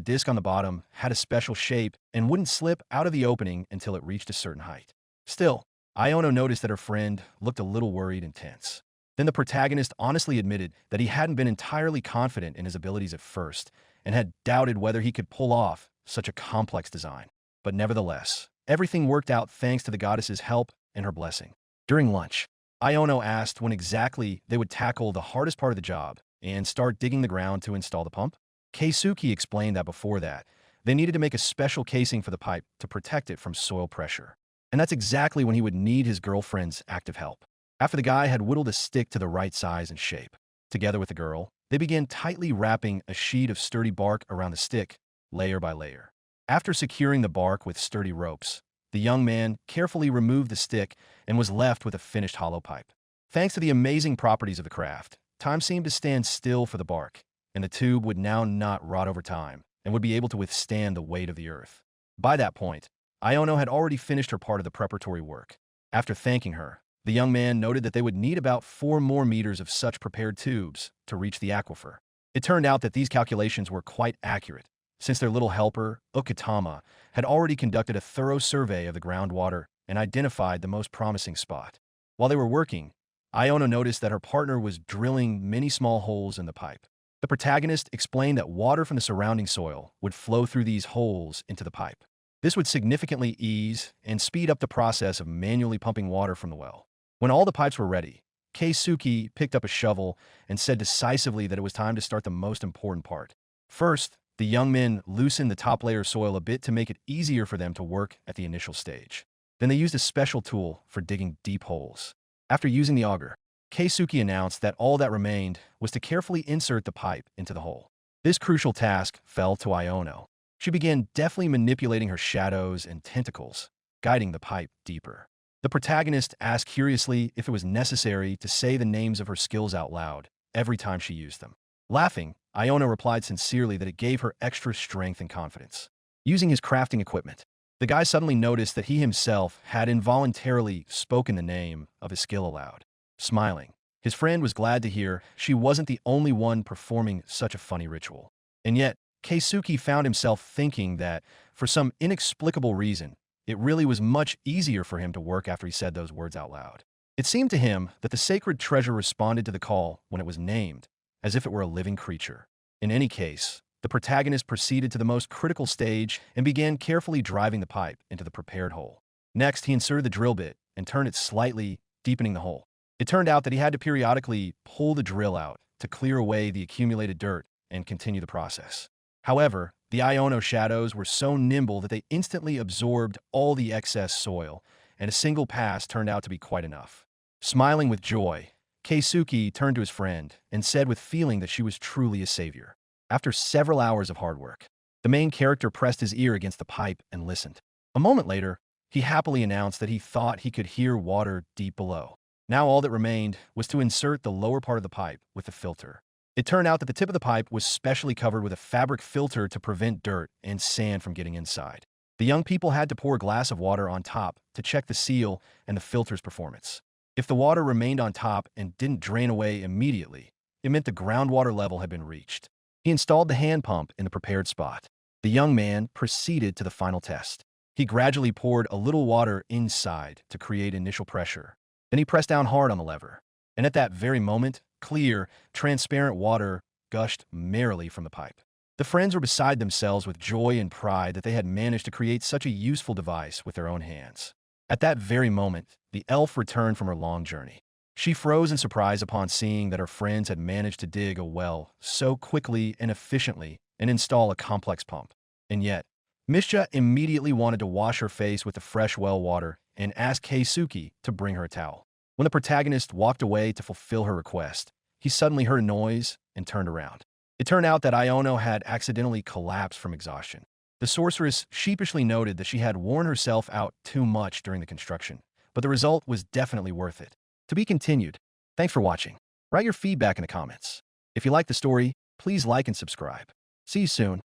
disc on the bottom had a special shape and wouldn't slip out of the opening until it reached a certain height. Still, Iono noticed that her friend looked a little worried and tense. Then the protagonist honestly admitted that he hadn't been entirely confident in his abilities at first and had doubted whether he could pull off such a complex design. But nevertheless, everything worked out thanks to the goddess's help and her blessing. During lunch, Iono asked when exactly they would tackle the hardest part of the job and start digging the ground to install the pump. Keisuke explained that before that, they needed to make a special casing for the pipe to protect it from soil pressure. And that's exactly when he would need his girlfriend's active help. After the guy had whittled a stick to the right size and shape, together with the girl, they began tightly wrapping a sheet of sturdy bark around the stick, layer by layer. After securing the bark with sturdy ropes, the young man carefully removed the stick and was left with a finished hollow pipe. Thanks to the amazing properties of the craft, time seemed to stand still for the bark, and the tube would now not rot over time and would be able to withstand the weight of the earth. By that point, Iono had already finished her part of the preparatory work. After thanking her, the young man noted that they would need about 4 more meters of such prepared tubes to reach the aquifer. It turned out that these calculations were quite accurate, since their little helper, Ukitama, had already conducted a thorough survey of the groundwater and identified the most promising spot. While they were working, Iono noticed that her partner was drilling many small holes in the pipe. The protagonist explained that water from the surrounding soil would flow through these holes into the pipe. This would significantly ease and speed up the process of manually pumping water from the well. When all the pipes were ready, Keisuke picked up a shovel and said decisively that it was time to start the most important part. First, the young men loosened the top layer of soil a bit to make it easier for them to work at the initial stage. Then they used a special tool for digging deep holes. After using the auger, Keisuke announced that all that remained was to carefully insert the pipe into the hole. This crucial task fell to Iono. She began deftly manipulating her shadows and tentacles, guiding the pipe deeper. The protagonist asked curiously if it was necessary to say the names of her skills out loud every time she used them. Laughing, Iono replied sincerely that it gave her extra strength and confidence. Using his crafting equipment, the guy suddenly noticed that he himself had involuntarily spoken the name of his skill aloud. Smiling, his friend was glad to hear she wasn't the only one performing such a funny ritual. And yet, Keisuke found himself thinking that, for some inexplicable reason, it really was much easier for him to work after he said those words out loud. It seemed to him that the sacred treasure responded to the call when it was named, as if it were a living creature. In any case, the protagonist proceeded to the most critical stage and began carefully driving the pipe into the prepared hole. Next, he inserted the drill bit and turned it slightly, deepening the hole. It turned out that he had to periodically pull the drill out to clear away the accumulated dirt and continue the process. However, the Iono shadows were so nimble that they instantly absorbed all the excess soil, and a single pass turned out to be quite enough. Smiling with joy, Keisuke turned to his friend and said with feeling that she was truly a savior. After several hours of hard work, the main character pressed his ear against the pipe and listened. A moment later, he happily announced that he thought he could hear water deep below. Now all that remained was to insert the lower part of the pipe with the filter. It turned out that the tip of the pipe was specially covered with a fabric filter to prevent dirt and sand from getting inside. The young people had to pour a glass of water on top to check the seal and the filter's performance. If the water remained on top and didn't drain away immediately, it meant the groundwater level had been reached. He installed the hand pump in the prepared spot. The young man proceeded to the final test. He gradually poured a little water inside to create initial pressure. Then he pressed down hard on the lever. And at that very moment, clear, transparent water gushed merrily from the pipe. The friends were beside themselves with joy and pride that they had managed to create such a useful device with their own hands. At that very moment, the elf returned from her long journey. She froze in surprise upon seeing that her friends had managed to dig a well so quickly and efficiently and install a complex pump. And yet, Misha immediately wanted to wash her face with the fresh well water and asked Keisuke to bring her a towel. When the protagonist walked away to fulfill her request, he suddenly heard a noise and turned around. It turned out that Iono had accidentally collapsed from exhaustion. The sorceress sheepishly noted that she had worn herself out too much during the construction, but the result was definitely worth it. To be continued. Thanks for watching. Write your feedback in the comments. If you like the story, please like and subscribe. See you soon.